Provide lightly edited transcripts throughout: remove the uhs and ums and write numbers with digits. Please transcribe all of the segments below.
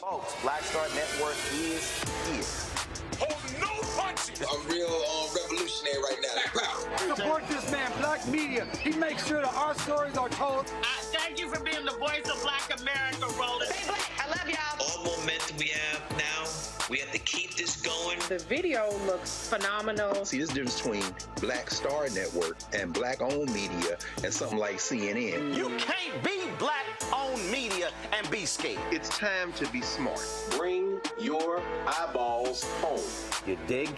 Folks, Black Star Network is here. black media. He makes sure that our stories are told. Thank you for being the voice of Black America, Roland. Stay black. I love y'all. All momentum we have now, we have to keep this going. The video looks phenomenal. See, there's a difference between Black Star Network and black-owned media and something like CNN. You can't be black-owned media and be scared. It's time to be smart. Bring your eyeballs home. You dig?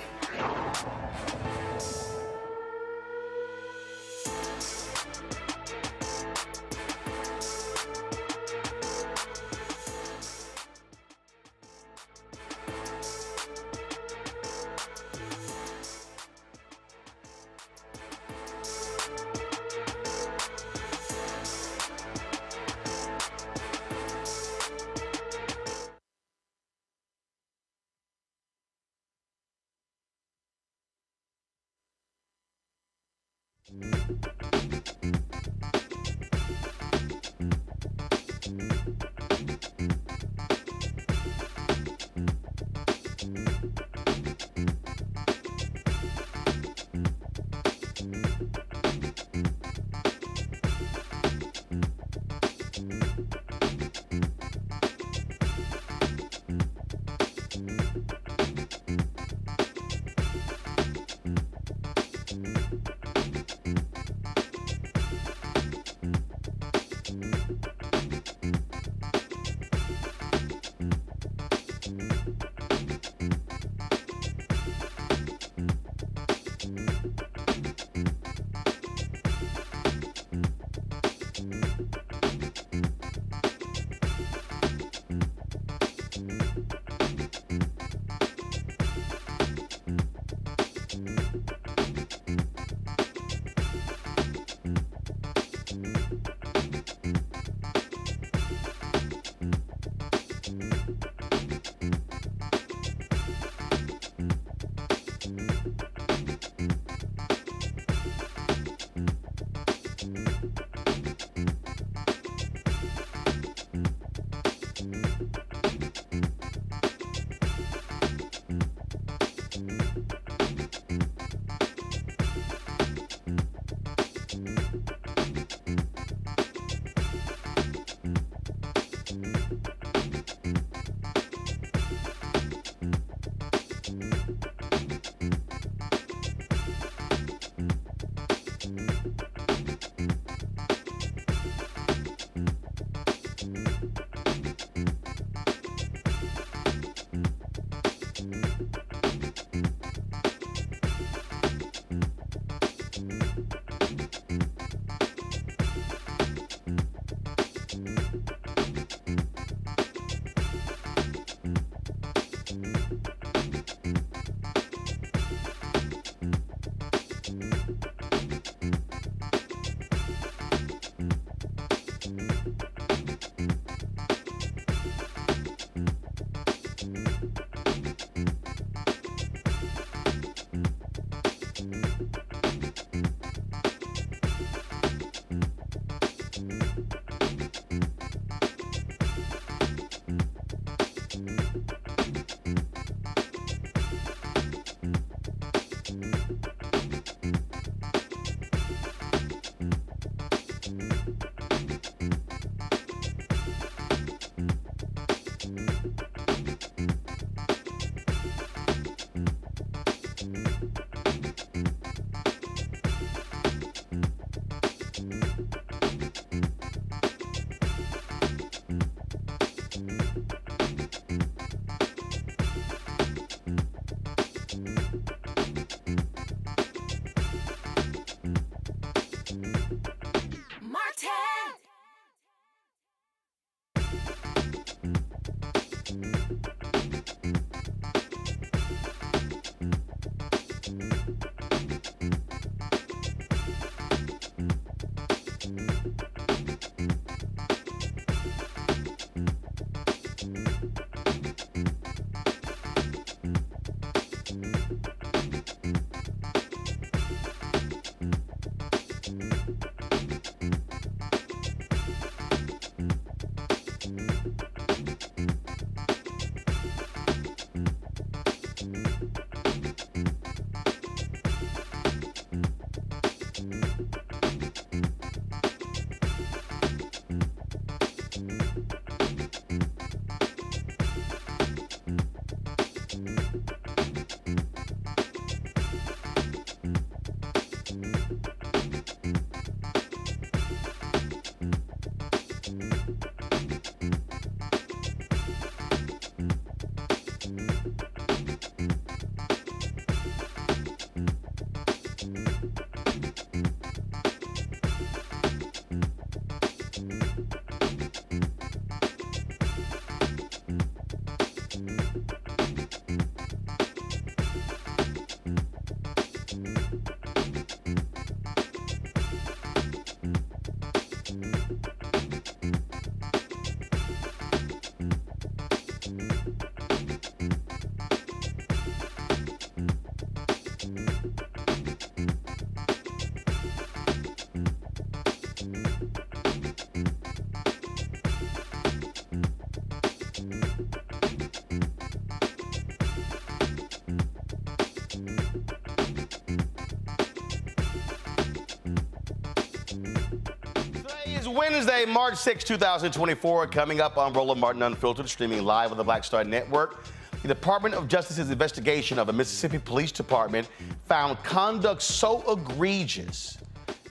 Wednesday, March 6, 2024, coming up on Roland Martin Unfiltered, streaming live on the Black Star Network. The Department of Justice's investigation of the Mississippi Police Department found conduct so egregious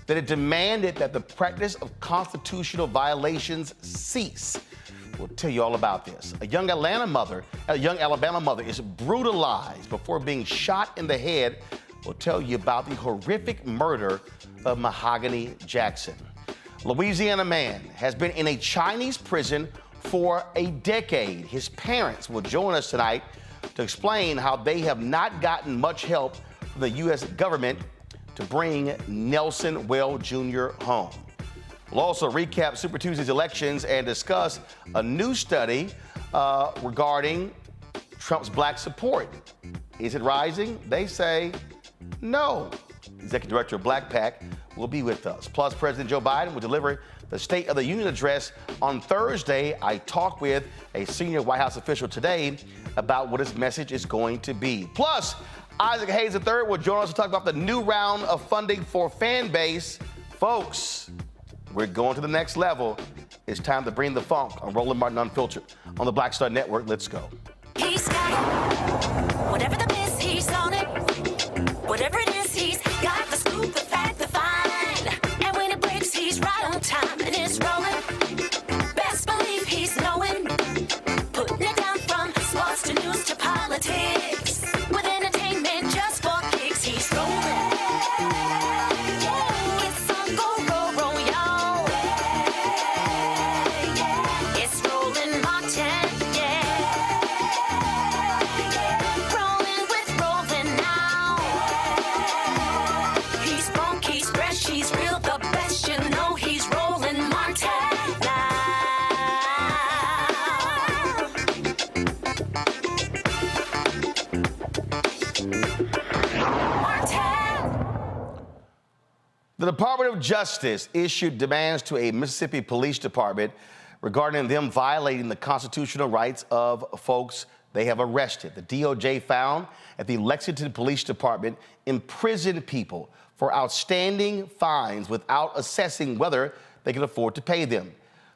that it demanded that the practice of constitutional violations cease. We'll tell you all about this. A young Alabama mother is brutalized before being shot in the head. We'll tell you about the horrific murder of Mahogany Jackson. Louisiana man has been in a Chinese prison for a decade. His parents will join us tonight to explain how they have not gotten much help from the U.S. government to bring Nelson Well Jr. home. We'll also recap Super Tuesday's elections and discuss a new study regarding Trump's black support. Is it rising? They say no. Executive Director of Black PAC will be with us. Plus, President Joe Biden will deliver the State of the Union address on Thursday. I talked with a senior White House official today about what his message is going to be. Plus, Isaac Hayes III will join us to talk about the new round of funding for Fanbase. Folks, we're going to the next level. It's time to bring the funk on Roland Martin Unfiltered on the Black Star Network. Let's go. He's got it. Whatever the miss, he's on it. Whatever it is, he's got the scoop, the fact, the find. And when it breaks, he's right on time and it's rolling. Best believe he's knowing. Putting it down from sports to news to politics. With entertainment just for kicks, he's rolling. It's on go, y'all. It's Roland Martin, Rolling with Roland now. He's funky, he's fresh, he's real, the best, you know he's Roland Martin now. The Department of Justice issued demands to a Mississippi Police Department regarding them violating the constitutional rights of folks they have arrested. The DOJ found that the Lexington Police Department imprisoned people for outstanding fines without assessing whether they can afford to pay them.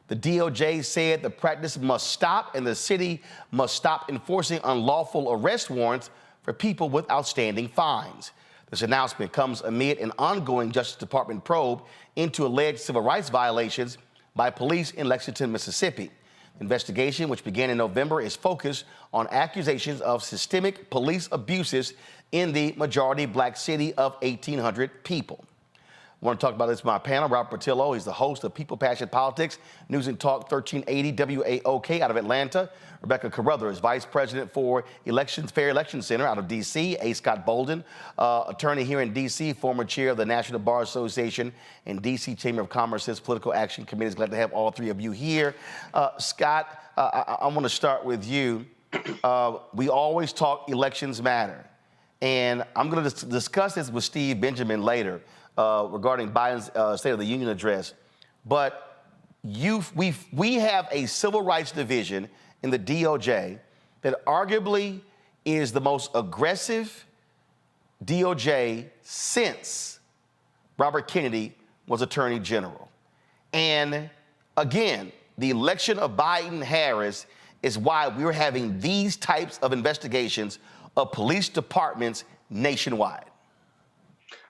The DOJ said the practice must stop and the city must stop enforcing unlawful arrest warrants for people with outstanding fines. This announcement comes amid an ongoing Justice Department probe into alleged civil rights violations by police in Lexington, Mississippi. The investigation, which began in November, is focused on accusations of systemic police abuses in the majority black city of 1,800 people. I want to talk about this with my panel. Robert Patillo, he's the host of People, Passion, Politics, News and Talk 1380 WAOK out of Atlanta. Rebecca Carruthers, Vice President for Elections, Fair Election Center out of D.C. A. Scott Bolden, attorney here in D.C., former chair of the National Bar Association and D.C. Chamber of Commerce's Political Action Committee. Glad to have all three of you here. Scott, I want to start with you. We always talk elections matter. And I'm going to discuss this with Steve Benjamin later regarding Biden's State of the Union address. But we have a civil rights division in the DOJ that arguably is the most aggressive DOJ since Robert Kennedy was Attorney General. And again, the election of Biden-Harris is why we're having these types of investigations of police departments nationwide.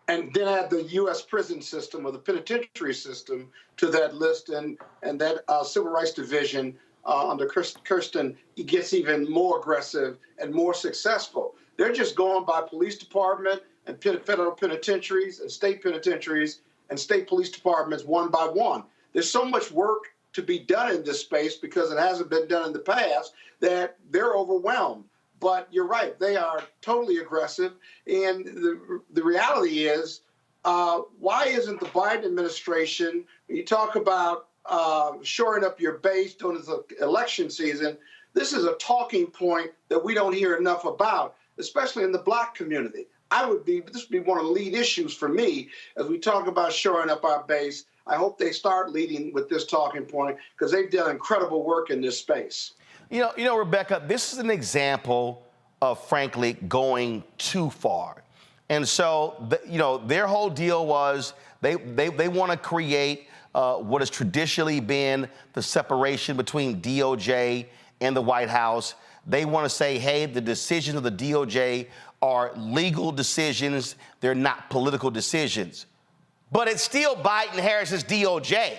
And then add the U.S. prison system or the penitentiary system to that list, and that civil rights division under Kirsten gets even more aggressive and more successful. They're just going by police department and federal penitentiaries and state penitentiaries and state police departments one by one. There's so much work to be done in this space because it hasn't been done in the past that they're overwhelmed. But you're right, they are totally aggressive. And the reality is, why isn't the Biden administration, when you talk about shoring up your base during the election season, this is a talking point that we don't hear enough about, especially in the black community. This would be one of the lead issues for me as we talk about shoring up our base. I hope they start leading with this talking point because they've done incredible work in this space. You know, Rebecca, this is an example of, frankly, going too far. And so, their whole deal was they want to create what has traditionally been the separation between DOJ and the White House. They want to say, hey, the decisions of the DOJ are legal decisions. They're not political decisions. But it's still Biden-Harris's DOJ.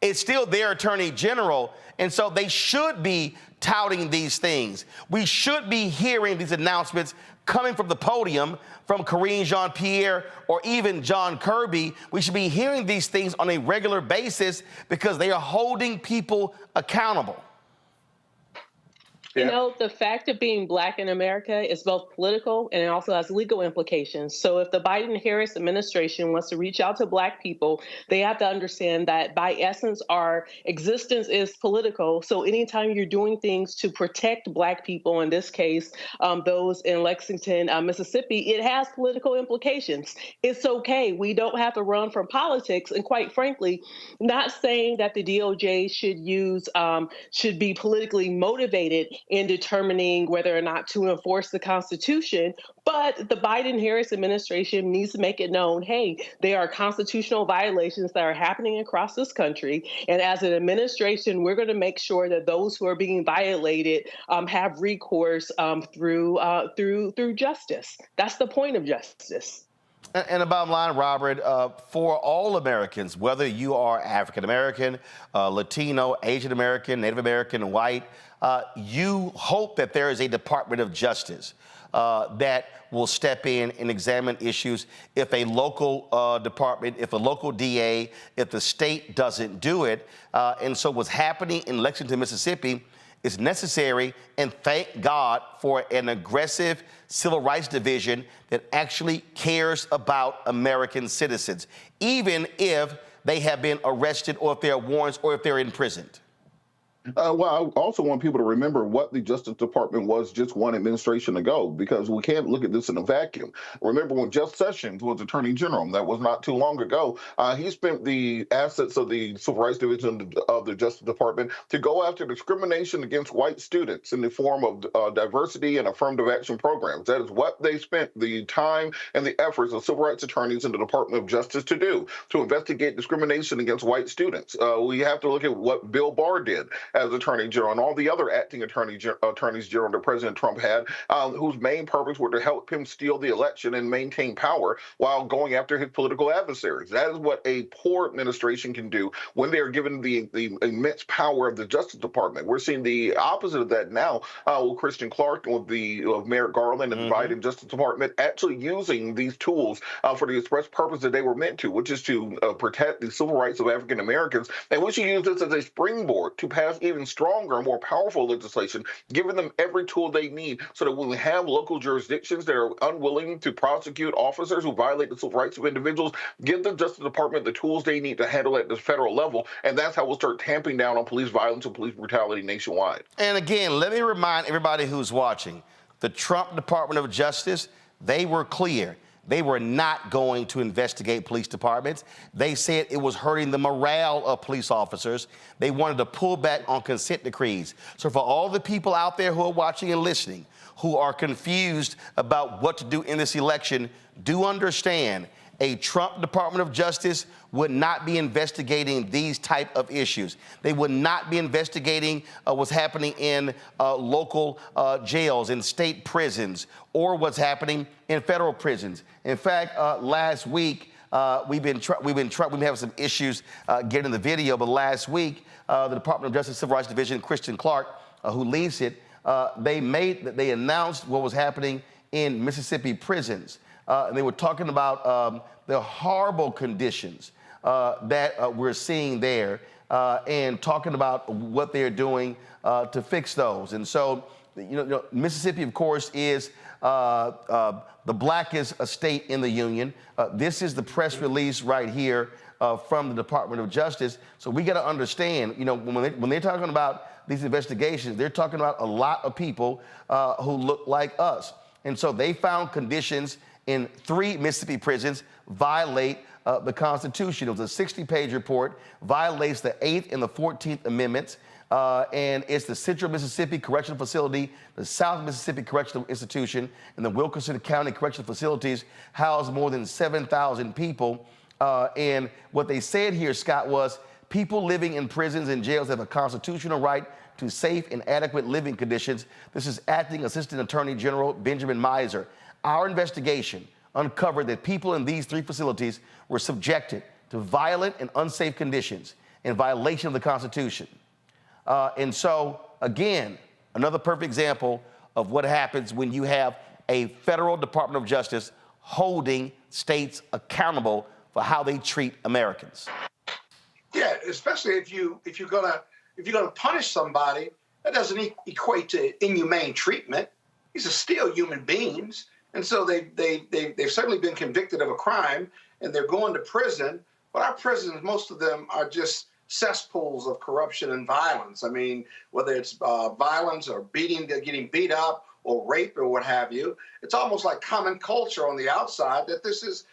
It's still their attorney general. And so they should be touting these things. We should be hearing these announcements coming from the podium from Karine Jean-Pierre or even John Kirby. We should be hearing these things on a regular basis because they are holding people accountable. You know, the fact of being Black in America is both political and it also has legal implications. So if the Biden-Harris administration wants to reach out to Black people, they have to understand that by essence, our existence is political. So anytime you're doing things to protect Black people, in this case, those in Lexington, Mississippi, it has political implications. It's okay. We don't have to run from politics. And quite frankly, not saying that the DOJ should be politically motivated in determining whether or not to enforce the Constitution. But the Biden-Harris administration needs to make it known, hey, there are constitutional violations that are happening across this country. And as an administration, we're going to make sure that those who are being violated have recourse through justice. That's the point of justice. And the bottom line, Robert, for all Americans, whether you are African American, Latino, Asian American, Native American, white, you hope that there is a Department of Justice that will step in and examine issues if a local department, if a local DA, if the state doesn't do it. And so what's happening in Lexington, Mississippi is necessary, and thank God for an aggressive civil rights division that actually cares about American citizens, even if they have been arrested or if there are warrants or if they're imprisoned. Well, I also want people to remember what the Justice Department was just one administration ago, because we can't look at this in a vacuum. Remember when Jeff Sessions was Attorney General, that was not too long ago, he spent the assets of the Civil Rights Division of the Justice Department to go after discrimination against white students in the form of diversity and affirmative action programs. That is what they spent the time and the efforts of civil rights attorneys in the Department of Justice to do, to investigate discrimination against white students. We have to look at what Bill Barr did as Attorney General and all the other acting attorneys general that President Trump had, whose main purpose were to help him steal the election and maintain power while going after his political adversaries. That is what a poor administration can do when they are given the immense power of the Justice Department. We're seeing the opposite of that now with Christian Clark and with Merrick Garland and the Biden Justice Department actually using these tools for the express purpose that they were meant to, which is to protect the civil rights of African Americans. And we should use this as a springboard to pass even stronger and more powerful legislation, giving them every tool they need so that when we have local jurisdictions that are unwilling to prosecute officers who violate the civil rights of individuals, give the Justice Department the tools they need to handle it at the federal level. And that's how we'll start tamping down on police violence and police brutality nationwide. And again, let me remind everybody who's watching, the Trump Department of Justice, they were clear. They were not going to investigate police departments. They said it was hurting the morale of police officers. They wanted to pull back on consent decrees. So for all the people out there who are watching and listening, who are confused about what to do in this election, do understand a Trump Department of Justice would not be investigating these type of issues. They would not be investigating what's happening in local jails, in state prisons, or what's happening in federal prisons. In fact, last week, we've been having some issues getting the video, but last week, the Department of Justice Civil Rights Division, Christian Clark, who leads it, they announced what was happening in Mississippi prisons. And they were talking about the horrible conditions that we're seeing there and talking about what they're doing to fix those. And so, Mississippi, of course, is the blackest state in the union. This is the press release right here from the Department of Justice. So we got to understand, when they're talking about these investigations, they're talking about a lot of people who look like us. And so they found conditions in 3 Mississippi prisons violate the Constitution. It was a 60-page report, violates the 8th and the 14th Amendments, and it's the Central Mississippi Correctional Facility, the South Mississippi Correctional Institution, and the Wilkinson County Correctional Facilities house more than 7,000 people. And what they said here, Scott, was people living in prisons and jails have a constitutional right to safe and adequate living conditions. This is Acting Assistant Attorney General Benjamin Miser. Our investigation uncovered that people in these 3 facilities were subjected to violent and unsafe conditions in violation of the Constitution. And so, again, another perfect example of what happens when you have a federal Department of Justice holding states accountable for how they treat Americans. Yeah, especially if you're gonna punish somebody, that doesn't equate to inhumane treatment. These are still human beings, and so they've certainly been convicted of a crime, and they're going to prison. But our prisons, most of them are just cesspools of corruption and violence. I mean, whether it's violence or getting beat up or rape or what have you, it's almost like common culture on the outside that this is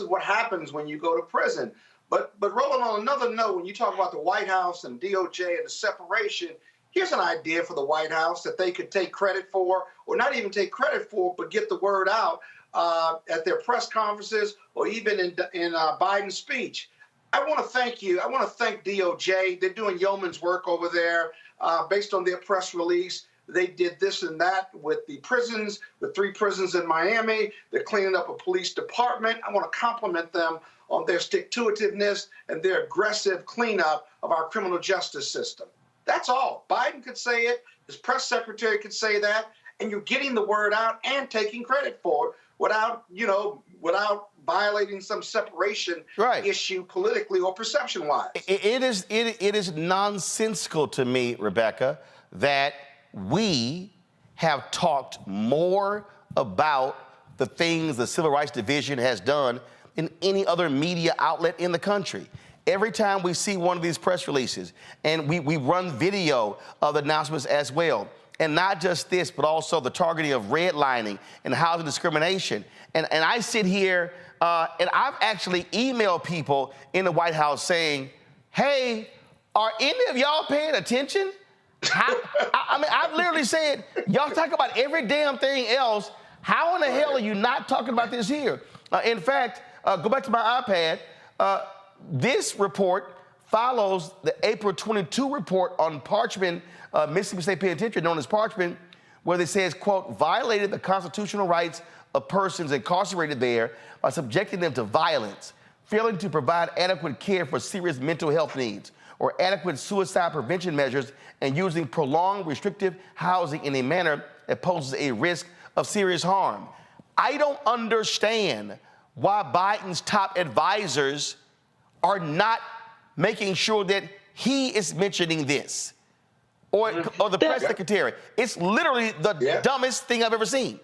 what happens when you go to prison. But Roland, on another note, when you talk about the White House and DOJ and the separation, here's an idea for the White House that they could take credit for, or not even take credit for, but get the word out at their press conferences or even in Biden's speech. I want to thank you. I want to thank DOJ. They're doing yeoman's work over there based on their press release. They did this and that with the prisons, the 3 prisons in Miami. They're cleaning up a police department. I want to compliment them on their stick-to-itiveness and their aggressive cleanup of our criminal justice system. That's all. Biden could say it. His press secretary could say that. And you're getting the word out and taking credit for it without violating some separation issue politically or perception-wise. It is nonsensical to me, Rebecca, that we have talked more about the things the Civil Rights Division has done than any other media outlet in the country. Every time we see one of these press releases, and we run video of the announcements as well, and not just this, but also the targeting of redlining and housing discrimination. And I sit here, and I've actually emailed people in the White House saying, hey, are any of y'all paying attention? I mean, I've literally said, y'all talk about every damn thing else. How in the hell are you not talking about this here? In fact, go back to my iPad. This report follows the April 22 report on Parchman, Mississippi State Penitentiary, known as Parchman, where it says, quote, violated the constitutional rights of persons incarcerated there by subjecting them to violence, failing to provide adequate care for serious mental health needs, or adequate suicide prevention measures, and using prolonged restrictive housing in a manner that poses a risk of serious harm. I don't understand why Biden's top advisors are not making sure that he is mentioning this, or the press secretary. It's literally the dumbest thing I've ever seen.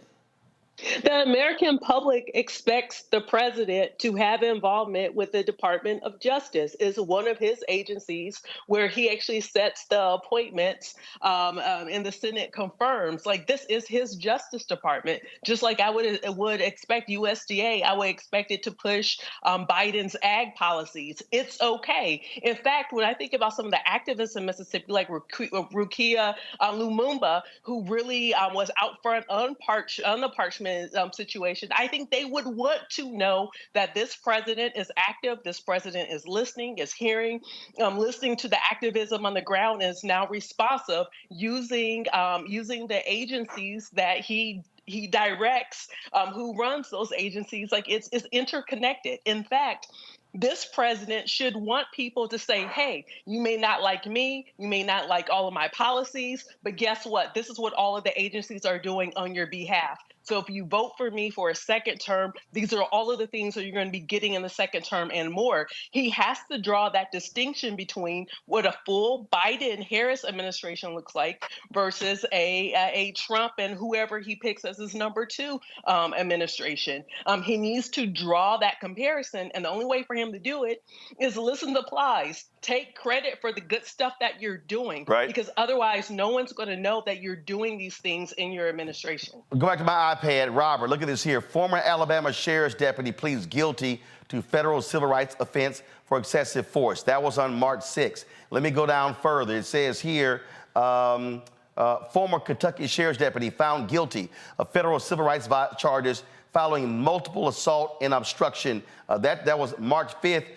The American public expects the president to have involvement with the Department of Justice. Is one of his agencies where he actually sets the appointments, and the Senate confirms. Like, this is his Justice Department. Just like I would expect USDA, I would expect it to push Biden's ag policies. It's okay. In fact, when I think about some of the activists in Mississippi, like Rukia Lumumba, who really was out front on the Parchman situation, I think they would want to know that this president is active, this president is listening, is hearing, listening to the activism on the ground, and is now responsive, using the agencies that he directs, who runs those agencies. Like, it's interconnected. In fact, this president should want people to say, hey, you may not like me, you may not like all of my policies, but guess what? This is what all of the agencies are doing on your behalf. So if you vote for me for a second term, these are all of the things that you're going to be getting in the second term and more. He has to draw that distinction between what a full Biden-Harris administration looks like versus a Trump and whoever he picks as his number 2 administration. He needs to draw that comparison, and the only way for him to do it is listen to plies. Take credit for the good stuff that you're doing, because otherwise no one's going to know that you're doing these things in your administration. Go back to my iPad. Robert, look at this here. Former Alabama sheriff's deputy pleads guilty to federal civil rights offense for excessive force. That was on March 6th. Let me go down further. It says here, former Kentucky sheriff's deputy found guilty of federal civil rights charges following multiple assault and obstruction. That was March 5th,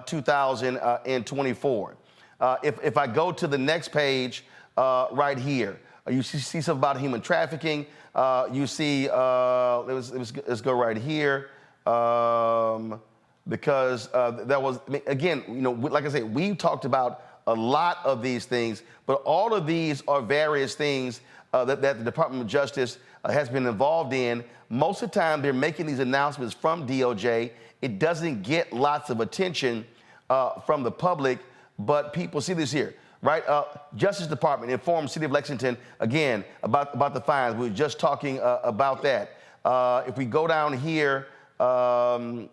2024. If I go to the next page right here, you see something about human trafficking. You see, let's go right here. Because that was, again, you know, like I say, we've talked about a lot of these things, but all of these are various things that the Department of Justice has been involved in. Most of the time, they're making these announcements from DOJ. It doesn't get lots of attention from the public, but people see this here, right? Justice Department informed City of Lexington, again, about the fines. We were just talking about that. If we go down here, right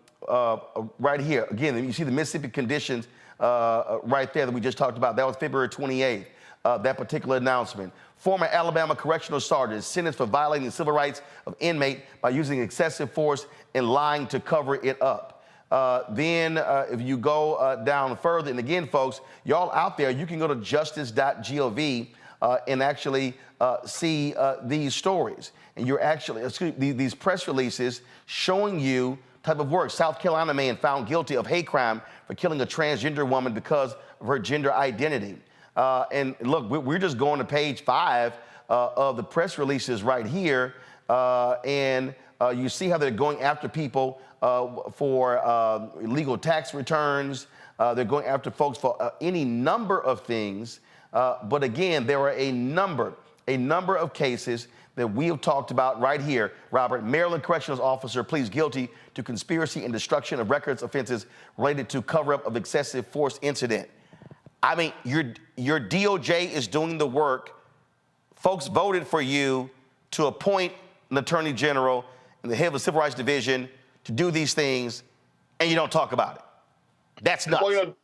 here, again, you see the Mississippi conditions right there that we just talked about. That was February 28th, that particular announcement. Former Alabama correctional sergeant is sentenced for violating the civil rights of inmate by using excessive force and lying to cover it up. Then if you go down further, and again, folks, y'all out there, you can go to justice.gov and actually see these stories. And you're actually, these press releases showing you type of work. South Carolina man found guilty of hate crime for killing a transgender woman because of her gender identity. And look, we're just going to page 5 of the press releases right here. And you see how they're going after people for illegal tax returns. They're going after folks for any number of things. But again, there are a number of cases that we have talked about right here. Robert, Maryland corrections officer pleads guilty to conspiracy and destruction of records offenses related to cover-up of excessive force incident. I mean, your DOJ is doing the work. Folks voted for you to appoint an attorney general and the head of the Civil Rights Division to do these things, and you don't talk about it. That's nuts. Well, you know,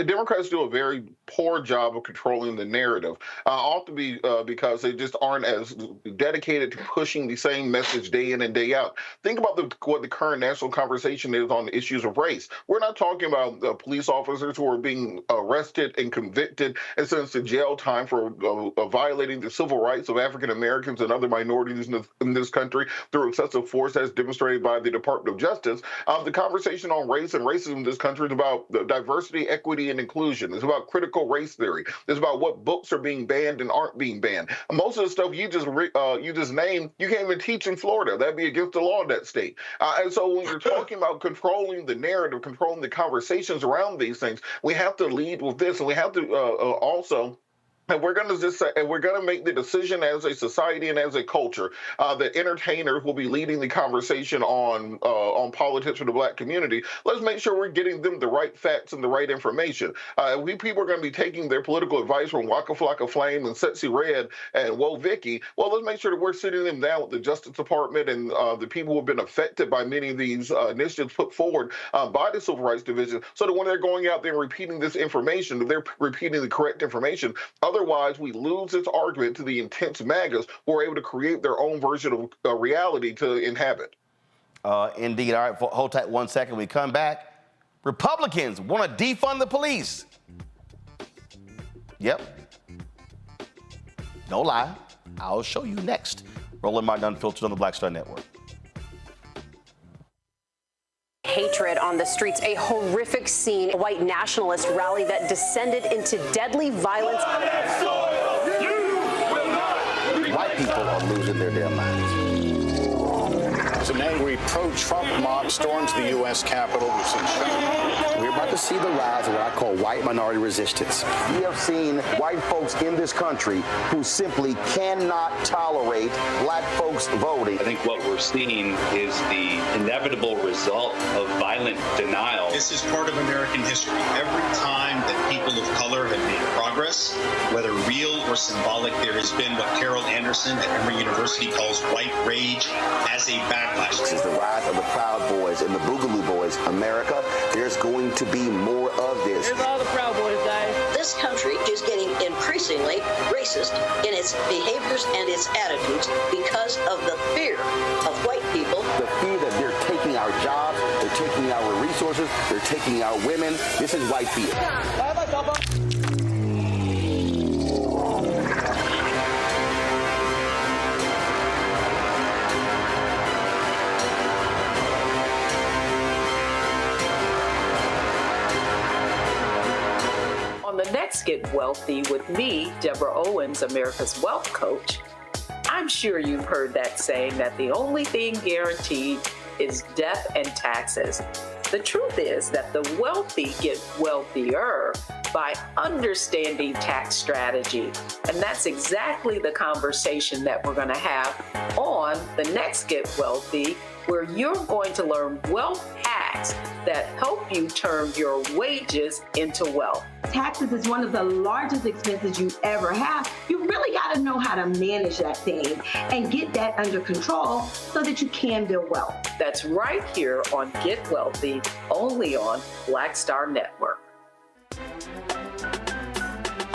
Democrats do a very poor job of controlling the narrative, often because they just aren't as dedicated to pushing the same message day in and day out. Think about what the current national conversation is on the issues of race. We're not talking about police officers who are being arrested and convicted and sentenced to jail time for violating the civil rights of African Americans and other minorities in this country through excessive force as demonstrated by the Department of Justice. The conversation on race and racism in this country is about diversity, equity, and inclusion. It's about critical race theory. It's about what books are being banned and aren't being banned. Most of the stuff you just named, you can't even teach in Florida. That'd be against the law in that state. And so when you're talking about controlling the narrative, controlling the conversations around these things, we have to lead with this, and we have to also. And we're going to just say, and we're going to make the decision as a society and as a culture that entertainers will be leading the conversation on politics for the Black community. Let's make sure we're getting them the right facts and the right information. We people are going to be taking their political advice from Waka Flocka Flame and Sexy Red and Whoa Vicky. Well, let's make sure that we're sitting them down with the Justice Department and the people who have been affected by many of these initiatives put forward by the Civil Rights Division, so that when they're going out there and repeating this information, they're repeating the correct information. Otherwise, we lose this argument to the intense MAGAs who are able to create their own version of reality to inhabit. Indeed. All right, hold tight 1 second. We come back. Republicans want to defund the police. Yep. No lie. I'll show you next. Roland Martin Unfiltered on the Black Star Network. Hatred on the streets, a horrific scene, a white nationalist rally that descended into deadly violence. White people are losing their damn minds. An angry pro-Trump mob storms the U.S. Capitol. We're about to see the rise of what I call white minority resistance. We have seen white folks in this country who simply cannot tolerate Black folks voting. I think what we're seeing is the inevitable result of violent denial. This is part of American history. Every time that people of color have made progress, whether real or symbolic, there has been what Carol Anderson at Emory University calls white rage as a backlash. This is the rise of the Proud Boys and the Boogaloo Boys. America, there's going to be more of this. Here's all the Proud Boys, guys. This country is getting increasingly racist in its behaviors and its attitudes because of the fear of white people. The fear that they're taking our jobs, they're taking our resources, they're taking our women. This is white fear. Get Wealthy with me, Deborah Owens, America's Wealth Coach, I'm sure you've heard that saying that the only thing guaranteed is death and taxes. The truth is that the wealthy get wealthier by understanding tax strategy. And that's exactly the conversation that we're going to have on the next Get Wealthy, where you're going to learn wealth hacks that help you turn your wages into wealth. Taxes is one of the largest expenses you ever have. You really got to know how to manage that thing and get that under control so that you can build wealth. That's right here on Get Wealthy, only on Black Star Network.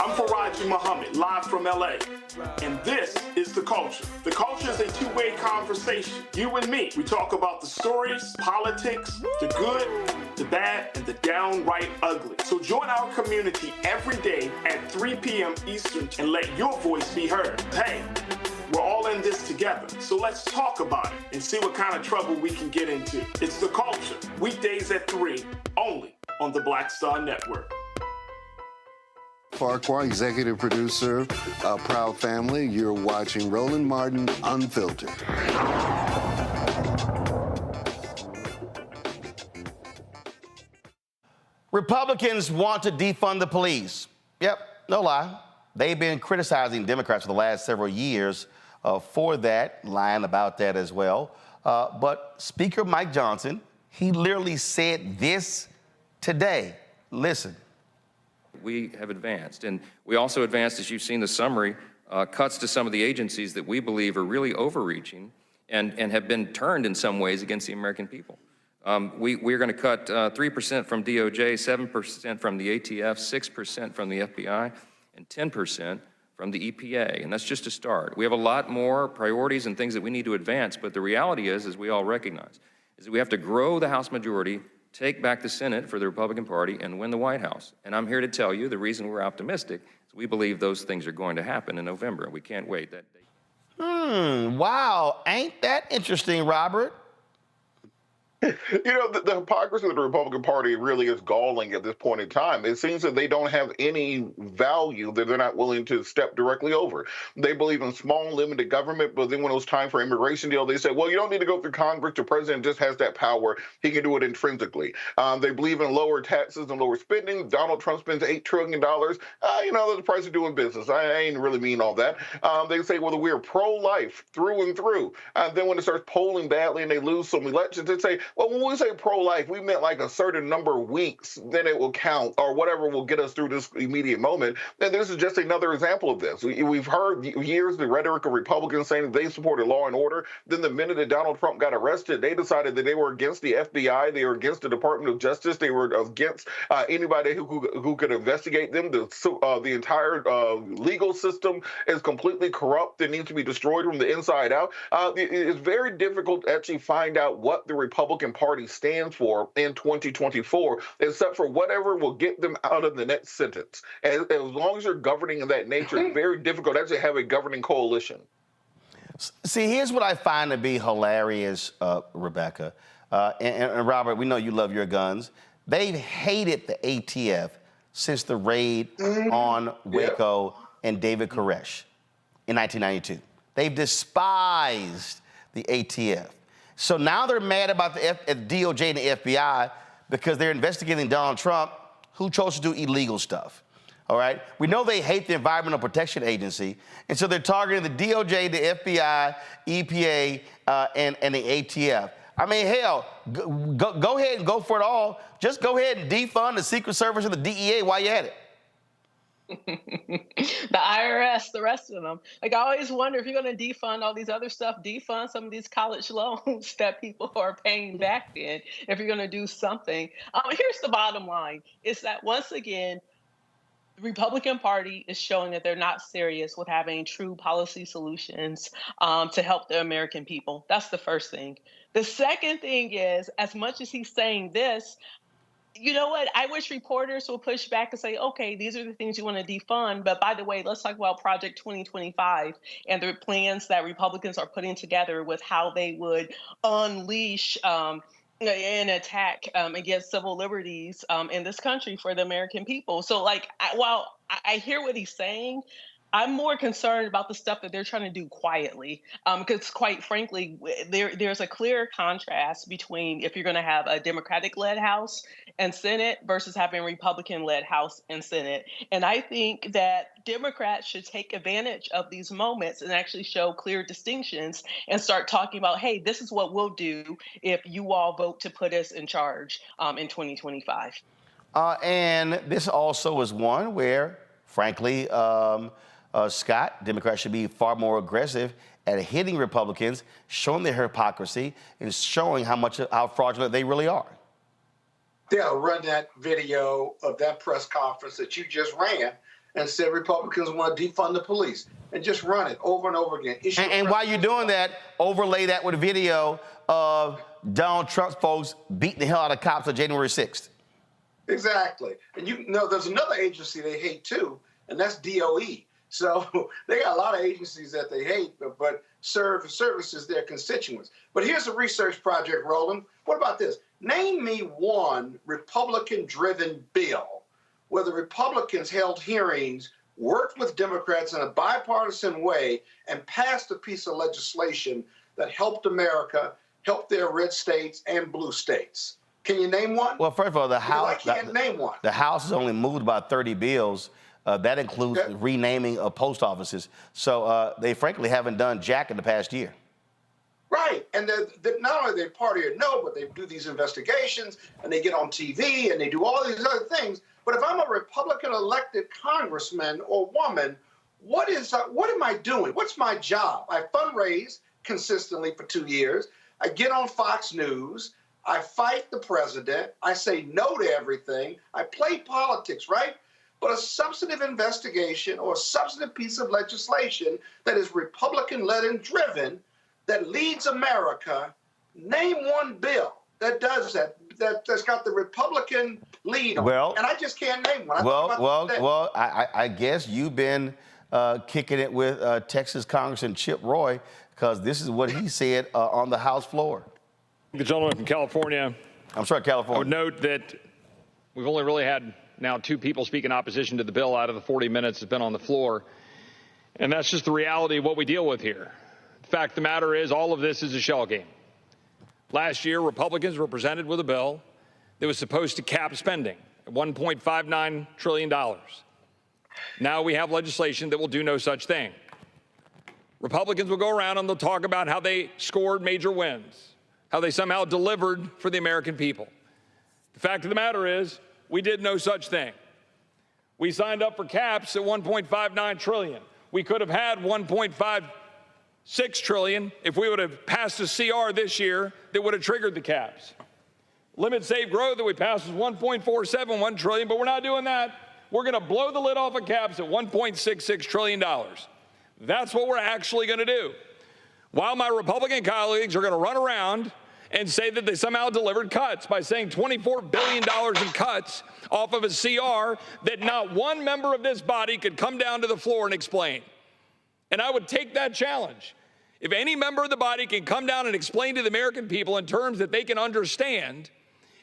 I'm Faraji Muhammad, live from LA. And this is The Culture. The Culture is a two-way conversation. You and me. We talk about the stories, politics, the good, the bad, and the downright ugly. So join our community every day at 3 p.m. Eastern and let your voice be heard. Hey, we're all in this together. So let's talk about it and see what kind of trouble we can get into. It's The Culture, weekdays at 3, only on the Black Star Network. Farquhar, executive producer, Proud Family. You're watching Roland Martin Unfiltered. Republicans want to defund the police. Yep, no lie. They've been criticizing Democrats for the last several years for that, lying about that as well. But Speaker Mike Johnson, he literally said this today. Listen. We have advanced, and we also advanced, as you've seen the summary, cuts to some of the agencies that we believe are really overreaching and have been turned in some ways against the American people. We're going to cut 3% from DOJ, 7% from the ATF, 6% from the FBI, and 10% from the EPA, and that's just a start. We have a lot more priorities and things that we need to advance, but the reality is, as we all recognize, is that we have to grow the House majority, take back the Senate for the Republican Party, and win the White House. And I'm here to tell you the reason we're optimistic is we believe those things are going to happen in November. We can't wait that day. Wow. Ain't that interesting, Robert? You know, the hypocrisy of the Republican Party really is galling at this point in time. It seems that they don't have any value that they're not willing to step directly over. They believe in small, limited government, but then when it was time for immigration deal, they said, well, you don't need to go through Congress. The president just has that power. He can do it intrinsically. They believe in lower taxes and lower spending. Donald Trump spends $8 trillion. You know, that's the price of doing business. I ain't really mean all that. They say, well, we're pro-life through and through. Then when it starts polling badly and they lose some elections, they say, well, when we say pro-life, we meant like a certain number of weeks, then it will count, or whatever will get us through this immediate moment. And this is just another example of this. We've heard years the rhetoric of Republicans saying that they supported law and order. Then the minute that Donald Trump got arrested, they decided that they were against the FBI, they were against the Department of Justice, they were against anybody who could investigate them. The entire legal system is completely corrupt. It needs to be destroyed from the inside out. It's very difficult to actually find out what the Republican Party stands for in 2024, except for whatever will get them out of the next sentence. As long as you're governing in that nature, it's very difficult to actually have a governing coalition. See, here's what I find to be hilarious, Rebecca. And Robert, we know you love your guns. They've hated the ATF since the raid on Waco and David Koresh in 1992. They've despised the ATF. So now they're mad about the DOJ and the FBI because they're investigating Donald Trump, who chose to do illegal stuff. All right? We know they hate the Environmental Protection Agency, and so they're targeting the DOJ, the FBI, EPA, and the ATF. I mean, hell, go ahead and go for it all. Just go ahead and defund the Secret Service and the DEA while you're at it. The IRS, the rest of them. Like, I always wonder, if you're going to defund all these other stuff, defund some of these college loans that people are paying back then, if you're going to do something. Here's the bottom line, is that once again, the Republican Party is showing that they're not serious with having true policy solutions to help the American people. That's the first thing. The second thing is, as much as he's saying this, you know what? I wish reporters will push back and say, okay, these are the things you want to defund. But by the way, let's talk about Project 2025 and the plans that Republicans are putting together with how they would unleash an attack against civil liberties in this country for the American people. So, like, while I hear what he's saying. I'm more concerned about the stuff that they're trying to do quietly, because quite frankly, there's a clear contrast between if you're going to have a Democratic-led House and Senate versus having a Republican-led House and Senate. And I think that Democrats should take advantage of these moments and actually show clear distinctions and start talking about, hey, this is what we'll do if you all vote to put us in charge in 2025. And this also is one where, frankly, Scott, Democrats should be far more aggressive at hitting Republicans, showing their hypocrisy, and showing how fraudulent they really are. They'll run that video of that press conference that you just ran and said Republicans want to defund the police, and just run it over and over again. And while you're doing that, overlay that with a video of Donald Trump's folks beating the hell out of cops on January 6th. Exactly. And you know, there's another agency they hate too, and that's DOE. So they got a lot of agencies that they hate, but serve services their constituents. But here's a research project, Roland. What about this? Name me one Republican-driven bill where the Republicans held hearings, worked with Democrats in a bipartisan way, and passed a piece of legislation that helped America, helped their red states and blue states. Can you name one? Well, first of all, the House. I can't name one. The House has only moved about 30 bills. That includes renaming of post offices. So they frankly haven't done jack in the past year. Right. And not only they party or no, but they do these investigations and they get on TV and they do all these other things. But if I'm a Republican elected congressman or woman, what am I doing? What's my job? I fundraise consistently for 2 years. I get on Fox News. I fight the president. I say no to everything. I play politics, right? But a substantive investigation or a substantive piece of legislation that is Republican-led and driven, that leads America, name one bill that does that, that's got the Republican lead on it. And I just can't name one. I guess you've been kicking it with Texas Congressman Chip Roy, because this is what he said on the House floor. The gentleman from California. I'm sorry, California. I would note that we've only really had now 2 people speak in opposition to the bill out of the 40 minutes that's been on the floor. And that's just the reality of what we deal with here. The fact of the matter is all of this is a shell game. Last year, Republicans were presented with a bill that was supposed to cap spending at $1.59 trillion. Now we have legislation that will do no such thing. Republicans will go around and they'll talk about how they scored major wins, how they somehow delivered for the American people. The fact of the matter is, we did no such thing. We signed up for caps at $1.59 trillion. We could have had $1.56 trillion if we would have passed a CR this year that would have triggered the caps. Limit safe growth that we passed was $1.471 trillion, but we're not doing that. We're going to blow the lid off of caps at $1.66 trillion. That's what we're actually going to do. While my Republican colleagues are going to run around and say that they somehow delivered cuts by saying $24 billion in cuts off of a CR that not one member of this body could come down to the floor and explain. And I would take that challenge. If any member of the body can come down and explain to the American people in terms that they can understand,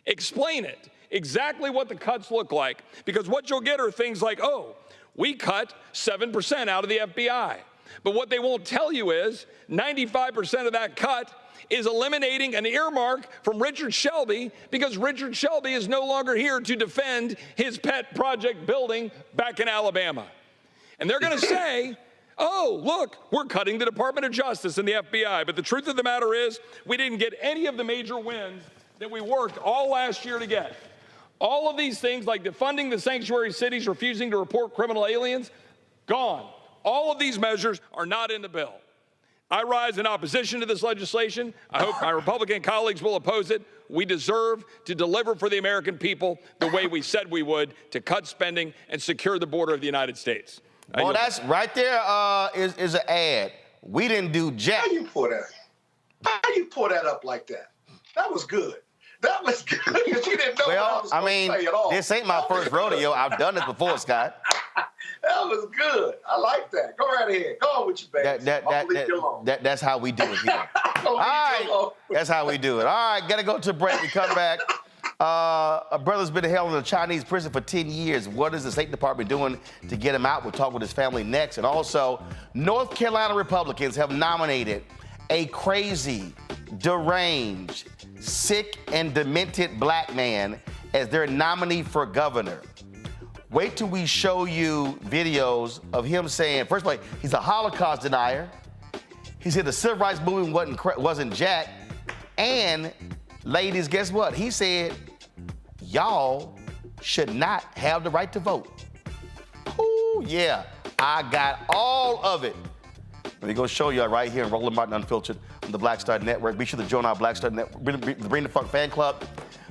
explain it, exactly what the cuts look like. Because what you'll get are things like, oh, we cut 7% out of the FBI. But what they won't tell you is 95% of that cut is eliminating an earmark from Richard Shelby, because Richard Shelby is no longer here to defend his pet project building back in Alabama. And they're going to say, oh, look, we're cutting the Department of Justice and the FBI. But the truth of the matter is, we didn't get any of the major wins that we worked all last year to get. All of these things, like defunding the sanctuary cities, refusing to report criminal aliens, gone. All of these measures are not in the bill. I rise in opposition to this legislation. I hope my Republican colleagues will oppose it. We deserve to deliver for the American people the way we said we would, to cut spending and secure the border of the United States. Well, that's right there is an ad. We didn't do jack. How you pour that up like that? That was good. That was good, because you didn't know what I was going to say at all. This ain't my first rodeo. I've done this before, Scott. That was good. I like that. Go right ahead. Go on with your baby. That's how we do it here. All right. That's how we do it. All right, got to go to a break. We come back. A brother's been held in a Chinese prison for 10 years. What is the State Department doing to get him out? We'll talk with his family next. And also, North Carolina Republicans have nominated a crazy, deranged, sick, and demented black man as their nominee for governor. Wait till we show you videos of him saying, first of all, he's a Holocaust denier. He said the civil rights movement wasn't jack. And ladies, guess what? He said, y'all should not have the right to vote. Oh, yeah, I got all of it. We're going to show you right here in Roland Martin Unfiltered on the Black Star Network. Be sure to join our Black Star Network, Bring the Funk fan club.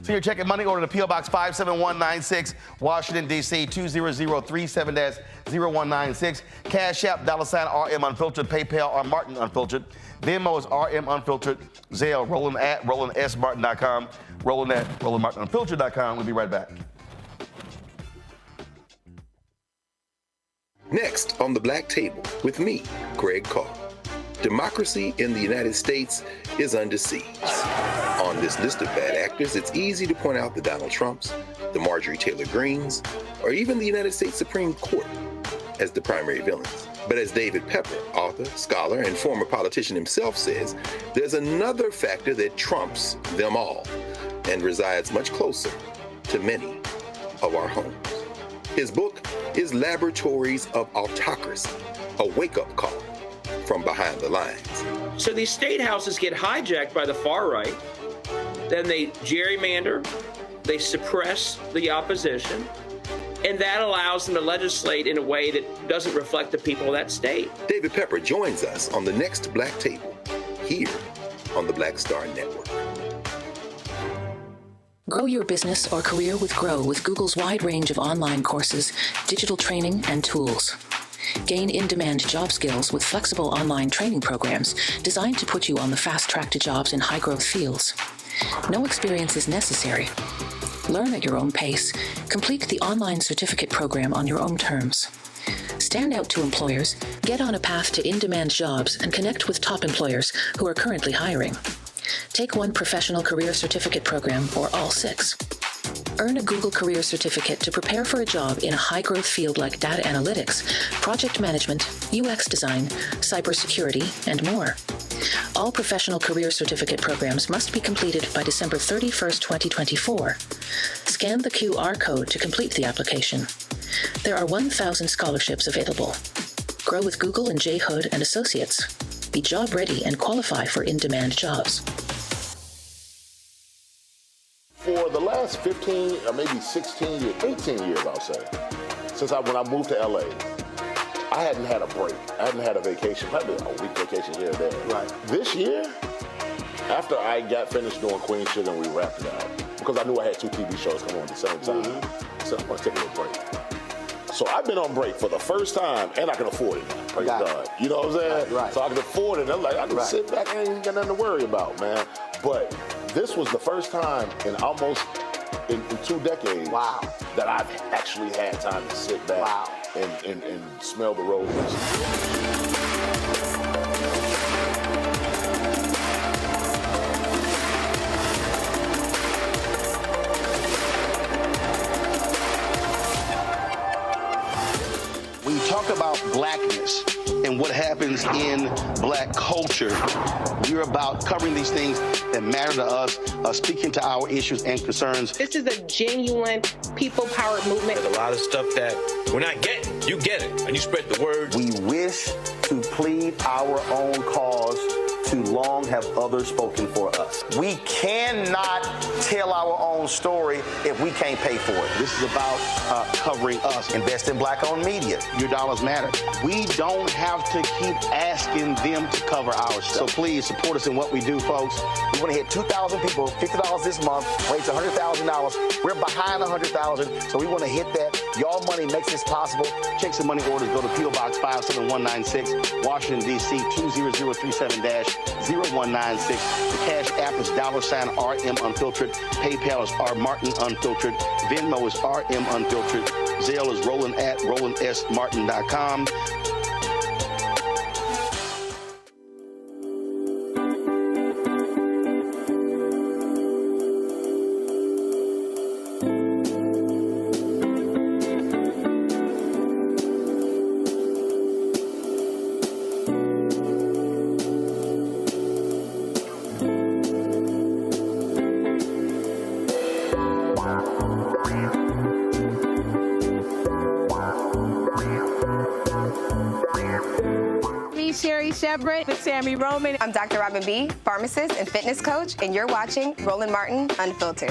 So you're checking money order to P.O. Box 57196, Washington, D.C. 20037-0196. Cash App, $RM Unfiltered. PayPal, R Martin Unfiltered. Venmo is RM Unfiltered. Zelle, Roland at RolandSMartin.com. Roland at RolandMartinUnfiltered.com. We'll be right back. Next on the Black Table with me, Greg Carr. Democracy in the United States is under siege. On this list of bad actors, it's easy to point out the Donald Trumps, the Marjorie Taylor Greens, or even the United States Supreme Court as the primary villains. But as David Pepper, author, scholar, and former politician himself says, there's another factor that trumps them all and resides much closer to many of our homes. His book is Laboratories of Autocracy, a wake-up call from behind the lines. So these state houses get hijacked by the far right, then they gerrymander, they suppress the opposition, and that allows them to legislate in a way that doesn't reflect the people of that state. David Pepper joins us on the next Black Table, here on the Black Star Network. Grow your business or career with Grow with Google's wide range of online courses, digital training, and tools. Gain in-demand job skills with flexible online training programs designed to put you on the fast track to jobs in high-growth fields. No experience is necessary. Learn at your own pace. Complete the online certificate program on your own terms. Stand out to employers, get on a path to in-demand jobs, and connect with top employers who are currently hiring. Take one professional career certificate program or all 6. Earn a Google Career Certificate to prepare for a job in a high-growth field like data analytics, project management, UX design, cybersecurity, and more. All professional career certificate programs must be completed by December 31st, 2024. Scan the QR code to complete the application. There are 1,000 scholarships available. Grow with Google and J. Hood and Associates. Be job ready and qualify for in-demand jobs. For the last 15 or maybe 16 years, 18 years, I'll say, since when I moved to LA, I hadn't had a break. I hadn't had a vacation, probably a week vacation here or there. Right. This year, after I got finished doing Queen Sugar and we wrapped it out, because I knew I had 2 TV shows coming on at the same time, I said, I'm going to take a little break. So I've been on break for the first time, and I can afford it now. Praise God. You know what I'm saying? Right. So I can afford it. I'm like, I can sit back and ain't got nothing to worry about, man. But this was the first time in almost in 2 decades that I've actually had time to sit back and smell the roses. When you talk about blackness and what happens in black culture, we're about covering these things that matter to us, speaking to our issues and concerns. This is a genuine people-powered movement. There's a lot of stuff that we're not getting. You get it, and you spread the word. We wish to plead our own cause. Too long have others spoken for us. We cannot tell our own story if we can't pay for it. This is about covering us. Invest in black-owned media. Your dollars matter. We don't have to keep asking them to cover our stuff. So please support us in what we do, folks. We want to hit 2,000 people, $50 this month, raise $100,000. We're behind 100,000, so we want to hit that. Y'all money makes this possible. Check some money orders. Go to P.O. Box 57196, Washington, D.C. 20037-0196. The Cash App is $RM Unfiltered. PayPal is R Martin Unfiltered. Venmo is RM Unfiltered. Zelle is Roland at RolandSMartin.com. Celebrate with Sammy Roman. I'm Dr. Robin B., pharmacist and fitness coach, and you're watching Roland Martin Unfiltered.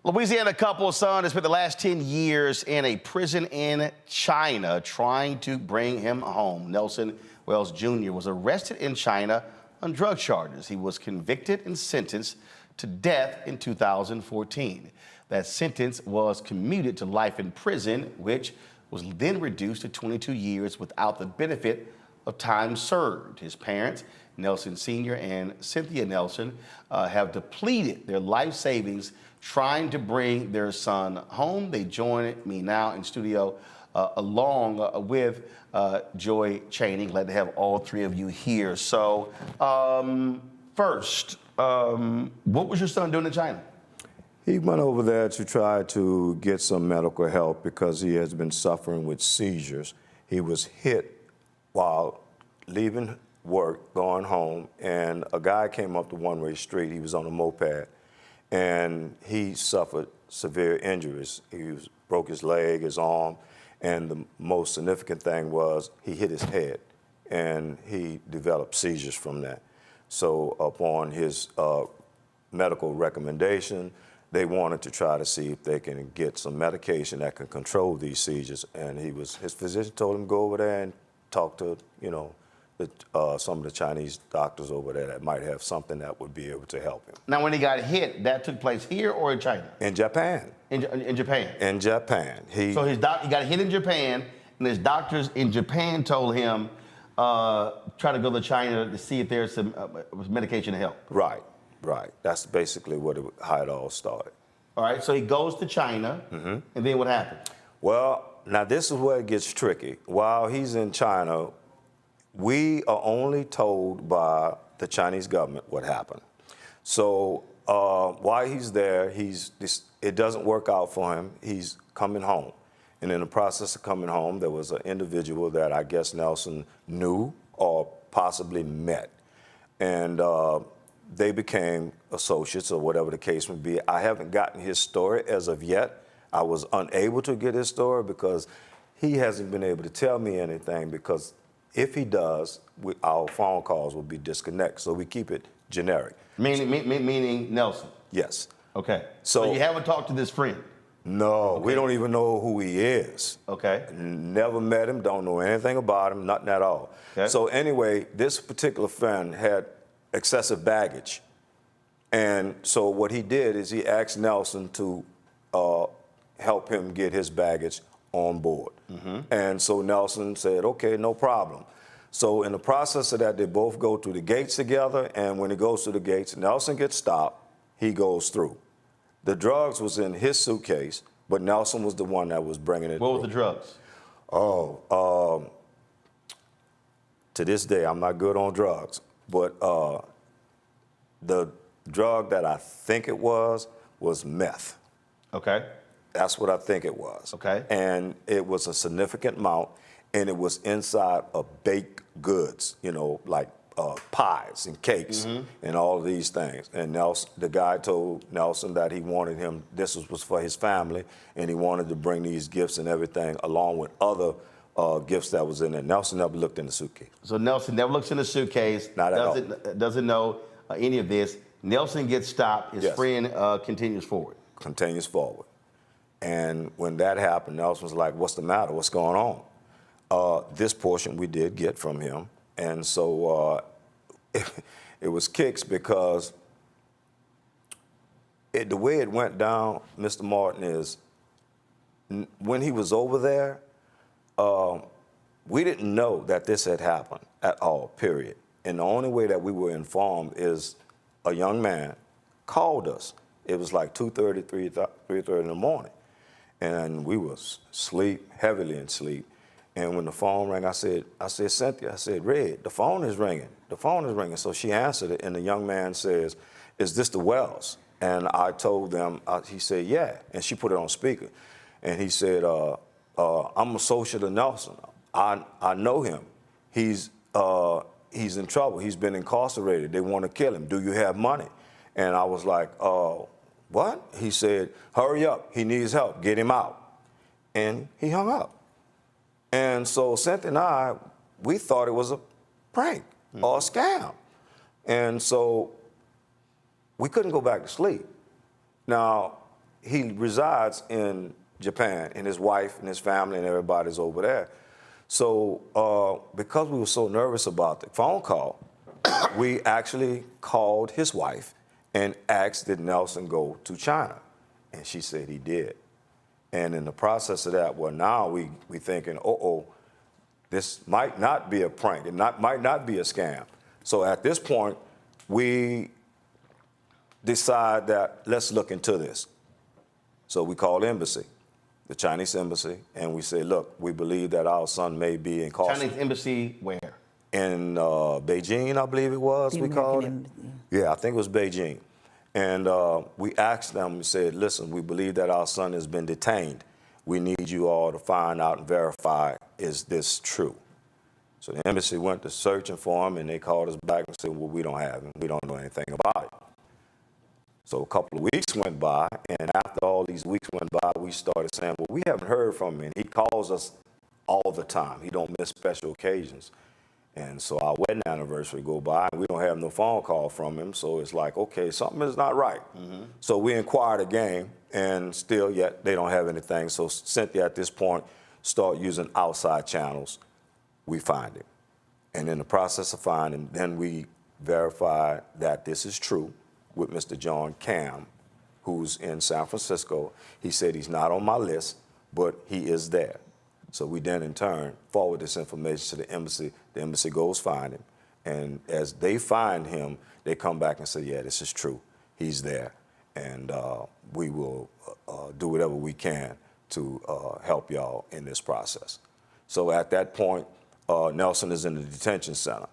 Louisiana couple's son has spent the last 10 years in a prison in China trying to bring him home. Nelson Wells Jr. was arrested in China on drug charges. He was convicted and sentenced to death in 2014. That sentence was commuted to life in prison, which was then reduced to 22 years without the benefit of time served. His parents, Nelson Sr. and Cynthia Nelson, have depleted their life savings trying to bring their son home. They join me now in studio along with Joy Chaney. Glad to have all three of you here. So first, what was your son doing in China? He went over there to try to get some medical help because he has been suffering with seizures. He was hit while leaving work, going home, and a guy came up the one-way street. He was on a moped, and he suffered severe injuries. He broke his leg, his arm, and the most significant thing was he hit his head, and he developed seizures from that. So upon his medical recommendation, they wanted to try to see if they can get some medication that can control these seizures. And his physician told him to go over there and talk to, some of the Chinese doctors over there that might have something that would be able to help him. Now, when he got hit, that took place here or in China? In Japan. In Japan? In Japan. So he got hit in Japan, and his doctors in Japan told him, try to go to China to see if there's some medication to help. Right. That's basically how it all started. All right, so he goes to China, and then what happened? Well, now this is where it gets tricky. While he's in China, we are only told by the Chinese government what happened. So while he's there, it doesn't work out for him. He's coming home. And in the process of coming home, there was an individual that I guess Nelson knew or possibly met. And they became associates or whatever the case may be. I haven't gotten his story as of yet. I was unable to get his story because he hasn't been able to tell me anything, because if he does, our phone calls will be disconnected. So we keep it generic. Meaning Nelson? Yes. Okay. So you haven't talked to this friend? No, we don't even know who he is. Okay. Never met him, don't know anything about him, nothing at all. Okay. So anyway, this particular friend had excessive baggage. And so what he did is he asked Nelson to help him get his baggage on board. And so Nelson said, okay, no problem. So in the process of that, they both go through the gates together, and when he goes through the gates, Nelson gets stopped, he goes through. The drugs was in his suitcase, but Nelson was the one that was bringing it through. What were the drugs? To this day, I'm not good on drugs, but the drug that I think it was meth. Okay. That's what I think it was. Okay. And it was a significant amount, and it was inside of baked goods, like pies and cakes and all of these things. And Nelson, the guy told Nelson that he wanted him, this was for his family, and he wanted to bring these gifts and everything along with other gifts that was in there. Nelson never looked in the suitcase. So Nelson never looks in the suitcase, doesn't know any of this. Nelson gets stopped, his friend continues forward. Continues forward. And when that happened, Nelson was like, what's the matter? What's going on? This portion we did get from him. And so it was kicks because the way it went down, Mr. Martin, is when he was over there, we didn't know that this had happened at all, period. And the only way that we were informed is a young man called us. It was like 2:30, 3:30 in the morning. And we was heavily in sleep. And when the phone rang, I said, Cynthia, Red, the phone is ringing. The phone is ringing. So she answered it, and the young man says, is this the Wells? And I told them, he said, yeah. And she put it on speaker. And he said, I'm associate of Nelson. I know him. He's in trouble. He's been incarcerated. They want to kill him. Do you have money? And I was like, what? He said, hurry up, he needs help, get him out. And he hung up. And so Cynthia and I, we thought it was a prank or a scam. And so we couldn't go back to sleep. Now, he resides in Japan, and his wife and his family and everybody's over there. So because we were so nervous about the phone call, we actually called his wife and asked, did Nelson go to China? And she said he did. And in the process of that, well, now we thinking, this might not be a prank. It might not be a scam. So at this point, we decide that let's look into this. So we called embassy, the Chinese embassy, and we said, look, we believe that our son may be incarcerated. Chinese embassy where? In Beijing, I believe it was, we called it. Yeah, I think it was Beijing. And we asked them, we said, listen, we believe that our son has been detained. We need you all to find out and verify, is this true? So the embassy went to searching for him, and they called us back and said, well, we don't have him. We don't know anything about it. So a couple of weeks went by, and after all these weeks went by, we started saying, well, we haven't heard from him. And he calls us all the time. He don't miss special occasions. And so our wedding anniversary go by, and we don't have no phone call from him. So it's like, okay, something is not right. So we inquired again, and still yet they don't have anything. So Cynthia at this point start using outside channels. We find him. And in the process of finding him, then we verify that this is true with Mr. John Cam, who's in San Francisco. He said he's not on my list, but he is there. So we then, in turn, forward this information to the embassy. The embassy goes find him. And as they find him, they come back and say, yeah, this is true. He's there. And we will do whatever we can to help y'all in this process. So at that point, Nelson is in the detention center.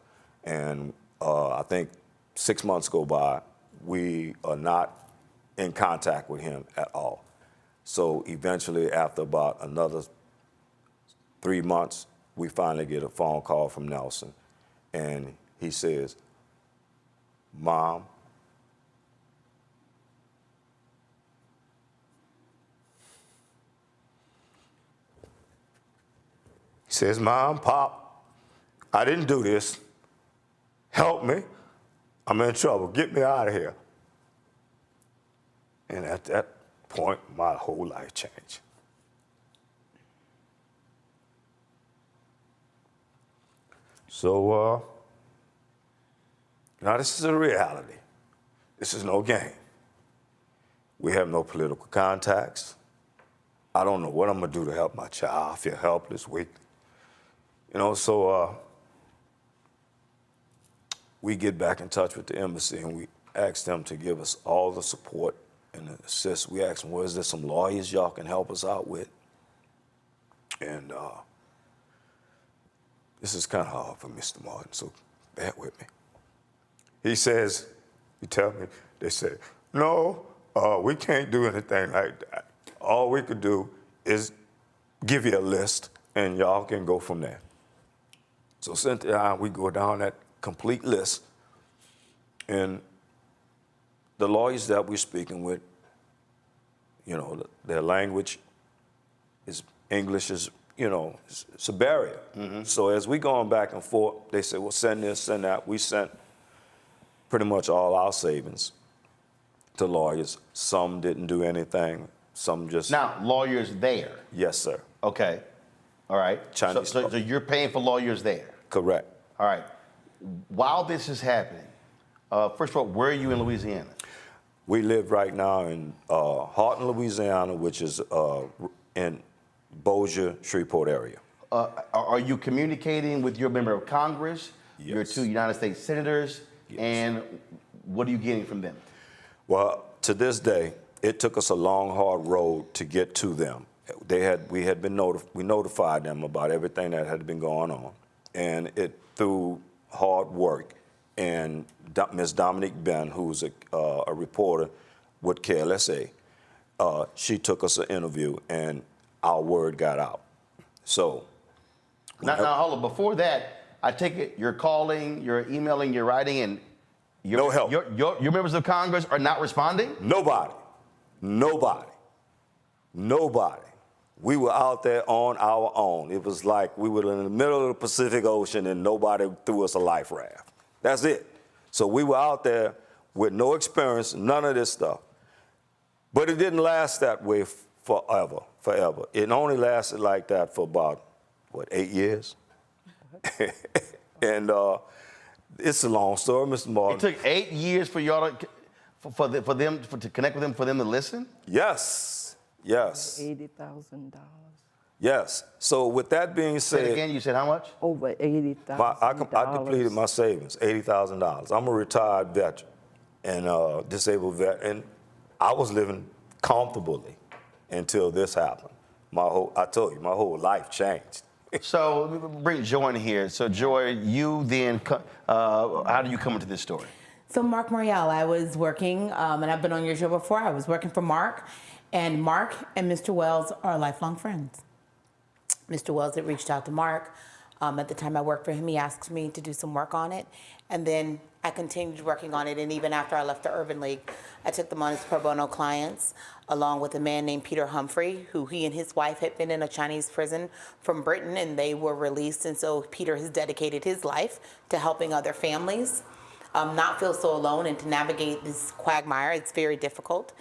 And I think 6 months go by. We are not in contact with him at all. So eventually, after about another 3 months, we finally get a phone call from Nelson, and he says, Mom, he says, Mom, Pop, I didn't do this. Help me. I'm in trouble. Get me out of here. And at that point, my whole life changed. So now this is a reality. This is no game. We have no political contacts. I don't know what I'm gonna do to help my child. I feel helpless, weak. You know, so we get back in touch with the embassy, and we ask them to give us all the support and assist. We ask them, well, is there some lawyers y'all can help us out with? And this is kind of hard for Mr. Martin, so bear with me. He says, you tell me, they say, no, we can't do anything like that. All we could do is give you a list, and y'all can go from there. So Cynthia and I, we go down that complete list, and the lawyers that we're speaking with, you know, their language is English is, you know, it's a barrier. So as we going back and forth, they say, well, send this, send that. We sent pretty much all our savings to lawyers. Some didn't do anything. Some just... Now, lawyers there? Yes, sir. Okay. All right. Chinese. So you're paying for lawyers there? Correct. All right. While this is happening, first of all, where are you in Louisiana? We live right now in Houghton, Louisiana, which is in Bossier, Shreveport area. Are you communicating with your member of Congress, your two United States senators, and what are you getting from them? Well, to this day, it took us a long, hard road to get to them. We notified them about everything that had been going on, and it through hard work. And Ms. Dominique Ben, who's a reporter with KLSA, she took us an interview, and our word got out. So now hold on. Before that, I take it you're calling, you're emailing, you're writing, and No help. Your members of Congress are not responding? Nobody. We were out there on our own. It was like we were in the middle of the Pacific Ocean and nobody threw us a life raft. That's it. So we were out there with no experience, none of this stuff. But it didn't last that way forever. It only lasted like that for about, 8 years? And it's a long story, Mr. Martin. It took 8 years for y'all to, to connect with them, for them to listen? Yes. $80,000. Yes. So with that being said, Say it again, you said how much? Over $80,000. I depleted my savings, $80,000. I'm a retired veteran and disabled vet, and I was living comfortably until this happened. I told you, my whole life changed. So bring Joy in here. So Joy, you then, how do you come into this story? So Mark Morial, I was working, and I've been on your show before. I was working for Mark, and Mark and Mr. Wells are lifelong friends. Mr. Wells had reached out to Mark. At the time I worked for him, he asked me to do some work on it, and then I continued working on it, and even after I left the Urban League, I took them on as pro bono clients, along with a man named Peter Humphrey, who he and his wife had been in a Chinese prison from Britain, and they were released, and so Peter has dedicated his life to helping other families not feel so alone and to navigate this quagmire. It's very difficult.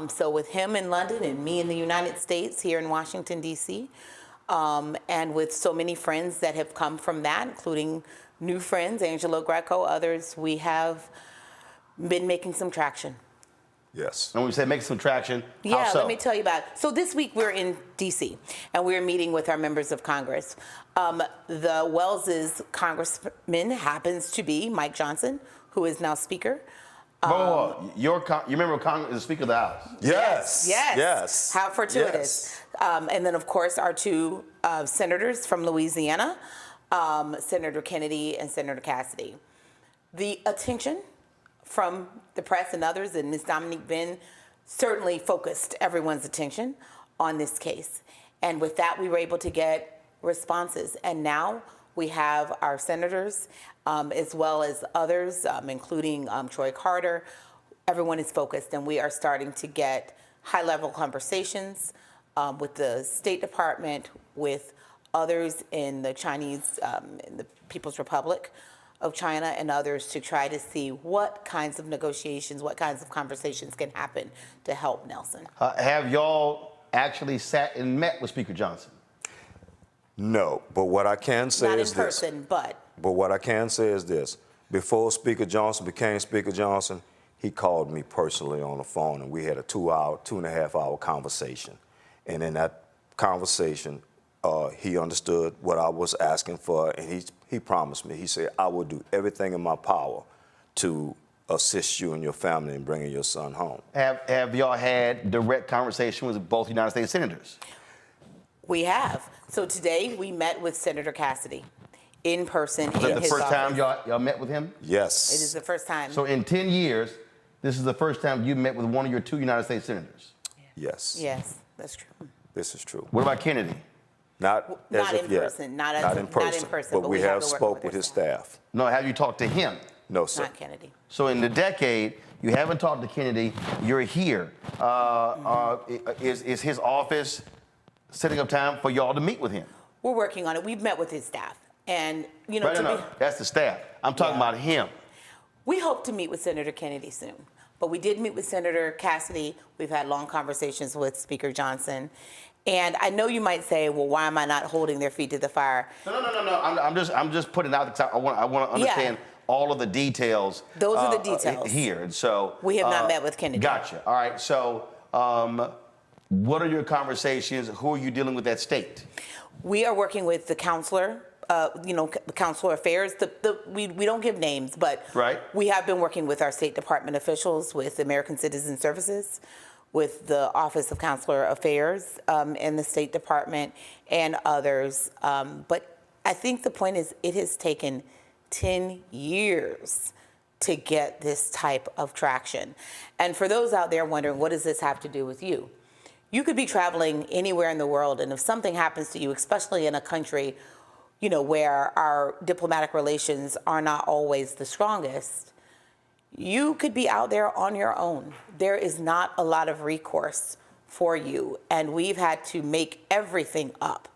So with him in London and me in the United States here in Washington, D.C., and with so many friends that have come from that, including new friends, Angelo Greco, others, we have been making some traction. Yes. And when we say make some traction, yeah, how so? Let me tell you about it. So this week we're in D.C. and we're meeting with our members of Congress. The Wells's congressman happens to be Mike Johnson, who is now Speaker. Your member of Congress is the Speaker of the House. Yes. How fortuitous. And then, of course, our two senators from Louisiana, Senator Kennedy and Senator Cassidy. The attention from the press and others, and Ms. Dominique Benn certainly focused everyone's attention on this case. And with that, we were able to get responses. And now we have our senators, as well as others, including Troy Carter. Everyone is focused, and we are starting to get high-level conversations with the State Department, with others in the Chinese, in the People's Republic of China, and others to try to see what kinds of negotiations, what kinds of conversations can happen to help Nelson. Have y'all actually sat and met with Speaker Johnson? No, but what I can say Not is in person, this. But what I can say is this. Before Speaker Johnson became Speaker Johnson, he called me personally on the phone, and we had a 2.5 hour conversation. And in that conversation, he understood what I was asking for, and he promised me. He said, I will do everything in my power to assist you and your family in bringing your son home. Have y'all had direct conversation with both United States senators? We have. So today we met with Senator Cassidy in person in his office. Is that the first time y'all met with him? Yes. It is the first time. So in 10 years, this is the first time you met with one of your two United States senators? Yes. Yes, that's true. This is true. What about Kennedy? Not in person, but we have spoke with his staff. No, have you talked to him? No, sir. Not Kennedy. So in the decade, you haven't talked to Kennedy. You're here. Is his office setting up time for y'all to meet with him? We're working on it. We've met with his staff, and you know, no, that's the staff. I'm talking about him. We hope to meet with Senator Kennedy soon, but we did meet with Senator Cassidy. We've had long conversations with Speaker Johnson. And I know you might say, well, why am I not holding their feet to the fire? No. I'm just putting it out because I want to understand all of the details. Those are the details here. And so we have not met with Kennedy. Gotcha. All right. So what are your conversations? Who are you dealing with at state? We are working with the counselor. Counselor affairs. We don't give names, but we have been working with our State Department officials, with American Citizen Services, with the Office of Counselor Affairs in the State Department, and others. But I think the point is it has taken 10 years to get this type of traction. And for those out there wondering, what does this have to do with you? You could be traveling anywhere in the world, and if something happens to you, especially in a country, where our diplomatic relations are not always the strongest, you could be out there on your own. There is not a lot of recourse for you, and we've had to make everything up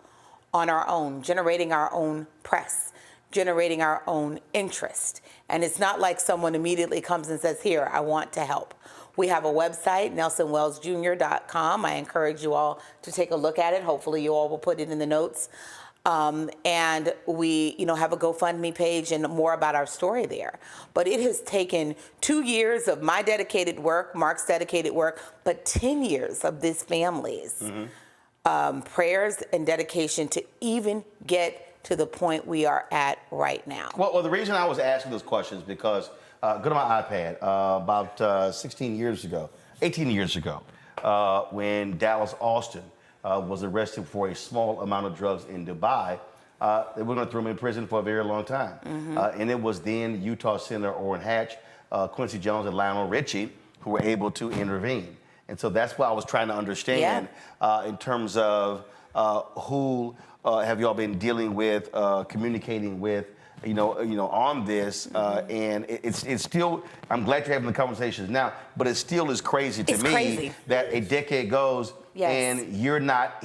on our own, generating our own press, generating our own interest. And it's not like someone immediately comes and says, here, I want to help. We have a website, nelsonwellsjr.com. I encourage you all to take a look at it. Hopefully you all will put it in the notes. And we, have a GoFundMe page and more about our story there. But it has taken 2 years of my dedicated work, Mark's dedicated work, but 10 years of this family's prayers and dedication to even get to the point we are at right now. Well, the reason I was asking those questions is because go to my iPad. About 18 years ago, when Dallas Austin was arrested for a small amount of drugs in Dubai, they were going to throw him in prison for a very long time. And it was then Utah Senator Orrin Hatch, Quincy Jones, and Lionel Richie who were able to intervene. And so that's what I was trying to understand in terms of who have y'all been dealing with, communicating with, on this, and it's still, I'm glad you're having the conversations now, but it still is crazy to me that a decade goes and you're not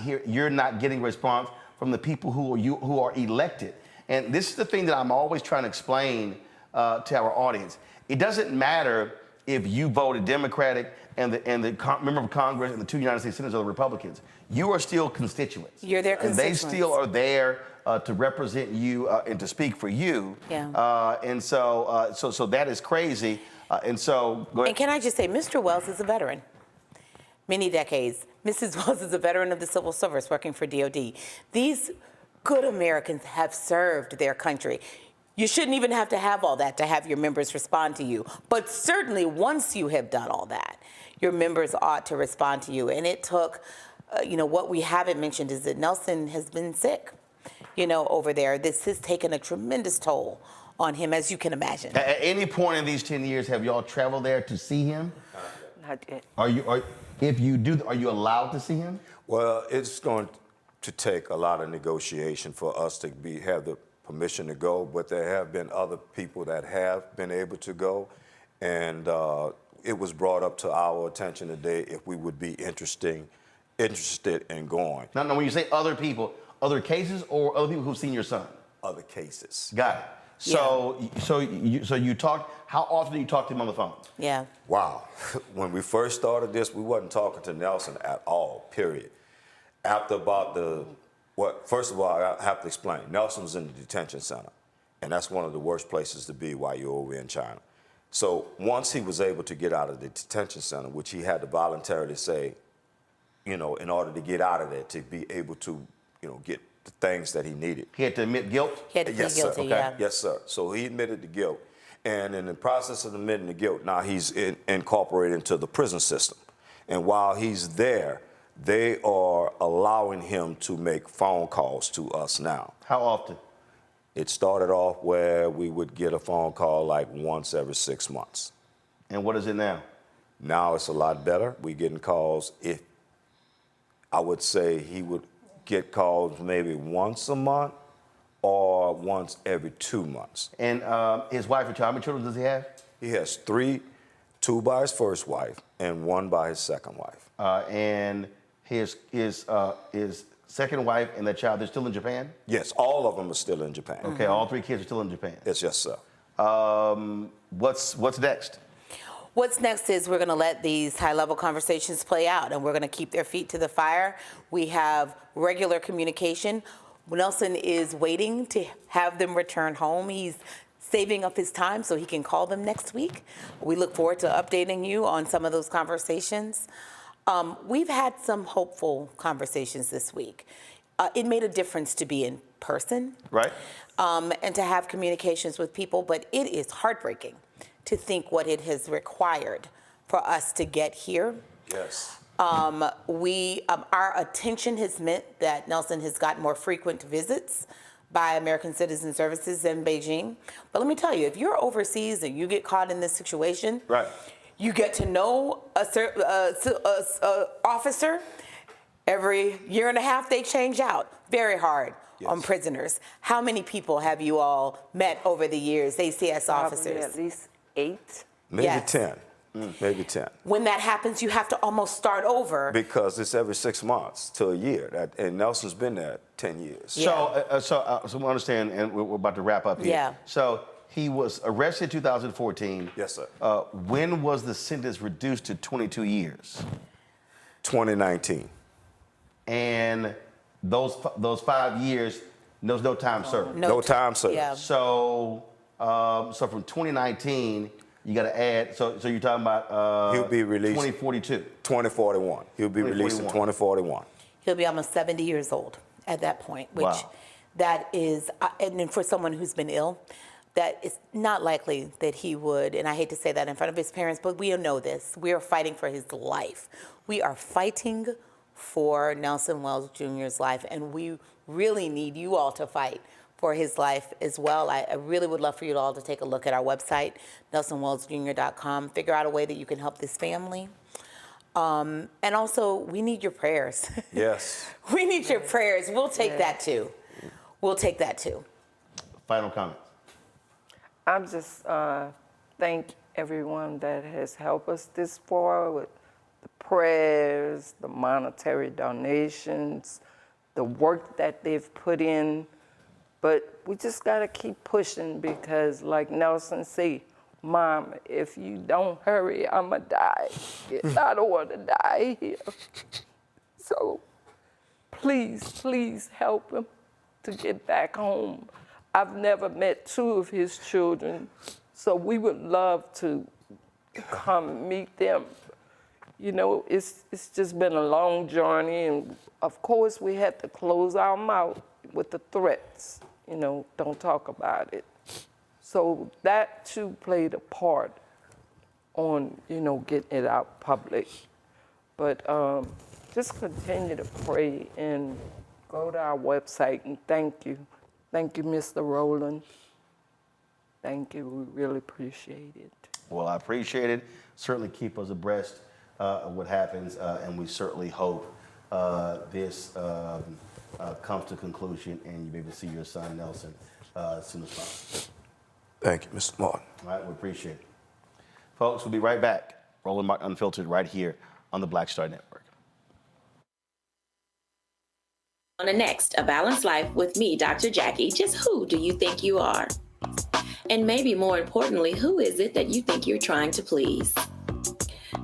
getting response from the people who are elected. And this is the thing that I'm always trying to explain to our audience. It doesn't matter if you voted Democratic and the member of Congress and the 2 United States Senators are the Republicans. You are still constituents. You're their constituents. And they still are there to represent you and to speak for you. And so that is crazy. And so, go ahead. And can I just say, Mr. Wells is a veteran. Many decades. Mrs. Wells is a veteran of the civil service working for DOD. These good Americans have served their country. You shouldn't even have to have all that to have your members respond to you. But certainly once you have done all that, your members ought to respond to you. And it took, what we haven't mentioned is that Nelson has been sick, over there. This has taken a tremendous toll on him, as you can imagine. At any point in these 10 years, have y'all traveled there to see him? Not yet. If you do, are you allowed to see him? Well, it's going to take a lot of negotiation for us to have the permission to go, but there have been other people that have been able to go, and it was brought up to our attention today if we would be interested in going. Now, when you say other people, other cases or other people who've seen your son? Other cases. Got it. So you talk. How often do you talk to him on the phone? Yeah. Wow. When we first started this, we wasn't talking to Nelson at all. Period. After about first of all, I have to explain. Nelson's in the detention center, and that's one of the worst places to be while you're over in China. So once he was able to get out of the detention center, which he had to voluntarily say, in order to get out of there, to be able to, get the things that he needed. He had to admit guilt? He had to plead guilty, okay. Yes, sir. So he admitted the guilt. And in the process of admitting the guilt, now he's incorporated into the prison system. And while he's there, they are allowing him to make phone calls to us now. How often? It started off where we would get a phone call like once every 6 months. And what is it now? Now it's a lot better. We're getting calls. I would say he would get calls maybe once a month or once every 2 months. And his wife and child, how many children does he have? He has 3, 2 by his first wife and 1 by his second wife. And his second wife and that child, they're still in Japan? Yes, all of them are still in Japan. Okay, all 3 kids are still in Japan? Yes, sir. What's next? What's next is we're going to let these high-level conversations play out, and we're going to keep their feet to the fire. We have regular communication. Nelson is waiting to have them return home. He's saving up his time so he can call them next week. We look forward to updating you on some of those conversations. We've had some hopeful conversations this week. It made a difference to be in person. Right. And to have communications with people, but it is heartbreaking to think what it has required for us to get here. Yes. Our attention has meant that Nelson has gotten more frequent visits by American Citizen Services in Beijing. But let me tell you, if you're overseas and you get caught in this situation, right, you get to know a officer. Every year and a half, they change out. Very hard on prisoners. How many people have you all met over the years, ACS officers? Probably at least 8. Maybe Yes. 10. Maybe 10. When that happens, you have to almost start over. Because it's every 6 months to a year. And Nelson's been there 10 years. Yeah. So we understand, and we're about to wrap up here. Yeah. So he was arrested in 2014. Yes, sir. When was the sentence reduced to 22 years? 2019. And those 5 years, there was no time served. No time served. Yeah. So from 2019, you got to add. So you're talking about He'll be released 2042. 2041. He'll be released in 2041. He'll be almost 70 years old at that point, which that is, and then for someone who's been ill, that is not likely that he would, and I hate to say that in front of his parents, but we know this. We are fighting for his life. We are fighting for Nelson Wells Jr.'s life, and we really need you all to fight for his life as well. I really would love for you all to take a look at our website, nelsonwellsjr.com, figure out a way that you can help this family. And also, we need your prayers. Yes. We need your prayers. We'll take that too. We'll take that too. Final comments. I'm just thank everyone that has helped us this far with the prayers, the monetary donations, the work that they've put in. But we just got to keep pushing because, like Nelson said, Mom, if you don't hurry, I'm going to die. I don't want to die here. So please, please help him to get back home. I've never met 2 of his children, so we would love to come meet them. You know, it's just been a long journey, and of course we had to close our mouth with the threats, you know, don't talk about it. So that too played a part on, you know, getting it out public. But just continue to pray and go to our website, and thank you. Thank you, Mr. Roland. Thank you, we really appreciate it. Well, I appreciate it. Certainly keep us abreast of what happens, and we certainly hope this comes to conclusion and you'll be able to see your son, Nelson, as soon as possible. Thank you, Mr. Martin. All right, we appreciate it. Folks, we'll be right back. Roland Martin Unfiltered right here on the Black Star Network. On the next, A Balanced Life with me, Dr. Jackie, just who do you think you are? And maybe more importantly, who is it that you think you're trying to please?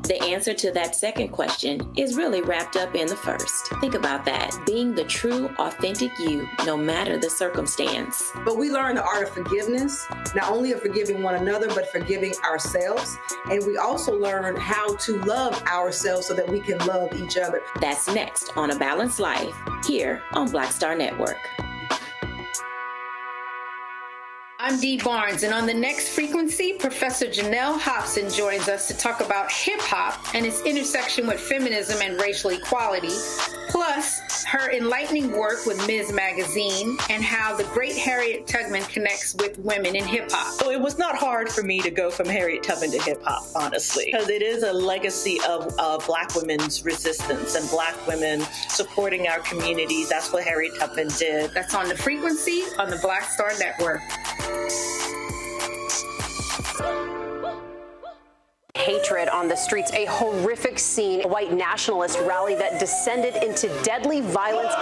The answer to that second question is really wrapped up in the first. Think about that, being the true, authentic you, no matter the circumstance. But we learn the art of forgiveness, not only of forgiving one another, but forgiving ourselves. And we also learn how to love ourselves so that we can love each other. That's next on A Balanced Life, here on Black Star Network. I'm Dee Barnes, and on the next frequency, Professor Janelle Hobson joins us to talk about hip-hop and its intersection with feminism and racial equality, plus her enlightening work with Ms. Magazine and how the great Harriet Tubman connects with women in hip-hop. So it was not hard for me to go from Harriet Tubman to hip-hop, honestly, because it is a legacy of Black women's resistance and Black women supporting our communities. That's what Harriet Tubman did. That's on the frequency on the Black Star Network. Hatred on the streets, a horrific scene, a white nationalist rally that descended into deadly violence.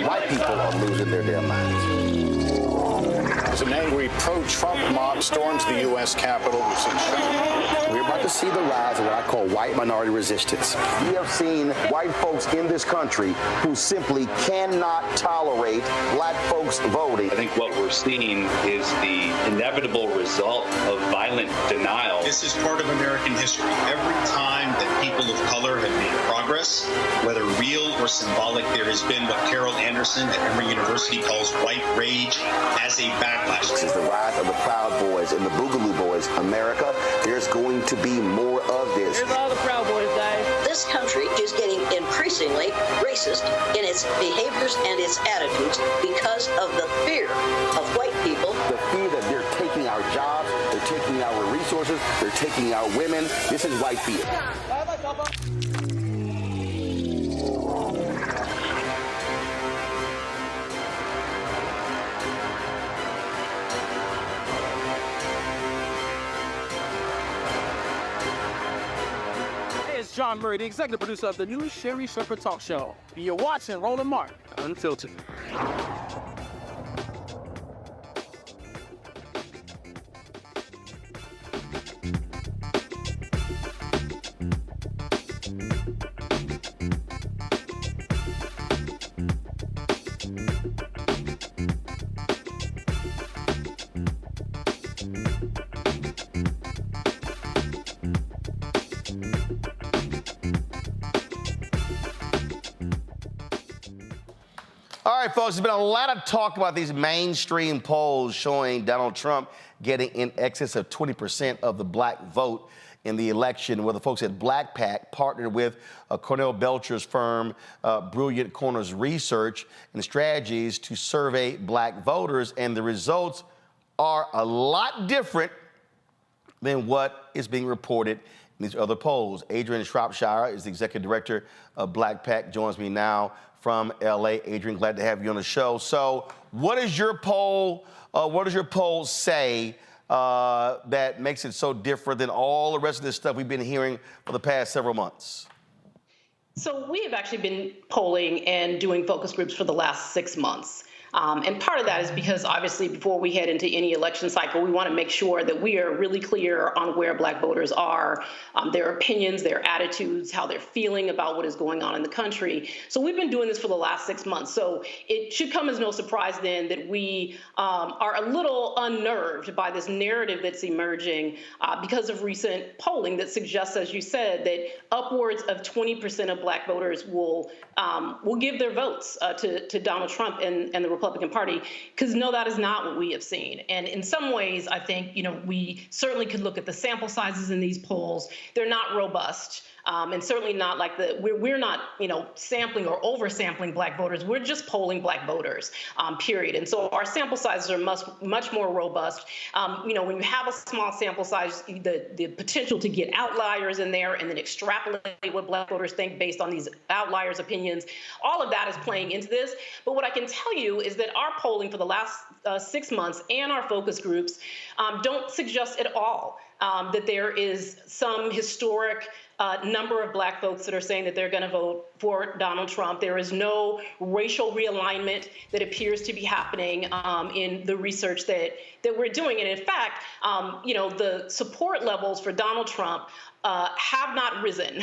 White people are losing their damn minds. As an angry pro-Trump mob storms the U.S. Capitol, we're about to see the rise of what I call white minority resistance. We have seen white folks in this country who simply cannot tolerate black folks voting. I think what we're seeing is the inevitable result of violent denial. This is part of American history. Every time that people of color have made progress, whether real or symbolic, there has been what Carol Anderson at Emory University calls white rage as a backlash. This is the rise of the Proud Boys and the Boogaloo Boys. America, there's going to be more of this. Here's all the Proud Boys, guys. This country is getting increasingly racist in its behaviors and its attitudes because of the fear of white people. The fear that they're taking our jobs, they're taking our resources, they're taking our women. This is white fear. Ron Murray, the executive producer of the new Sherry Shepherd Talk Show. You're watching Roland Martin Unfiltered. All right, folks, there's been a lot of talk about these mainstream polls showing Donald Trump getting in excess of 20% of the black vote in the election, where the folks at Black PAC partnered with Cornell Belcher's firm, Brilliant Corners Research and Strategies, to survey black voters, and the results are a lot different than what is being reported in these other polls. Adrian Shropshire is the executive director of Black PAC, joins me now from LA. Adrian, glad to have you on the show. So what is your poll? What does your poll say that makes it so different than all the rest of this stuff we've been hearing for the past several months? So we have actually been polling and doing focus groups for the last 6 months. And part of that is because obviously before we head into any election cycle, we want to make sure that we are really clear on where black voters are, their opinions, their attitudes, how they're feeling about what is going on in the country. So we've been doing this for the last 6 months. So it should come as no surprise then that we are a little unnerved by this narrative that's emerging because of recent polling that suggests, as you said, that upwards of 20% of black voters will give their votes to Donald Trump and the Republican Party, because no, that is not what we have seen. And in some ways, I think, we certainly could look at the sample sizes in these polls. They're not robust. And certainly not like we're not, sampling or oversampling black voters. We're just polling black voters, period. And so our sample sizes are much more robust. When you have a small sample size, the potential to get outliers in there and then extrapolate what black voters think based on these outliers' opinions, all of that is playing into this. But what I can tell you is that our polling for the last 6 months and our focus groups don't suggest at all that there is some historic number of black folks that are saying that they're going to vote for Donald Trump. There is no racial realignment that appears to be happening in the research that we're doing. And in fact, the support levels for Donald Trump have not risen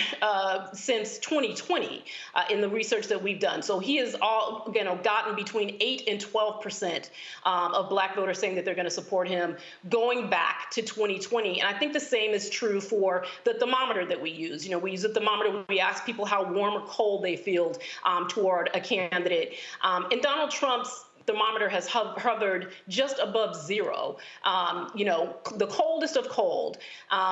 since 2020 in the research that we've done. So he has gotten between 8 and 12% of black voters saying that they're going to support him going back to 2020. And I think the same is true for the thermometer that we use. We use a thermometer. We ask people how warm or cold they feel toward a candidate. And Donald Trump's thermometer has hovered just above zero, the coldest of cold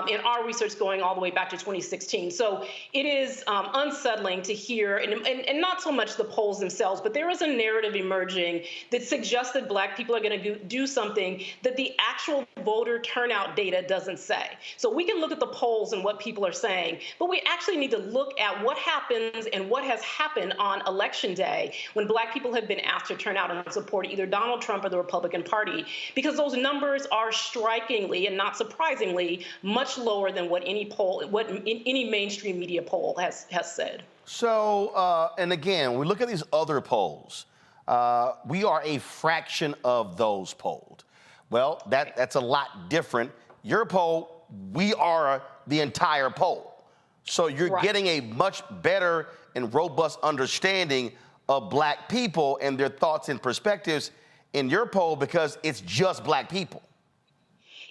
in our research going all the way back to 2016. So it is unsettling to hear, and not so much the polls themselves, but there is a narrative emerging that suggests that black people are going to do something that the actual voter turnout data doesn't say. So we can look at the polls and what people are saying, but we actually need to look at what happens and what has happened on Election Day when black people have been asked to turn out and support either Donald Trump or the Republican Party, because those numbers are strikingly and not surprisingly much lower than what any mainstream media poll has said. So, and again, we look at these other polls. We are a fraction of those polled. Well, that's a lot different. Your poll, we are the entire poll. So you're getting a much better and robust understanding of black people and their thoughts and perspectives in your poll because it's just black people.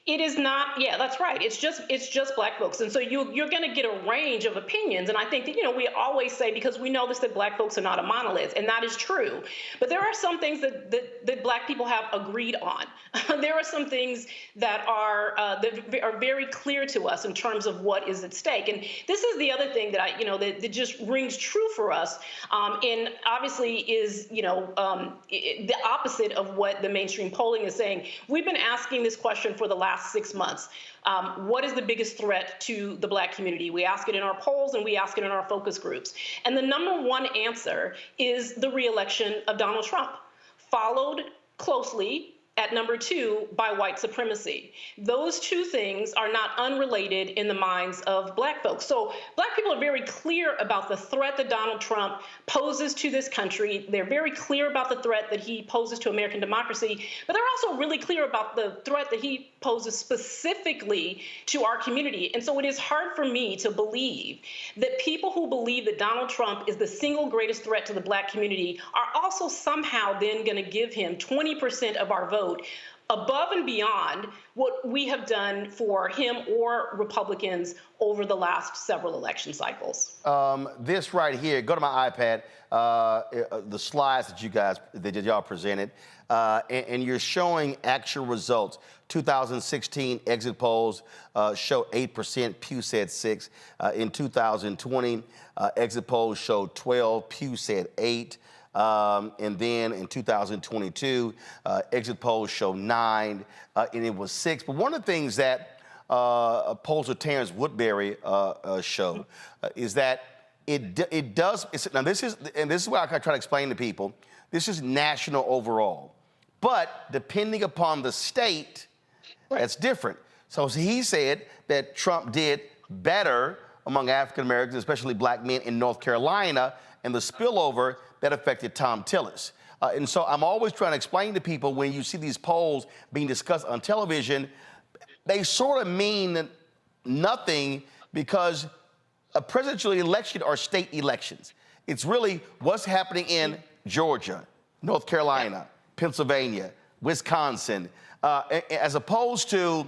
It is not, yeah, that's right. It's just black folks. And so you're going to get a range of opinions. And I think that, we always say, because we know this, that black folks are not a monolith, and that is true. But there are some things that black people have agreed on. There are some things that are very clear to us in terms of what is at stake. And this is the other thing that that just rings true for us. And obviously is, the opposite of what the mainstream polling is saying. We've been asking this question for the last 6 months. What is the biggest threat to the black community? We ask it in our polls and we ask it in our focus groups. And the number one answer is the reelection of Donald Trump, followed closely at number 2 by white supremacy. Those two things are not unrelated in the minds of Black folks. So Black people are very clear about the threat that Donald Trump poses to this country. They're very clear about the threat that he poses to American democracy, but they're also really clear about the threat that he poses specifically to our community. And so it is hard for me to believe that people who believe that Donald Trump is the single greatest threat to the Black community are also somehow then going to give him 20% of our vote above and beyond what we have done for him or Republicans over the last several election cycles. This right here, go to my iPad, the slides that y'all presented, and you're showing actual results. 2016 exit polls show 8%, Pew said 6. In 2020, exit polls showed 12, Pew said 8. And then in 2022, exit polls show 9, and it was 6. But one of the things that pollster Terrence Woodbury show is that it does. Now this is what I try to explain to people. This is national overall, but depending upon the state, that's different. So he said that Trump did better among African Americans, especially Black men in North Carolina, and the spillover that affected Tom Tillis. And so I'm always trying to explain to people, when you see these polls being discussed on television, they sort of mean nothing, because a presidential election are state elections. It's really what's happening in Georgia, North Carolina, Pennsylvania, Wisconsin, as opposed to,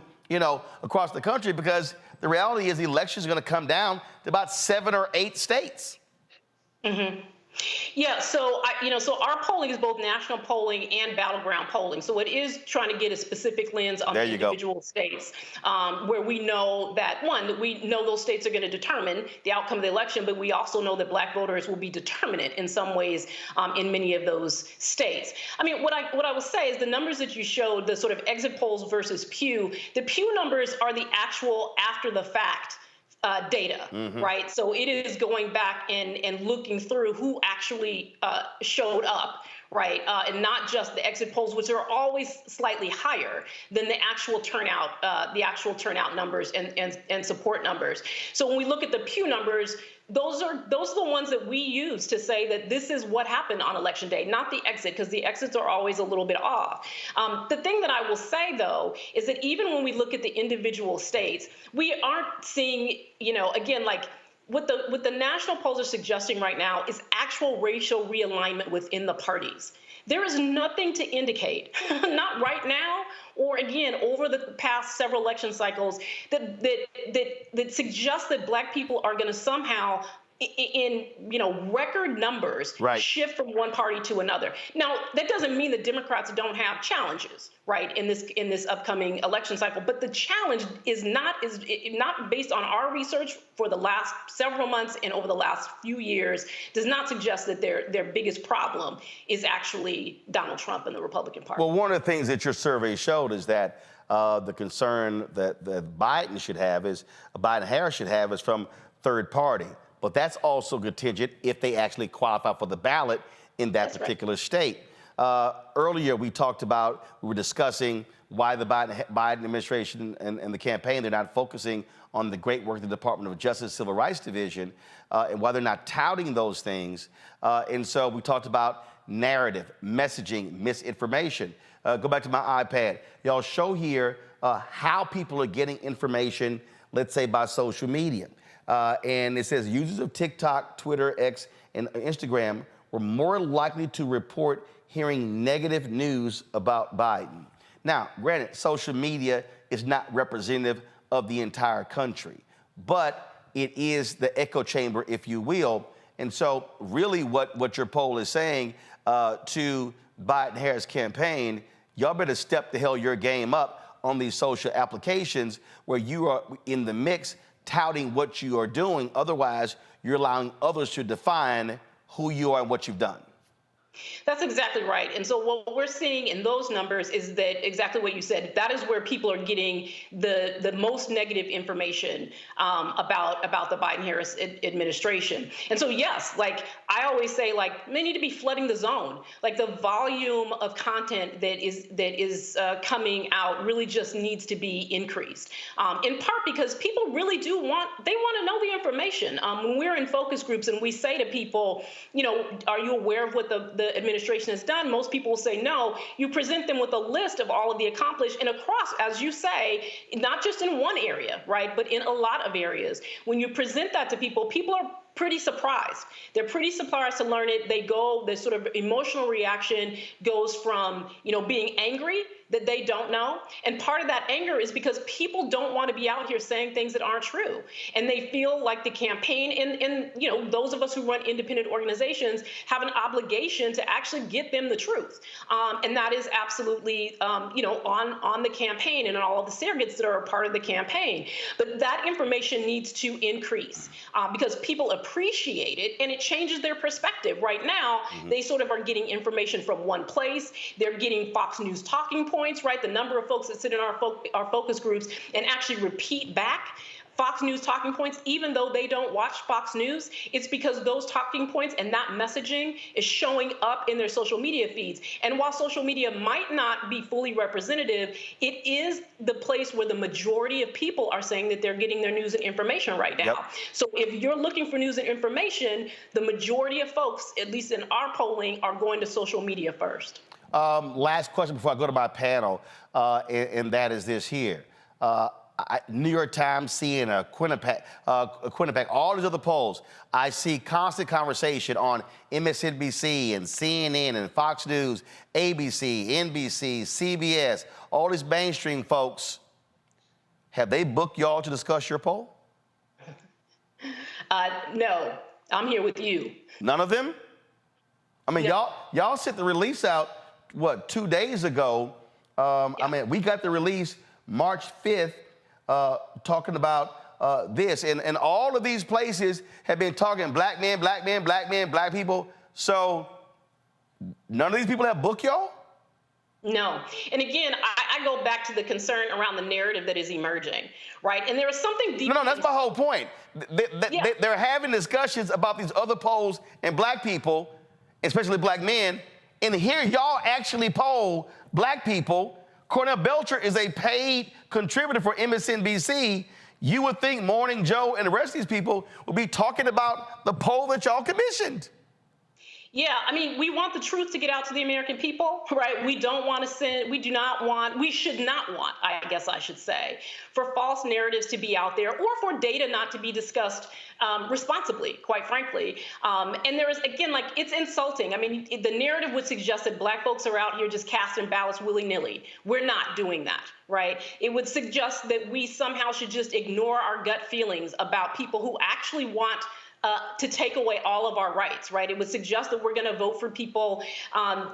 across the country, because the reality is the election is going to come down to about 7 or 8 states. Mm-hmm. Yeah, so so our polling is both national polling and battleground polling. So it is trying to get a specific lens on the individual states, where we know that we know those states are going to determine the outcome of the election, but we also know that Black voters will be determinant in some ways in many of those states. I mean, what I will say is the numbers that you showed, the sort of exit polls versus Pew, the Pew numbers are the actual after the fact data, right? So it is going back and looking through who actually showed up, right? And not just the exit polls, which are always slightly higher than the actual turnout numbers and support numbers. So when we look at the Pew numbers, those are the ones that we use to say that this is what happened on Election Day, not the exit, because the exits are always a little bit off. The thing that I will say, though, is that even when we look at the individual states, we aren't seeing, again, like what the national polls are suggesting right now is actual racial realignment within the parties. There is nothing to indicate, not right now, or again, over the past several election cycles, that suggests that Black people are going to somehow, in record numbers, shift from one party to another. Now, that doesn't mean that Democrats don't have challenges, right, in this upcoming election cycle. But the challenge is not based on our research for the last several months and over the last few years, does not suggest that their biggest problem is actually Donald Trump and the Republican Party. Well, one of the things that your survey showed is that the concern that Biden Harris should have is from third party. But that's also contingent if they actually qualify for the ballot in that particular state. Earlier, we were discussing why the Biden administration and the campaign, they're not focusing on the great work of the Department of Justice Civil Rights Division, and why they're not touting those things. And so we talked about narrative, messaging, misinformation. Go back to my iPad. Y'all show here how people are getting information, let's say by social media. And it says users of TikTok, Twitter, X, and Instagram were more likely to report hearing negative news about Biden. Now, granted, social media is not representative of the entire country, but it is the echo chamber, if you will. And so really what your poll is saying to Biden-Harris campaign, y'all better step the hell your game up on these social applications where you are in the mix touting what you are doing. Otherwise, you're allowing others to define who you are and what you've done. That's exactly right. And so what we're seeing in those numbers is that exactly what you said. That is where people are getting the most negative information about the Biden-Harris administration. And so yes, like I always say, like they need to be flooding the zone. Like the volume of content that is coming out really just needs to be increased. In part because people really do want to know the information. When we're in focus groups and we say to people, you know, are you aware of what the administration has done? Most people will say no. You present them with a list of all of the accomplished and across, as you say, not just in one area, right, but in a lot of areas. When you present that to people, people are pretty surprised. They're pretty surprised to learn it. The sort of emotional reaction goes from, you know, being angry that they don't know. And part of that anger is because people don't want to be out here saying things that aren't true. And they feel like the campaign and you know, those of us who run independent organizations have an obligation to actually get them the truth. And that is absolutely, you know, on the campaign and all of the surrogates that are a part of the campaign. But that information needs to increase because people appreciate it and it changes their perspective. Right now, they sort of are getting information from one place. They're getting Fox News talking points, right? The number of folks that sit in our focus groups and actually repeat back Fox News talking points, even though they don't watch Fox News, it's because those talking points and that messaging is showing up in their social media feeds. And while social media might not be fully representative, it is the place where the majority of people are saying that they're getting their news and information right now. Yep. So if you're looking for news and information, the majority of folks, at least in our polling, are going to social media first. Last question before I go to my panel, and that is this here. New York Times, CNN, Quinnipiac, all these other polls, I see constant conversation on MSNBC and CNN and Fox News, ABC, NBC, CBS, all these mainstream folks. Have they booked y'all to discuss your poll? No, I'm here with you. None of them? I mean, no. y'all sent the release out, what, 2 days ago? Yeah. I mean, we got the release March 5th. Talking about this. And all of these places have been talking black men, black people. So none of these people have booked y'all? No. And again, I go back to the concern around the narrative that is emerging, right? And there is something deep. No, that's my whole point. They're having discussions about these other polls and black people, especially black men. And here y'all actually poll black people. Cornell Belcher is a paid contributor for MSNBC. You would think Morning Joe and the rest of these people would be talking about the poll that y'all commissioned. Yeah, I mean, we want the truth to get out to the American people, right? We don't want to send, we should not want, I guess I should say, for false narratives to be out there or for data not to be discussed responsibly, quite frankly. And there is, again, like, it's insulting. I mean, the narrative would suggest that black folks are out here just casting ballots willy-nilly. We're not doing that, right? It would suggest that we somehow should just ignore our gut feelings about people who actually want to take away all of our rights, right? It would suggest that we're going to vote for people,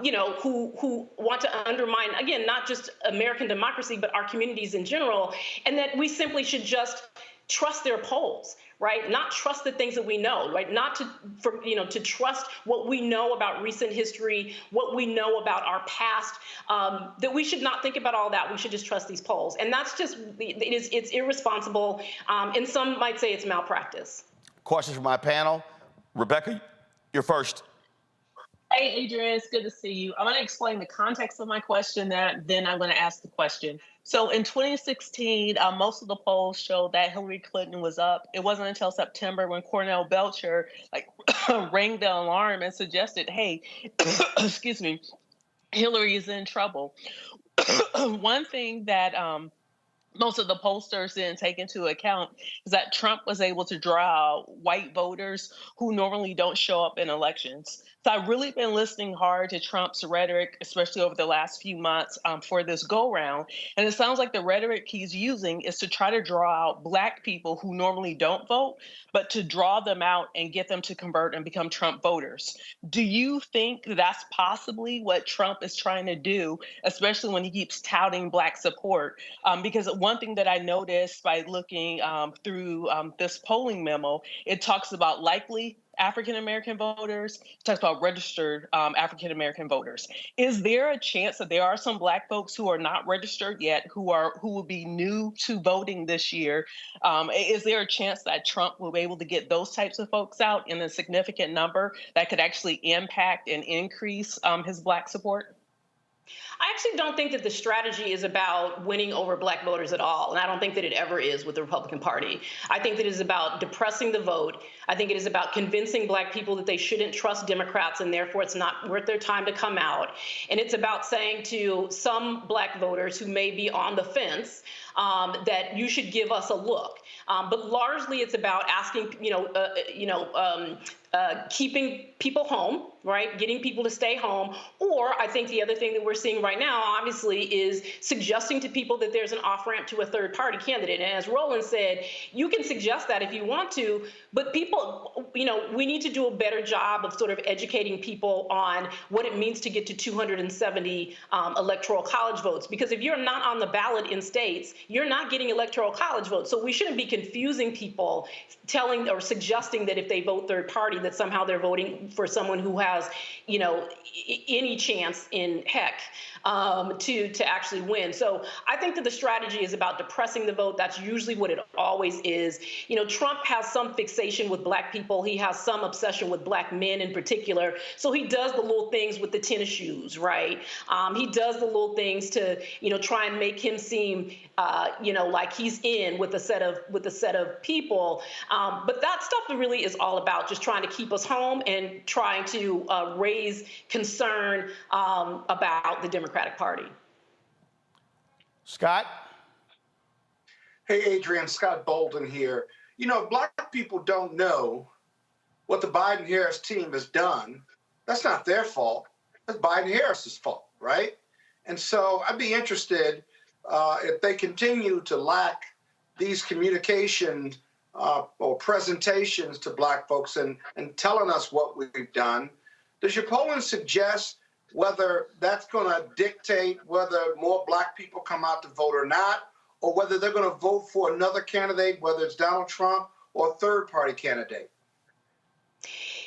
you know, who want to undermine, again, not just American democracy, but our communities in general, and that we simply should just trust their polls, right? Not trust the things that we know, right? Not to trust what we know about recent history, what we know about our past, that we should not think about all that. We should just trust these polls. And that's just, it's irresponsible. And some might say it's malpractice. Questions from my panel. Rebecca, you're first. Hey, Adrian, it's good to see you. I'm going to explain the context of my question, then I'm going to ask the question. So in 2016, most of the polls showed that Hillary Clinton was up. It wasn't until September when Cornell Belcher rang the alarm and suggested, hey, excuse me, Hillary is in trouble. One thing that most of the pollsters didn't take into account is that Trump was able to draw out white voters who normally don't show up in elections. So I've really been listening hard to Trump's rhetoric, especially over the last few months for this go-round. And it sounds like the rhetoric he's using is to try to draw out black people who normally don't vote, but to draw them out and get them to convert and become Trump voters. Do you think that's possibly what Trump is trying to do, especially when he keeps touting black support? Because one thing that I noticed by looking through this polling memo, it talks about likely African-American voters. He talks about registered African-American voters. Is there a chance that there are some Black folks who are not registered yet, who will be new to voting this year? Is there a chance that Trump will be able to get those types of folks out in a significant number that could actually impact and increase his Black support? I actually don't think that the strategy is about winning over Black voters at all, and I don't think that it ever is with the Republican Party. I think that it is about depressing the vote. I think it is about convincing Black people that they shouldn't trust Democrats and therefore it's not worth their time to come out. And it's about saying to some Black voters who may be on the fence that you should give us a look. But largely it's about asking, keeping people home, right? Getting people to stay home. Or I think the other thing that we're seeing right now, obviously, is suggesting to people that there's an off-ramp to a third-party candidate. And as Roland said, you can suggest that if you want to, but people, we need to do a better job of sort of educating people on what it means to get to 270 electoral college votes. Because if you're not on the ballot in states, you're not getting electoral college votes. So we shouldn't be confusing people, telling or suggesting that if they vote third party, that somehow they're voting for someone who has, any chance in heck to actually win. So I think that the strategy is about depressing the vote. That's usually what it always is. Trump has some fixation with Black people. He has some obsession with Black men in particular. So he does the little things with the tennis shoes, right? He does the little things to, try and make him seem, like he's in with a set of people. But that stuff really is all about just trying to keep us home and trying to raise concern about the Democratic Party. Scott? Hey, Adrian, Scott Bolden here. Black people don't know what the Biden-Harris team has done. That's not their fault. That's Biden-Harris's fault, right? And so I'd be interested if they continue to lack these communication or presentations to Black folks and telling us what we've done. Does your polling suggest whether that's going to dictate whether more Black people come out to vote or not, or whether they're going to vote for another candidate, whether it's Donald Trump or a third-party candidate?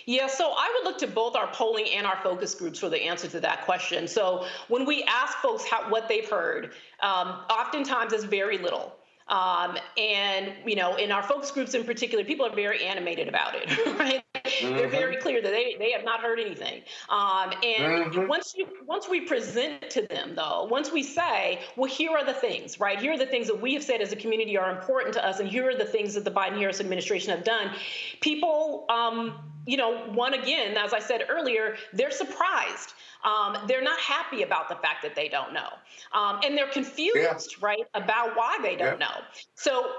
Yeah, so I would look to both our polling and our focus groups for the answer to that question. So when we ask folks what they've heard, oftentimes it's very little. And, in our focus groups in particular, people are very animated about it, right? Mm-hmm. They're very clear that they have not heard anything. And once we present to them, though, once we say, well, here are the things, right? Here are the things that we have said as a community are important to us, and here are the things that the Biden-Harris administration have done. People, again, as I said earlier, they're surprised. They're not happy about the fact that they don't know. And they're confused, right, about why they don't know. So,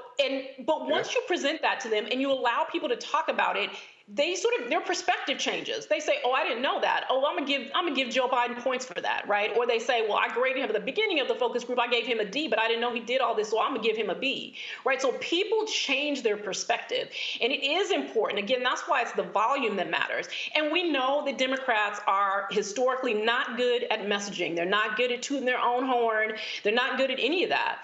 but once you present that to them and you allow people to talk about it, their perspective changes. They say, oh, I didn't know that. Oh, I'm gonna give Joe Biden points for that, right? Or they say, well, I graded him at the beginning of the focus group. I gave him a D, but I didn't know he did all this, so I'm gonna give him a B, right? So people change their perspective, and it is important. Again, that's why it's the volume that matters. And we know that Democrats are historically not good at messaging. They're not good at tooting their own horn. They're not good at any of that.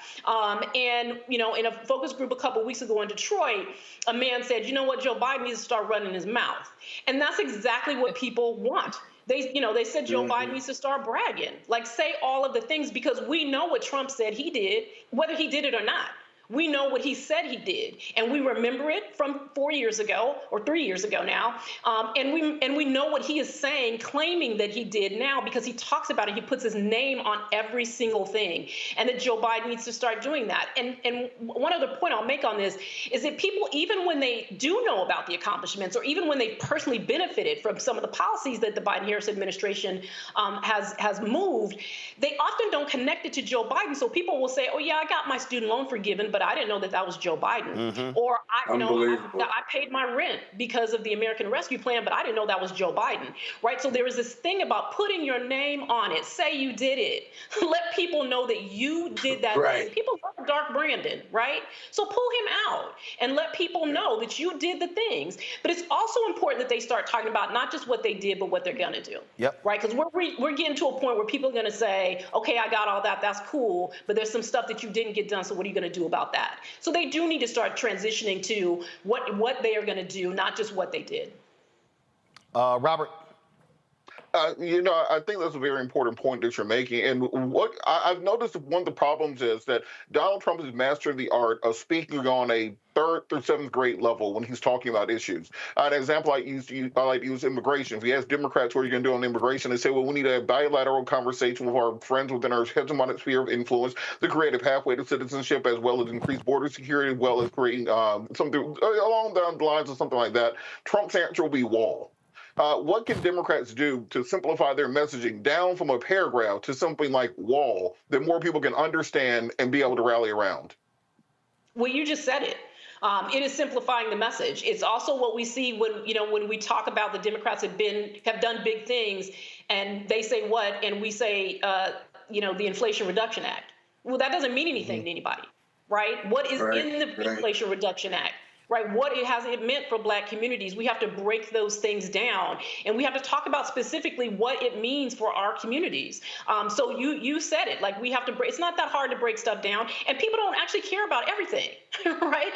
In a focus group a couple weeks ago in Detroit, a man said, you know what, Joe Biden needs to start running his mouth. And that's exactly what people want. They said Joe Biden needs to start bragging, like say all of the things, because we know what Trump said he did, whether he did it or not. We know what he said he did, and we remember it from 4 years ago or 3 years ago now, and we know what he is saying, claiming that he did now, because he talks about it. He puts his name on every single thing, and that Joe Biden needs to start doing that. And one other point I'll make on this is that people, even when they do know about the accomplishments, or even when they personally benefited from some of the policies that the Biden-Harris administration has moved, they often don't connect it to Joe Biden. So people will say, oh yeah, I got my student loan forgiven, but I didn't know that was Joe Biden. Mm-hmm. Or I paid my rent because of the American Rescue Plan, but I didn't know that was Joe Biden, right? So there is this thing about putting your name on it. Say you did it. Let people know that you did that thing. People love Dark Brandon, right? So pull him out and let people know that you did the things. But it's also important that they start talking about not just what they did, but what they're going to do. Yep. Right? Because we're getting to a point where people are going to say, okay, I got all that. That's cool. But there's some stuff that you didn't get done. So what are you going to do about that? So they do need to start transitioning to what they are going to do, not just what they did. Robert? I think that's a very important point that you're making. And what I've noticed, one of the problems is that Donald Trump has mastered the art of speaking on a 3rd through 7th grade level when he's talking about issues. An example I like to use immigration. If you ask Democrats what are you going to do on immigration, they say, well, we need a bilateral conversation with our friends within our hegemonic sphere of influence to create a pathway to citizenship, as well as increase border security, as well as creating something along the lines of something like that. Trump's answer will be wall. What can Democrats do to simplify their messaging down from a paragraph to something like wall that more people can understand and be able to rally around? Well, you just said it. It is simplifying the message. It's also what we see when we talk about the Democrats have done big things, and they say what, and we say the Inflation Reduction Act. Well, that doesn't mean anything to anybody, right? What is in the Inflation Reduction Act? Right, what has it meant for Black communities? We have to break those things down, and we have to talk about specifically what it means for our communities. So you said it, like we have to break. It's not that hard to break stuff down, and people don't actually care about everything, right?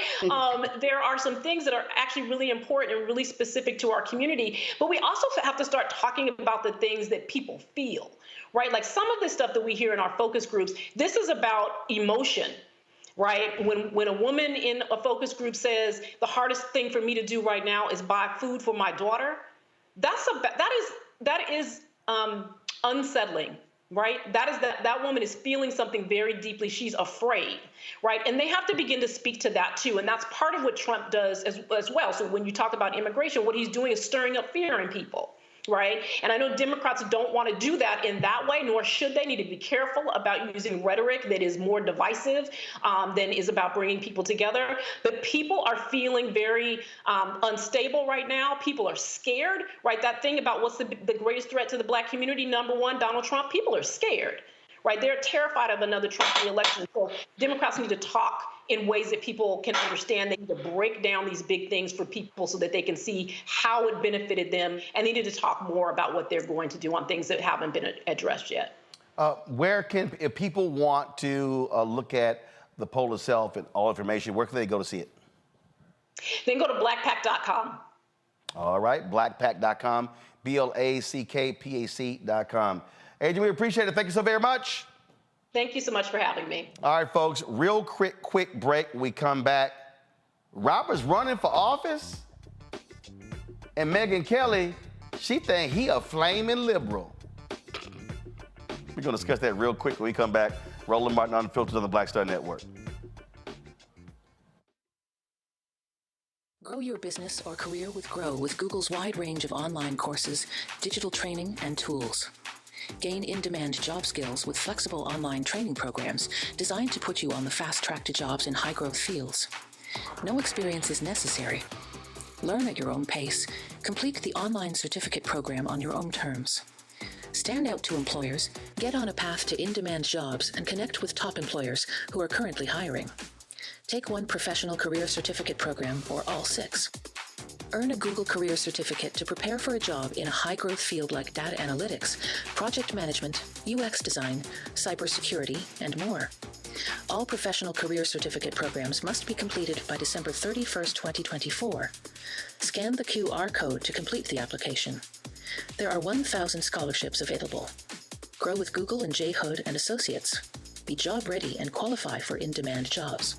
There are some things that are actually really important and really specific to our community, but we also have to start talking about the things that people feel, right? Like some of the stuff that we hear in our focus groups, this is about emotion. Right? When a woman in a focus group says the hardest thing for me to do right now is buy food for my daughter, that is unsettling, right? That woman is feeling something very deeply. She's afraid, right? And they have to begin to speak to that too. And that's part of what Trump does as well. So when you talk about immigration, what he's doing is stirring up fear in people. Right. And I know Democrats don't want to do that in that way, nor should they. Need to be careful about using rhetoric that is more divisive than is about bringing people together. But people are feeling very unstable right now. People are scared. Right. That thing about what's the greatest threat to the Black community, number one, Donald Trump. People are scared. Right. They're terrified of another Trump re-election. So Democrats need to talk in ways that people can understand. They need to break down these big things for people so that they can see how it benefited them. And they need to talk more about what they're going to do on things that haven't been addressed yet. If people want to look at the poll itself and all information, where can they go to see it? Then go to blackpac.com. All right, blackpac.com, blackpac.com. Adrian, we appreciate it. Thank you so very much. Thank you so much for having me. All right, folks, real quick break. We come back. Robert's running for office, and Megyn Kelly, she think he a flaming liberal. We're going to discuss that real quick when we come back. Roland Martin Unfiltered on the Black Star Network. Grow your business or career with Grow with Google's wide range of online courses, digital training, and tools. Gain in-demand job skills with flexible online training programs designed to put you on the fast track to jobs in high-growth fields. No experience is necessary. Learn at your own pace. Complete the online certificate program on your own terms. Stand out to employers, get on a path to in-demand jobs, and connect with top employers who are currently hiring. Take one professional career certificate program or all 6. Earn a Google Career Certificate to prepare for a job in a high-growth field like data analytics, project management, UX design, cybersecurity, and more. All professional career certificate programs must be completed by December 31st, 2024. Scan the QR code to complete the application. There are 1,000 scholarships available. Grow with Google and J. Hood and Associates. Be job ready and qualify for in-demand jobs.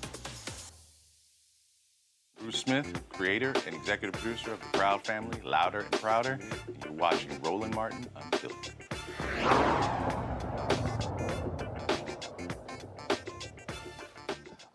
Bruce Smith, creator and executive producer of the Proud Family, Louder and Prouder, and you're watching Roland Martin Unfiltered.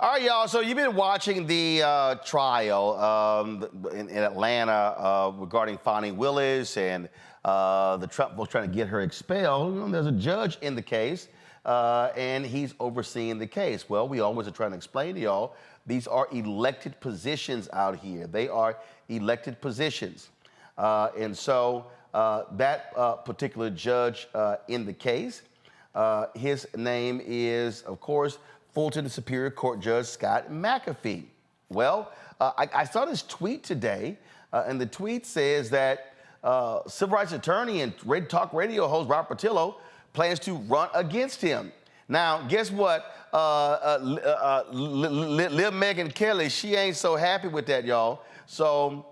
All right, y'all, so you've been watching the trial in Atlanta regarding Fonnie Willis and the Trump folks trying to get her expelled. There's a judge in the case, and he's overseeing the case. Well, we always are trying to explain to y'all, these are elected positions out here. They are elected positions. And so that particular judge in the case, his name is, of course, Fulton Superior Court Judge Scott McAfee. Well, I saw this tweet today, and the tweet says that civil rights attorney and Red Talk Radio host Robert Patillo plans to run against him. Now, guess what? Lil Megyn Kelly, she ain't so happy with that, y'all. So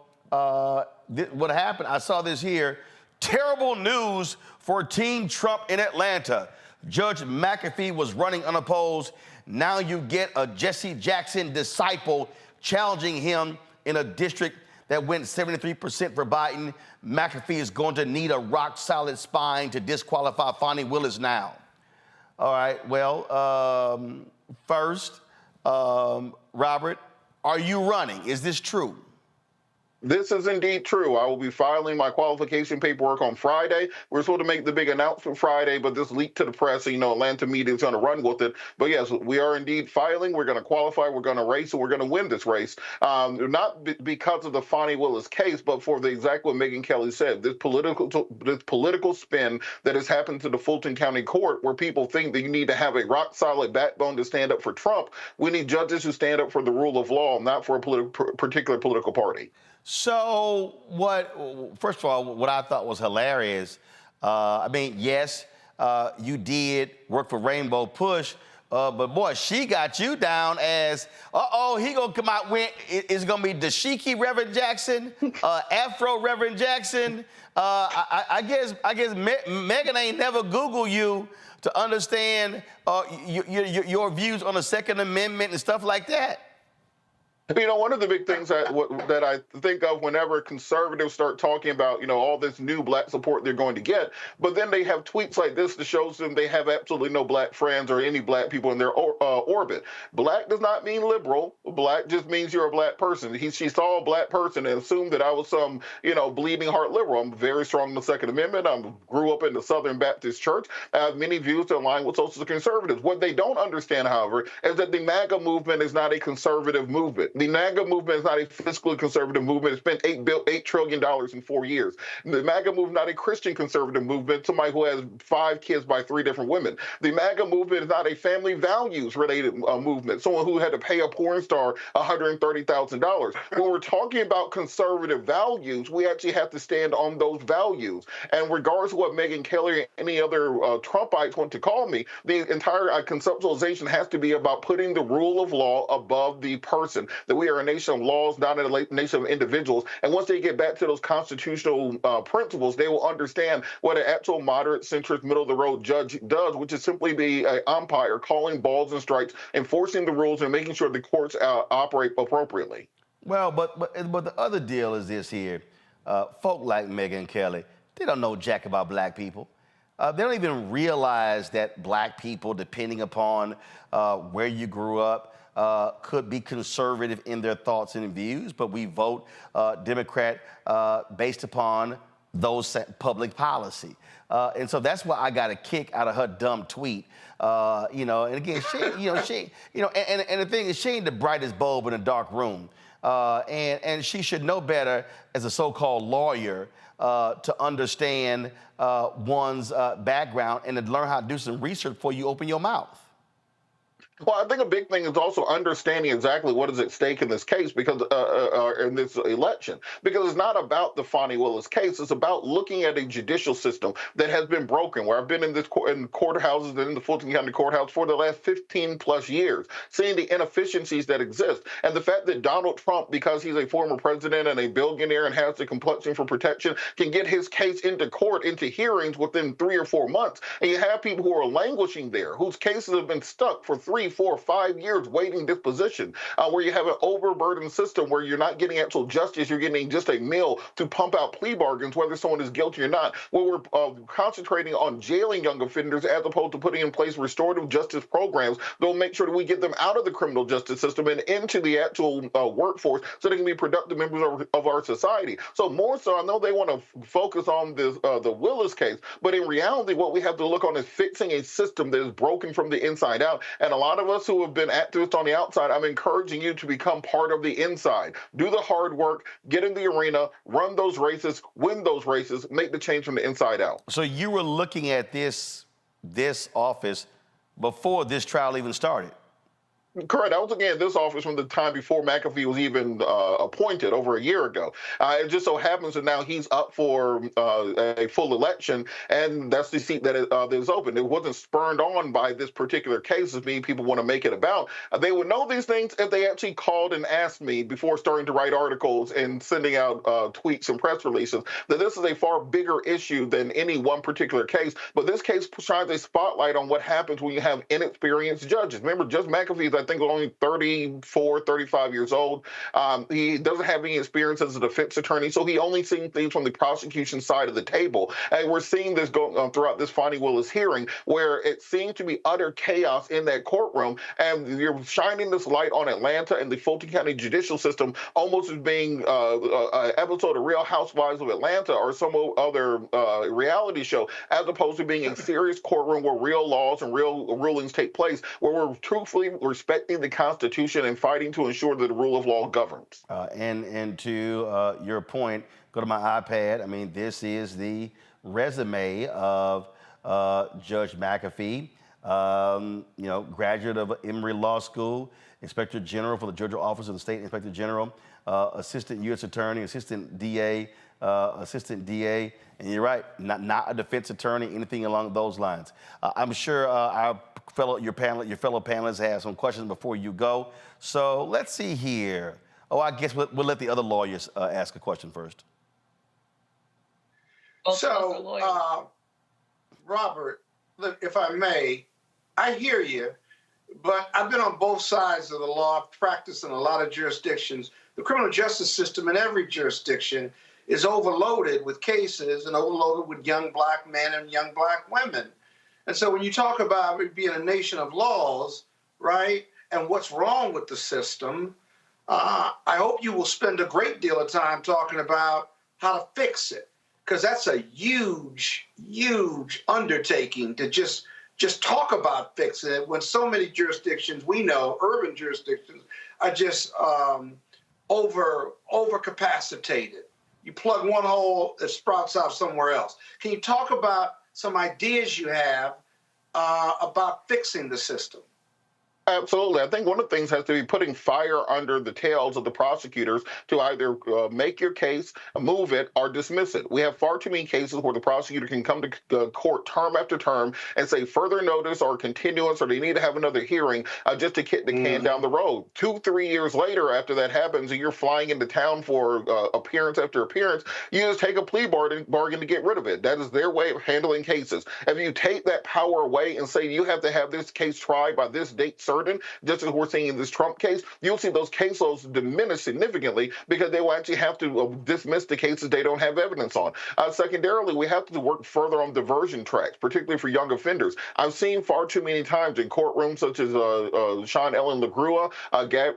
what happened, I saw this here. Terrible news for Team Trump in Atlanta. Judge McAfee was running unopposed. Now you get a Jesse Jackson disciple challenging him in a district that went 73% for Biden. McAfee is going to need a rock-solid spine to disqualify Fani Willis now. All right, well, first, Robert, are you running? Is this true? This is indeed true. I will be filing my qualification paperwork on Friday. We're supposed to make the big announcement Friday, but this leaked to the press, so, Atlanta media is going to run with it. But yes, we are indeed filing. We're going to qualify. We're going to race, and we're going to win this race. Not because of the Fani Willis case, but for the exact what Megyn Kelly said. This political spin that has happened to the Fulton County Court, where people think that you need to have a rock-solid backbone to stand up for Trump. We need judges who stand up for the rule of law, not for a particular political party. So first of all, what I thought was hilarious, yes, you did work for Rainbow Push, but boy, she got you down as, he gonna come out with, it's gonna be Dashiki Reverend Jackson, Afro Reverend Jackson. I guess Megyn ain't never Googled you to understand your views on the Second Amendment and stuff like that. One of the big things that I think of whenever conservatives start talking about, all this new black support they're going to get, but then they have tweets like this that shows them they have absolutely no black friends or any black people in their orbit. Black does not mean liberal. Black just means you're a black person. She saw a black person and assumed that I was some, bleeding heart liberal. I'm very strong in the Second Amendment. I grew up in the Southern Baptist Church. I have many views that align with social conservatives. What they don't understand, however, is that the MAGA movement is not a conservative movement. The MAGA movement is not a fiscally conservative movement. It spent $8 trillion in 4 years. The MAGA movement is not a Christian conservative movement, somebody who has 5 kids by 3 different women. The MAGA movement is not a family values-related movement, someone who had to pay a porn star $130,000. When we're talking about conservative values, we actually have to stand on those values. And regardless of what Megyn Kelly and any other Trumpites want to call me, the entire conceptualization has to be about putting the rule of law above the person. That we are a nation of laws, not a nation of individuals. And once they get back to those constitutional principles, they will understand what an actual moderate, centrist, middle-of-the-road judge does, which is simply be an umpire calling balls and strikes, enforcing the rules, and making sure the courts operate appropriately. Well, but the other deal is this here. Folk like Megyn Kelly, they don't know jack about black people. They don't even realize that black people, depending upon where you grew up, could be conservative in their thoughts and views, but we vote Democrat based upon those public policy. And so that's why I got a kick out of her dumb tweet. And again, and the thing is, she ain't the brightest bulb in a dark room. And she should know better as a so-called lawyer to understand one's background and to learn how to do some research before you open your mouth. Well, I think a big thing is also understanding exactly what is at stake in this case, because in this election, because it's not about the Fani Willis case. It's about looking at a judicial system that has been broken. Where I've been in courthouses and in the Fulton County Courthouse for the last 15 plus years, seeing the inefficiencies that exist, and the fact that Donald Trump, because he's a former president and a billionaire and has the complexion for protection, can get his case into court, into hearings within 3 or 4 months, and you have people who are languishing there, whose cases have been stuck for 3, 4, 5 years waiting disposition, where you have an overburdened system where you're not getting actual justice, you're getting just a mill to pump out plea bargains, whether someone is guilty or not, where we're concentrating on jailing young offenders as opposed to putting in place restorative justice programs that will make sure that we get them out of the criminal justice system and into the actual workforce so they can be productive members of our society. So more so, I know they want to focus on this the Willis case, but in reality, what we have to look on is fixing a system that is broken from the inside out. And a lot of us who have been activists on the outside, I'm encouraging you to become part of the inside. Do the hard work, get in the arena, run those races, win those races, make the change from the inside out. So you were looking at this office before this trial even started? Correct. I was looking at this office from the time before McAfee was even appointed over a year ago. It just so happens that now he's up for a full election, and that's the seat that is open. It wasn't spurned on by this particular case, as many people want to make it about. They would know these things if they actually called and asked me before starting to write articles and sending out tweets and press releases that this is a far bigger issue than any one particular case. But this case shines a spotlight on what happens when you have inexperienced judges. Remember, Judge McAfee is, I think, only 34, 35 years old. He doesn't have any experience as a defense attorney, so he only seen things from the prosecution side of the table. And we're seeing this go throughout this Fonnie Willis hearing, where it seemed to be utter chaos in that courtroom, and you're shining this light on Atlanta and the Fulton County judicial system almost as being an episode of Real Housewives of Atlanta or some other reality show, as opposed to being a serious courtroom where real laws and real rulings take place, where we're truthfully respecting the Constitution and fighting to ensure that the rule of law governs. And to your point, go to my iPad. I mean, this is the resume of Judge McAfee. Graduate of Emory Law School, Inspector General for the Georgia Office of the State Inspector General, Assistant U.S. Attorney, Assistant DA, and you're right, not a defense attorney, anything along those lines. I'm sure your fellow panelists have some questions before you go. So let's see here. Oh, I guess we'll let the other lawyers ask a question first. So, Robert, if I may, I hear you, but I've been on both sides of the law. I've practiced in a lot of jurisdictions. The criminal justice system in every jurisdiction is overloaded with cases and overloaded with young black men and young black women. And so when you talk about it being a nation of laws, right, and what's wrong with the system, I hope you will spend a great deal of time talking about how to fix it, because that's a huge, huge undertaking to just talk about fixing it when so many jurisdictions, we know, urban jurisdictions, are just overcapacitated. You plug one hole, it sprouts out somewhere else. Can you talk about some ideas you have about fixing the system? Absolutely. I think one of the things has to be putting fire under the tails of the prosecutors to either make your case, move it, or dismiss it. We have far too many cases where the prosecutor can come to court term after term and say further notice or continuance, or they need to have another hearing just to kick the can down the road. 2-3 years later, after that happens, and you're flying into town for appearance after appearance, you just take a plea bargain to get rid of it. That is their way of handling cases. If you take that power away and say you have to have this case tried by this date certain, just as we're seeing in this Trump case, you'll see those caseloads diminish significantly because they will actually have to dismiss the cases they don't have evidence on. Secondarily, we have to work further on diversion tracks, particularly for young offenders. I've seen far too many times in courtrooms such as Sean Ellen LaGrua,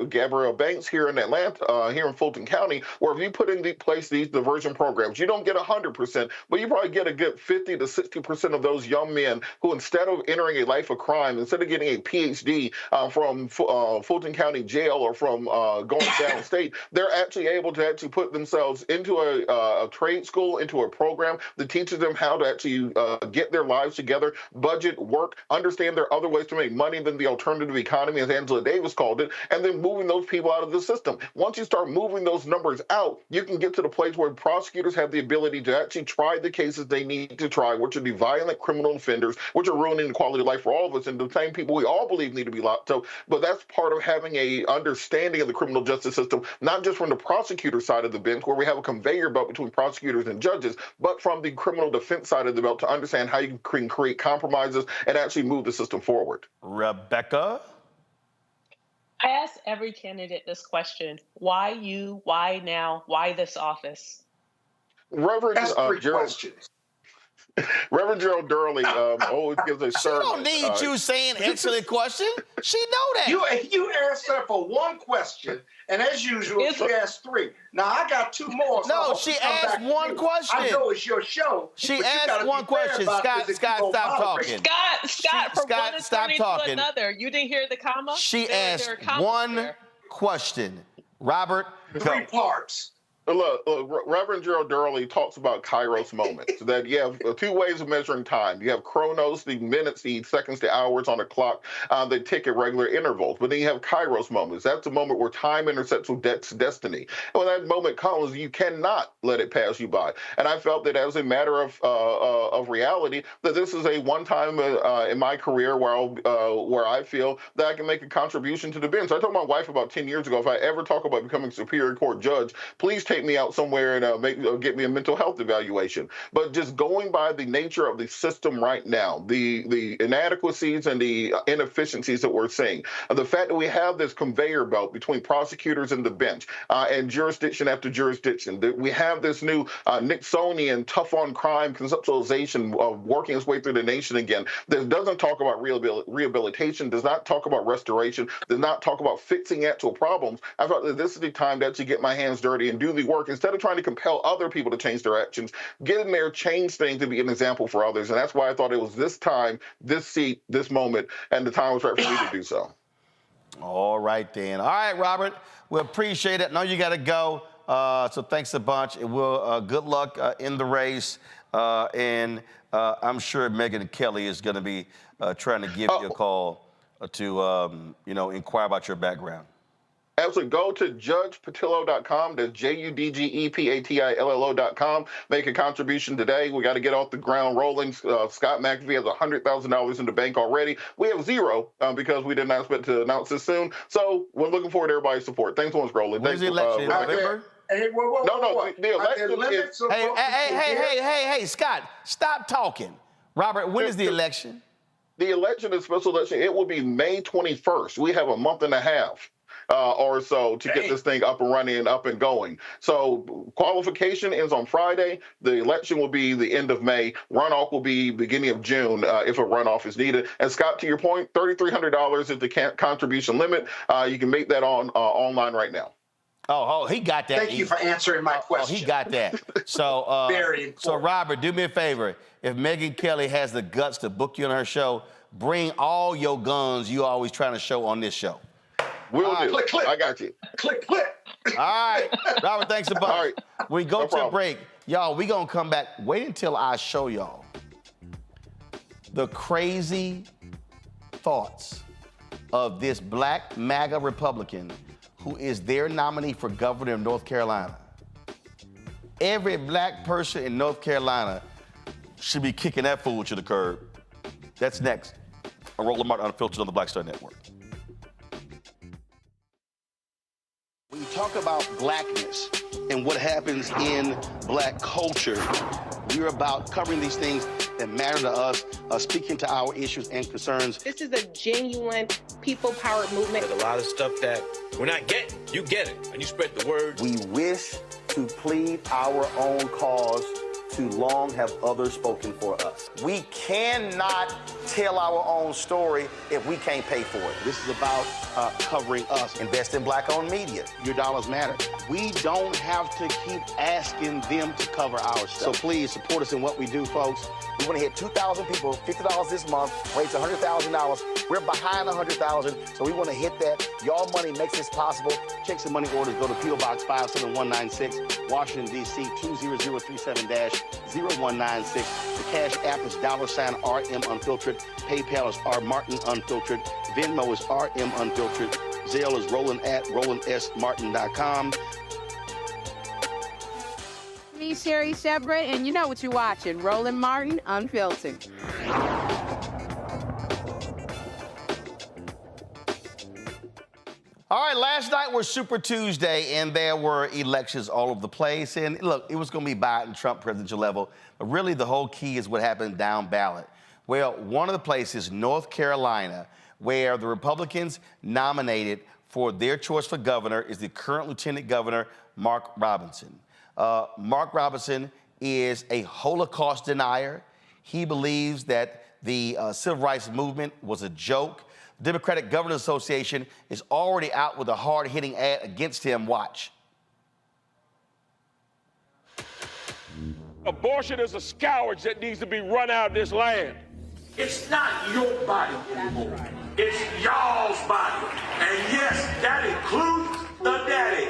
Gabrielle Banks here in Atlanta, here in Fulton County, where if you put in place these diversion programs, you don't get 100%, but you probably get a good 50 to 60% of those young men who, instead of entering a life of crime, instead of getting a PhD from Fulton County Jail or from going downstate, they're actually able to actually put themselves into a trade school, into a program that teaches them how to actually get their lives together, budget, work, understand there are other ways to make money than the alternative economy, as Angela Davis called it, and then moving those people out of the system. Once you start moving those numbers out, you can get to the place where prosecutors have the ability to actually try the cases they need to try, which are the violent criminal offenders, which are ruining the quality of life for all of us, and the same people we all believe need to be locked up. But that's part of having a understanding of the criminal justice system, not just from the prosecutor side of the bench, where we have a conveyor belt between prosecutors and judges, but from the criminal defense side of the belt to understand how you can create compromises and actually move the system forward. Rebecca? I ask every candidate this question: why you? Why now? Why this office? Reverend That's three Gerald, questions. Reverend Gerald Durley always gives a sermon. She don't need you saying answer the question. She know that. You asked her for one question, and as usual, she asked three. Now I got two more. So No, she asked one question. I know it's your show. She asked one question. Scott, stop talking. Scott, from one stop attorney talking. to another. You didn't hear the comma? She asked one question. Robert, three parts. Look, Reverend Gerald Durley talks about Kairos moments, that you have two ways of measuring time. You have chronos, the minutes, the seconds, the hours on a clock that tick at regular intervals. But then you have Kairos moments. That's the moment where time intersects with destiny. And when that moment comes, you cannot let it pass you by. And I felt that as a matter of reality, that this is a one-time in my career where I feel that I can make a contribution to the bench. I told my wife about 10 years ago, if I ever talk about becoming Superior Court judge, please take me out somewhere and get me a mental health evaluation. But just going by the nature of the system right now, the inadequacies and the inefficiencies that we're seeing, the fact that we have this conveyor belt between prosecutors and the bench and jurisdiction after jurisdiction, that we have this new Nixonian tough on crime conceptualization of working its way through the nation again, that doesn't talk about rehabilitation, does not talk about restoration, does not talk about fixing actual problems. I thought that this is the time to actually get my hands dirty and do the work instead of trying to compel other people to change their actions. Get in there, change things, to be an example for others. And that's why I thought it was this time, this seat, this moment, and the time was right for me to do so. All right, then. All right, Robert, we appreciate it. I know you got to go, so thanks a bunch. And we'll good luck in the race. And I'm sure Megyn Kelly is going to be trying to give you a call to, inquire about your background. Absolutely. Go to judgepatillo.com. That's JUDGEPATILLO.com. Make a contribution today. We got to get off the ground rolling. Scott McAfee has $100,000 in the bank already. We have zero because we did not expect to announce this soon. So we're looking forward to everybody's support. Thanks so much, Roland. When's the election? November? Hey, the election is... Hey, Scott, stop talking. Robert, when is the election? The election is special election. It will be May 21st. We have a month and a half or so to get this thing up and running and up and going. So qualification ends on Friday. The election will be the end of May. Runoff will be beginning of June if a runoff is needed. And Scott, to your point, $3,300 is the contribution limit. You can make that online right now. Oh, he got that. Thank you for answering my question. Oh, he got that. So, very important. So, Robert, do me a favor. If Megyn Kelly has the guts to book you on her show, bring all your guns you always trying to show on this show. We'll do. Click, click. I got you. Click, click. All right. Robert, thanks a bunch. All right. We go to a break. Y'all, we going to come back. Wait until I show y'all the crazy thoughts of this black MAGA Republican who is their nominee for governor of North Carolina. Every black person in North Carolina should be kicking that fool to the curb. That's next on Roland Martin Unfiltered on the Black Star Network. When you talk about blackness and what happens in black culture, we're about covering these things that matter to us, speaking to our issues and concerns. This is a genuine people-powered movement. There's a lot of stuff that we're not getting. You get it, and you spread the word. We wish to plead our own cause. Too long have others spoken for us. We cannot tell our own story if we can't pay for it. This is about covering us. Invest in black-owned media. Your dollars matter. We don't have to keep asking them to cover our stuff. So please support us in what we do, folks. We want to hit 2,000 people, $50 this month, raise $100,000. We're behind 100,000, so we want to hit that. Y'all money makes this possible. Check some money orders. Go to P.O. Box 57196, Washington, D.C. 20037-0196. The Cash App is $RM Unfiltered. PayPal is R Martin Unfiltered. Venmo is RM Unfiltered. Zelle is Roland at RolandSMartin.com. Me, Sherry Shepard, and you know what you're watching, Roland Martin Unfiltered. All right, last night was Super Tuesday, and there were elections all over the place. And look, it was going to be Biden, Trump, presidential level. But really, the whole key is what happened down ballot. Well, one of the places, North Carolina, where the Republicans nominated for their choice for governor is the current Lieutenant Governor, Mark Robinson. Mark Robinson is a Holocaust denier. He believes that the civil rights movement was a joke. The Democratic Governors Association is already out with a hard-hitting ad against him. Watch. Abortion is a scourge that needs to be run out of this land. It's not your body anymore. It's y'all's body. And yes, that includes the daddy.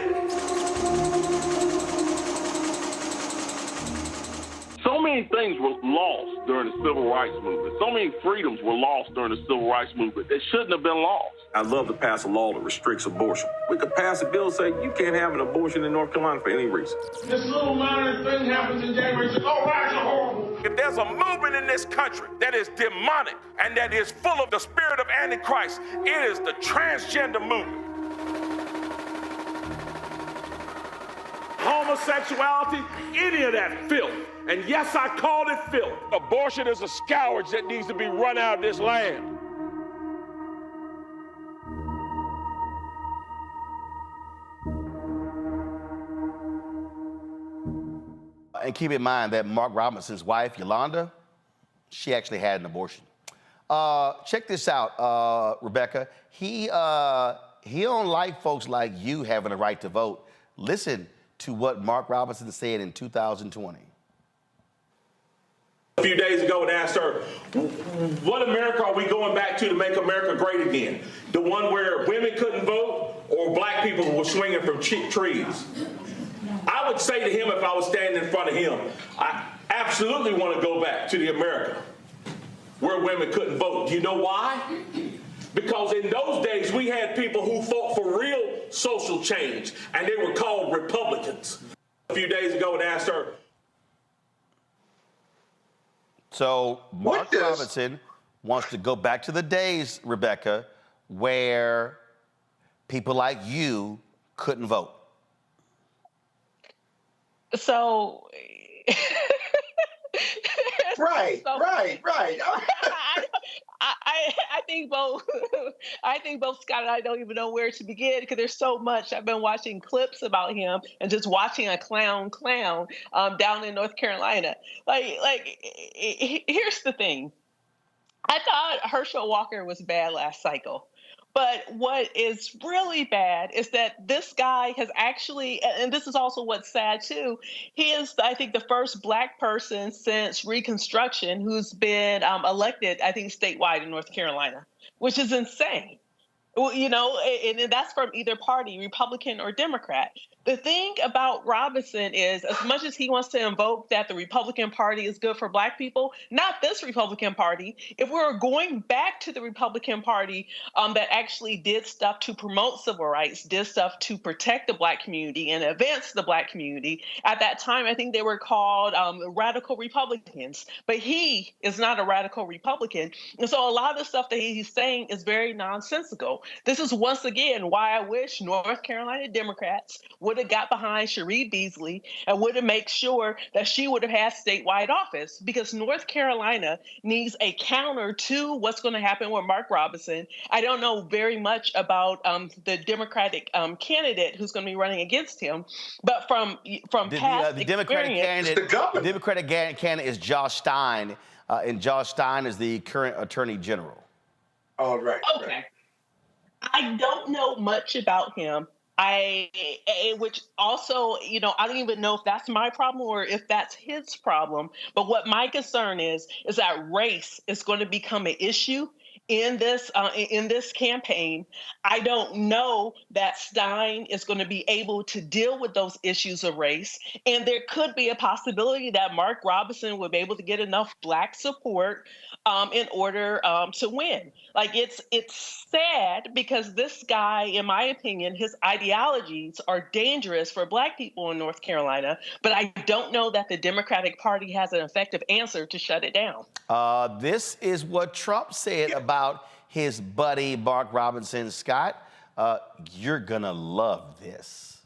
many things were lost during the civil rights movement. So many freedoms were lost during the civil rights movement that shouldn't have been lost. I'd love to pass a law that restricts abortion. We could pass a bill saying you can't have an abortion in North Carolina for any reason. This little minor thing happens in January. Oh, riots are horrible. If there's a movement in this country that is demonic and that is full of the spirit of Antichrist, it is the transgender movement. Homosexuality, any of that filth. And yes, I called it filth. Abortion is a scourge that needs to be run out of this land. And keep in mind that Mark Robinson's wife, Yolanda, she actually had an abortion. Check this out, Rebecca. He don't like folks like you having a right to vote. Listen to what Mark Robinson said in 2020. A few days ago and asked her, what America are we going back to make America great again? The one where women couldn't vote or black people were swinging from trees? I would say to him if I was standing in front of him, I absolutely want to go back to the America where women couldn't vote. Do you know why? Because in those days, we had people who fought for real social change, and they were called Republicans. A few days ago and asked her. So Mark Robinson wants to go back to the days, Rebecca, where people like you couldn't vote. So... Right. I think both. I think both Scott and I don't even know where to begin because there's so much. I've been watching clips about him and just watching a clown down in North Carolina. Here's the thing. I thought Herschel Walker was bad last cycle. But what is really bad is that this guy has actually, and this is also what's sad too, he is, I think, the first Black person since Reconstruction who's been elected, I think, statewide in North Carolina, which is insane. Well, you know, and that's from either party, Republican or Democrat. The thing about Robinson is, as much as he wants to invoke that the Republican Party is good for Black people, not this Republican Party. If we're going back to the Republican Party that actually did stuff to promote civil rights, did stuff to protect the Black community and advance the Black community, at that time, I think they were called radical Republicans. But he is not a radical Republican. And so a lot of the stuff that he's saying is very nonsensical. This is once again why I wish North Carolina Democrats would have got behind Cherie Beasley and would have made sure that she would have had statewide office, because North Carolina needs a counter to what's going to happen with Mark Robinson. I don't know very much about the Democratic candidate who's going to be running against him, but from past the Democratic candidate is Josh Stein, and Josh Stein is the current Attorney General. Oh, right. Okay. Right. I don't know much about him. Which also, you know, I don't even know if that's my problem or if that's his problem. But what my concern is that race is going to become an issue in this campaign. I don't know that Stein is going to be able to deal with those issues of race. And there could be a possibility that Mark Robinson would be able to get enough Black support in order to win. Like, it's sad because this guy, in my opinion, his ideologies are dangerous for Black people in North Carolina, but I don't know that the Democratic Party has an effective answer to shut it down. This is what Trump said about his buddy Mark Robinson. Scott, you're gonna love this.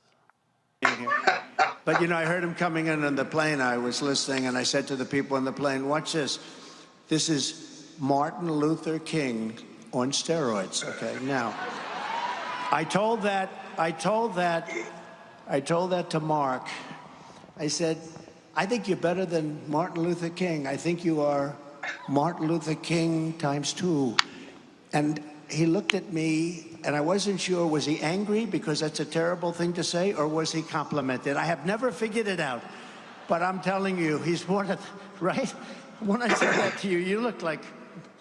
But, you know, I heard him coming in on the plane. I was listening, and I said to the people on the plane, watch this. This is Martin Luther King on steroids, okay? Now, I told that to Mark. I said, I think you're better than Martin Luther King. I think you are Martin Luther King ×2. And he looked at me, and I wasn't sure, was he angry because that's a terrible thing to say, or was he complimented? I have never figured it out. But I'm telling you, he's one of, right? When I said that to you, you looked like,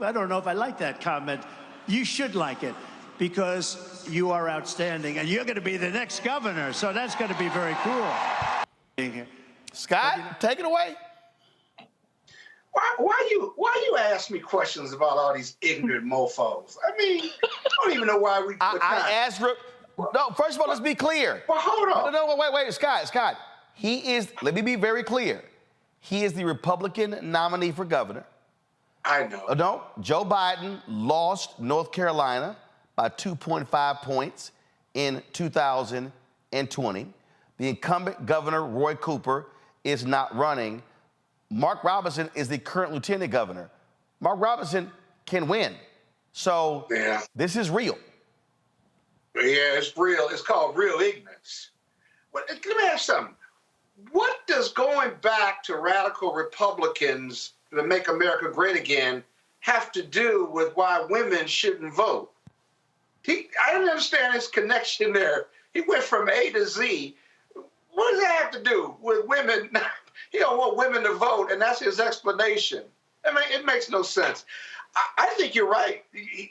I don't know if I like that comment. You should like it, because you are outstanding, and you're going to be the next governor, so that's going to be very cool. Scott, take it away. Why you ask me questions about all these ignorant mofos? I mean, I don't even know why we. I asked. No, first of all, let's be clear. Well, hold on. No, wait, Scott. He is. Let me be very clear. He is the Republican nominee for governor. I know. No, Joe Biden lost North Carolina by 2.5 points in 2020. The incumbent governor, Roy Cooper, is not running. Mark Robinson is the current lieutenant governor. Mark Robinson can win. So This is real. Yeah, it's real. It's called real ignorance. But let me ask you something. What does going back to radical Republicans to make America great again have to do with why women shouldn't vote? I don't understand his connection there. He went from A to Z. What does that have to do with women? He don't want women to vote, and that's his explanation. I mean, it makes no sense. I think you're right.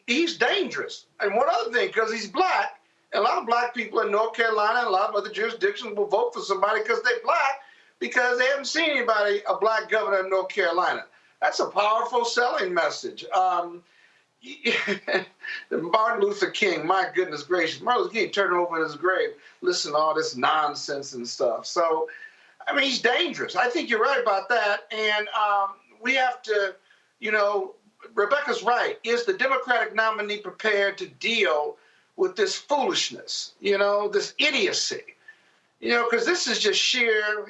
He's dangerous. And one other thing, because he's black, and a lot of black people in North Carolina and a lot of other jurisdictions will vote for somebody because they're black, because they haven't seen anybody, a black governor in North Carolina. That's a powerful selling message. Martin Luther King, my goodness gracious, Martin Luther King turned over in his grave, listen to all this nonsense and stuff. So, I mean, he's dangerous. I think you're right about that. And we have to, Rebecca's right. Is the Democratic nominee prepared to deal with this foolishness, this idiocy? Because this is just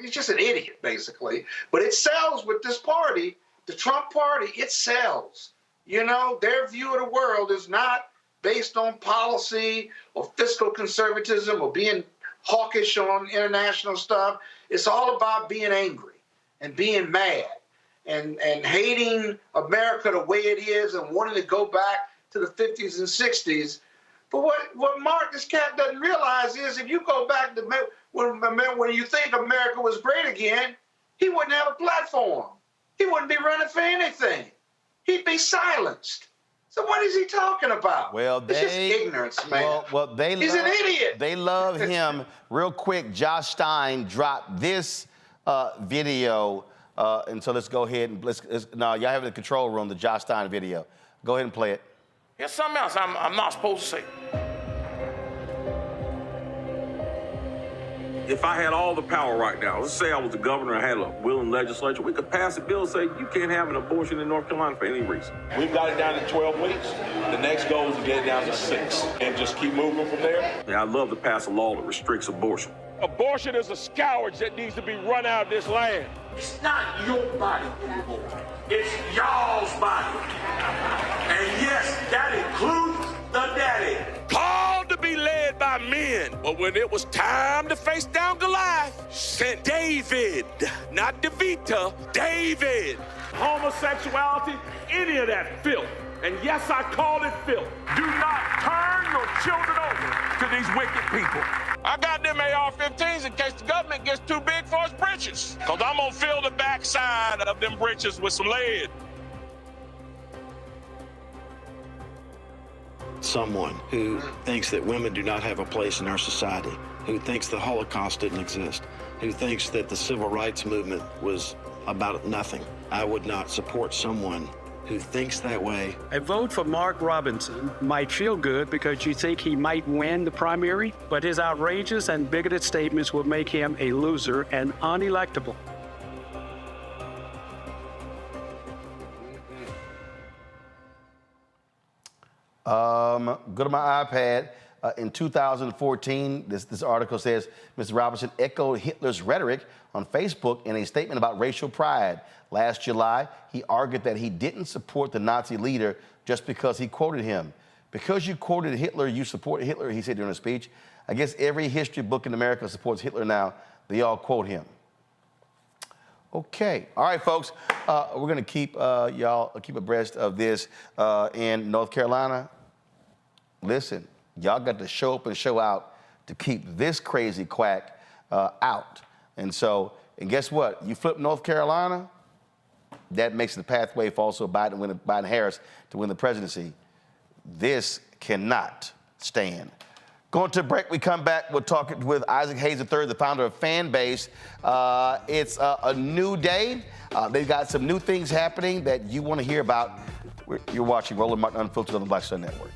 he's just an idiot, basically. But it sells with this party, the Trump party, it sells. Their view of the world is not based on policy or fiscal conservatism or being hawkish on international stuff. It's all about being angry and being mad and hating America the way it is and wanting to go back to the 50s and 60s. But what Mark, this cat doesn't realize is if you go back to when you think America was great again, he wouldn't have a platform. He wouldn't be running for anything. He'd be silenced. So what is he talking about? Well, it's just ignorance, man. He's an idiot. They love him. Real quick, Josh Stein dropped this video, and so let's go ahead and y'all have it in the control room, the Josh Stein video. Go ahead and play it. Here's something else I'm not supposed to say. If I had all the power right now, let's say I was the governor, I had a willing legislature, we could pass a bill saying you can't have an abortion in North Carolina for any reason. We've got it down to 12 weeks. The next goal is to get it down to 6 and just keep moving from there. Yeah, I'd love to pass a law that restricts abortion. Abortion is a scourge that needs to be run out of this land. It's not your body anymore. It's y'all's body. And yes, that includes the daddy. Called to be led by men, but when it was time to face down Goliath, sent David, not DeVita, David. Homosexuality, any of that filth. And yes, I call it filth. Do not turn your children over to these wicked people. I got them AR-15s in case the government gets too big for its britches. Because I'm going to fill the backside of them britches with some lead. Someone who thinks that women do not have a place in our society, who thinks the Holocaust didn't exist, who thinks that the civil rights movement was about nothing. I would not support someone who thinks that way. A vote for Mark Robinson might feel good because you think he might win the primary, but his outrageous and bigoted statements will make him a loser and unelectable. Go to my iPad. In 2014, this article says Mr. Robinson echoed Hitler's rhetoric on Facebook in a statement about racial pride. Last July, he argued that he didn't support the Nazi leader just because he quoted him. Because you quoted Hitler, you support Hitler, he said during a speech. I guess every history book in America supports Hitler now. They all quote him. Okay. All right, folks. We're going to keep y'all keep abreast of this in North Carolina. Listen, y'all got to show up and show out to keep this crazy quack out. And guess what? You flip North Carolina, that makes the pathway for also Biden-Harris to win the presidency. This cannot stand. Going to break, we come back, we'll talk with Isaac Hayes III, the founder of Fanbase. It's a new day. They've got some new things happening that you want to hear about. You're watching Roland Martin Unfiltered on the Black Sun Network.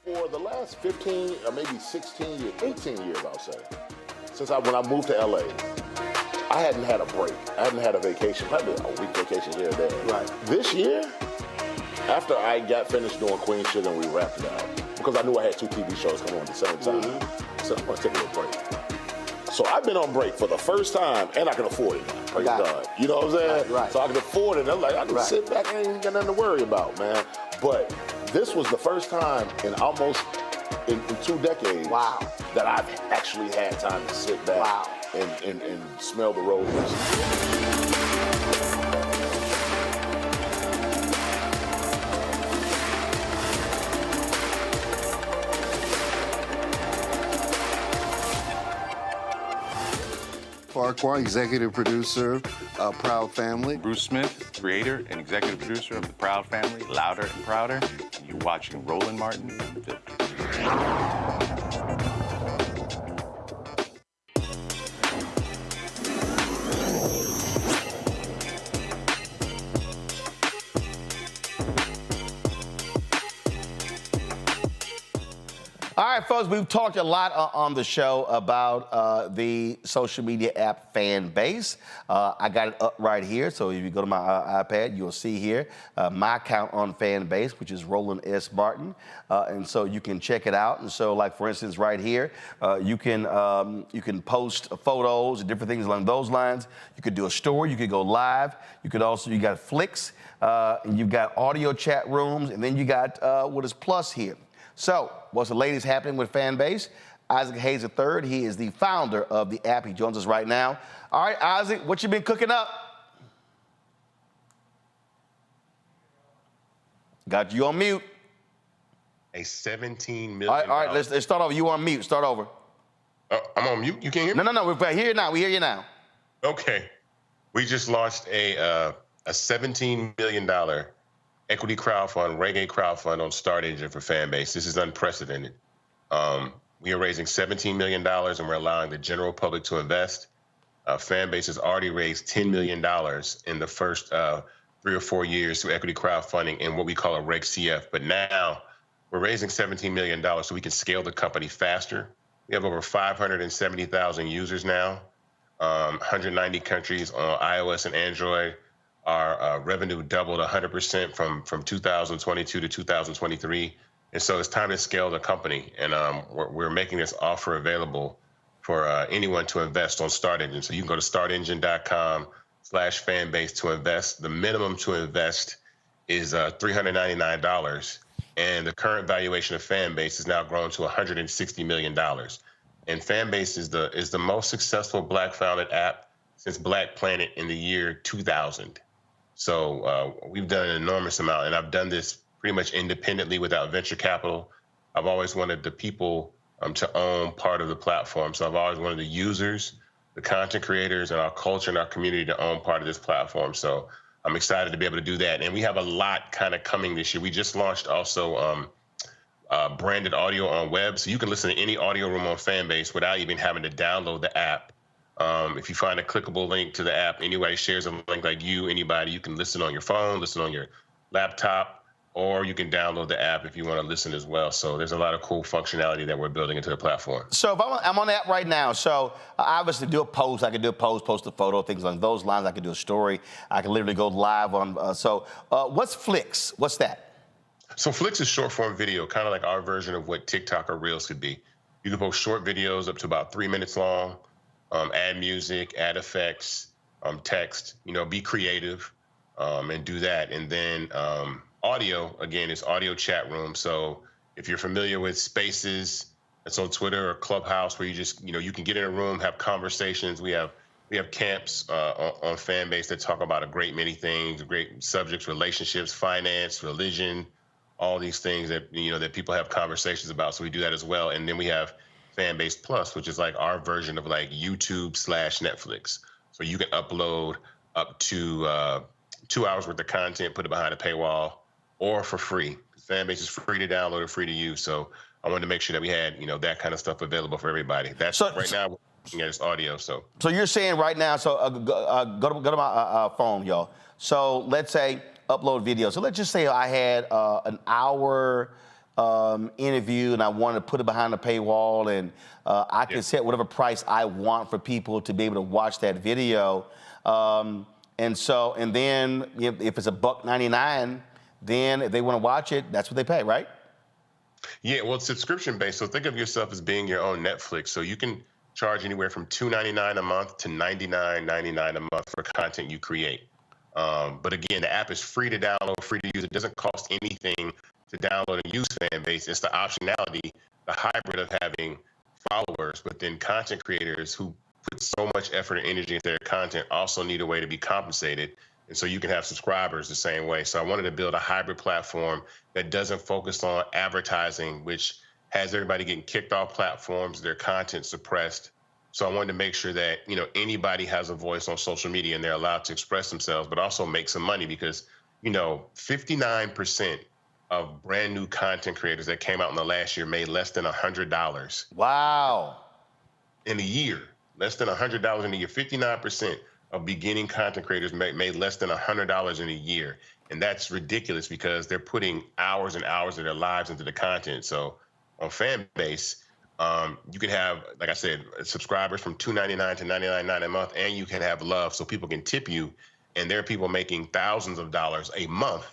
For the last 15 or maybe 16 years, 18 years, I'll say, since when I moved to LA, I hadn't had a break. I hadn't had a vacation, probably a week vacation here or there. Right. This year, after I got finished doing Queen Sugar and we wrapped it out, because I knew I had 2 TV shows coming on at the same time, I said, I'm going to take a little break. So I've been on break for the first time, and I can afford it now, praise God. You know what I'm saying? Right. So I can afford it. I'm like, I can sit back, I ain't got nothing to worry about, man. But this was the first time in almost in 2 decades that I've actually had time to sit back and smell the roses. Farquhar, executive producer of Proud Family. Bruce Smith, creator and executive producer of The Proud Family, Louder and Prouder. And you're watching Roland Martin Unfiltered. All right, folks, we've talked a lot on the show about the social media app Fanbase. I got it up right here, so if you go to my iPad, you'll see here my account on Fanbase, which is Roland S. Martin, and so you can check it out. And so, like for instance, right here, you can post photos and different things along those lines. You could do a story, you could go live. You got flicks, and you've got audio chat rooms, and then you got what is Plus here. So, what's the latest happening with Fanbase? Isaac Hayes III, he is the founder of the app. He joins us right now. All right, Isaac, what you been cooking up? Got you on mute. A $17 million. All right, let's start over. You on mute. Start over. I'm on mute. You can't hear me? No. We're here now. We hear you now. Okay. We just launched a $17 million equity crowdfund, reggae crowdfund on Start Engine for Fanbase. This is unprecedented. We are raising $17 million and we're allowing the general public to invest. Fanbase has already raised $10 million in the first 3 or 4 years through equity crowdfunding in what we call a Reg CF. But now we're raising $17 million so we can scale the company faster. We have over 570,000 users now, 190 countries on iOS and Android. Our revenue doubled 100% from 2022 to 2023. And so it's time to scale the company. And we're making this offer available for anyone to invest on Start Engine. So you can go to startengine.com/fanbase to invest. The minimum to invest is $399. And the current valuation of Fanbase has now grown to $160 million. And Fanbase is the most successful Black-founded app since Black Planet in the year 2000. So we've done an enormous amount, and I've done this pretty much independently without venture capital. I've always wanted the people to own part of the platform. So I've always wanted the users, the content creators, and our culture and our community to own part of this platform. So I'm excited to be able to do that. And we have a lot kind of coming this year. We just launched also branded audio on web. So you can listen to any audio room on Fanbase without even having to download the app. If you find a clickable link to the app, anybody shares a link like anybody, you can listen on your phone, listen on your laptop, or you can download the app if you want to listen as well. So there's a lot of cool functionality that we're building into the platform. So if I'm on the app right now, so I obviously do a post. I can do a post a photo, things along those lines. I can do a story. I can literally go live on. What's Flicks? What's that? So Flicks is short form video, kind of like our version of what TikTok or Reels could be. You can post short videos up to about 3 minutes long. Add music, add effects, text, be creative, and do that. And then audio, again, is audio chat room. So if you're familiar with Spaces, that's on Twitter or Clubhouse, where you just, you can get in a room, have conversations. We have camps on Fanbase that talk about a great many things, great subjects, relationships, finance, religion, all these things that, that people have conversations about. So we do that as well. And then we have Fanbase Plus, which is like our version of like YouTube/Netflix. So you can upload up to 2 hours worth of content, put it behind a paywall, or for free. Fanbase is free to download and free to use. So I wanted to make sure that we had, that kind of stuff available for everybody. That's right now we're looking at this audio. So you're saying right now, go to my phone, y'all. So let's say upload video. So let's just say I had an hour interview and I wanted to put it behind a paywall, and I can set whatever price I want for people to be able to watch that video. And then if it's $1.99, then if they want to watch it, that's what they pay, right? Yeah, well, it's subscription-based, so think of yourself as being your own Netflix. So you can charge anywhere from $2.99 a month to $99.99 a month for content you create. But again, the app is free to download, free to use. It doesn't cost anything to download and use Fanbase. It's the optionality, the hybrid of having followers, but then content creators who put so much effort and energy into their content also need a way to be compensated. And so you can have subscribers the same way. So I wanted to build a hybrid platform that doesn't focus on advertising, which has everybody getting kicked off platforms, their content suppressed. So I wanted to make sure that, anybody has a voice on social media and they're allowed to express themselves, but also make some money because, 59% of brand new content creators that came out in the last year made less than $100. Wow. In a year, less than $100 in a year. 59% of beginning content creators made less than $100 in a year. And that's ridiculous because they're putting hours and hours of their lives into the content. So on Fanbase, you can have, like I said, subscribers from $2.99 to $99.99 a month, and you can have love so people can tip you. And there are people making thousands of dollars a month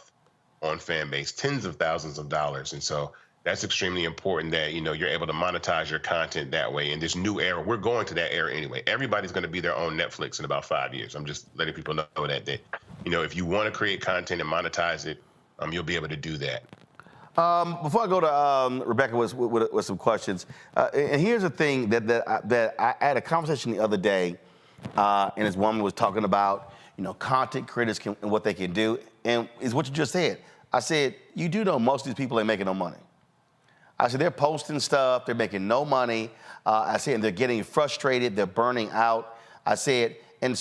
on Fanbase, tens of thousands of dollars. And so that's extremely important that, you're able to monetize your content that way. In this new era, we're going to that era anyway. Everybody's going to be their own Netflix in about 5 years. I'm just letting people know that, if you want to create content and monetize it, you'll be able to do that. Before I go to Rebecca with some questions, and here's the thing that I had a conversation the other day, and this woman was talking about, content creators and what they can do, and it's what you just said. I said, you do know most of these people ain't making no money. I said, they're posting stuff, they're making no money. I said, and they're getting frustrated, they're burning out. I said, and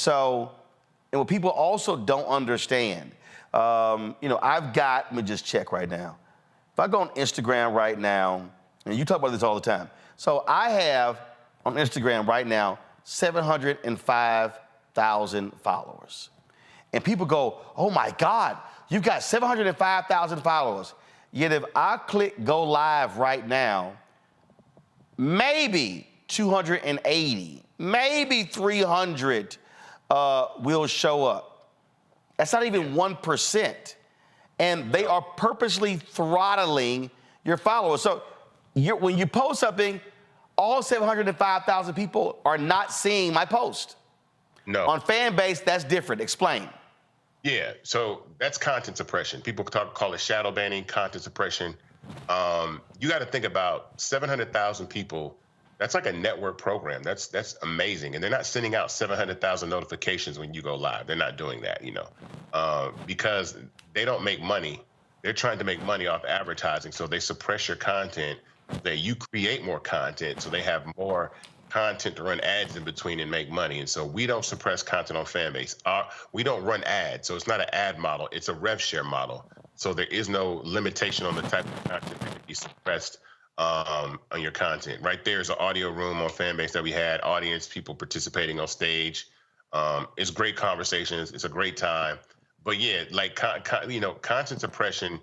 what people also don't understand, I've got, let me just check right now. If I go on Instagram right now, and you talk about this all the time. So I have on Instagram right now 705,000 followers. And people go, oh my God, you've got 705,000 followers. Yet if I click go live right now, maybe 280, maybe 300 will show up. That's not even 1%. And they are purposely throttling your followers. So when you post something, all 705,000 people are not seeing my post. No. On Fanbase, that's different. Explain. Yeah, so that's content suppression. People call it shadow banning, content suppression. You got to think about 700,000 people. That's like a network program. That's amazing. And they're not sending out 700,000 notifications when you go live. They're not doing that, because they don't make money. They're trying to make money off advertising. So they suppress your content. You create more content, so they have more content to run ads in between and make money. And so we don't suppress content on Fanbase. We don't run ads. So it's not an ad model. It's a rev share model. So there is no limitation on the type of content that can be suppressed on your content. Right there is an audio room on Fanbase that we had, audience, people participating on stage. It's great conversations. It's a great time. But yeah, like, content suppression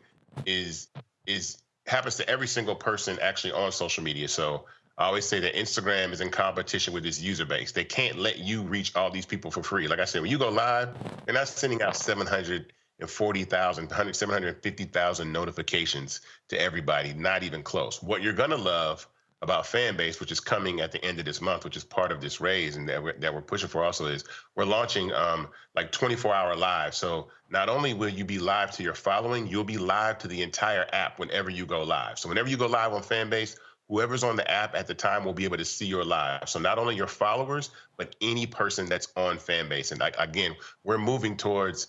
happens to every single person actually on social media. So I always say that Instagram is in competition with its user base. They can't let you reach all these people for free. Like I said, when you go live, they're not sending out 750,000 notifications to everybody, not even close. What you're gonna love about Fanbase, which is coming at the end of this month, which is part of this raise and that we're pushing for also, is we're launching like 24-hour live. So not only will you be live to your following, you'll be live to the entire app whenever you go live. So whenever you go live on Fanbase, whoever's on the app at the time will be able to see your live. So not only your followers, but any person that's on Fanbase. And again, we're moving towards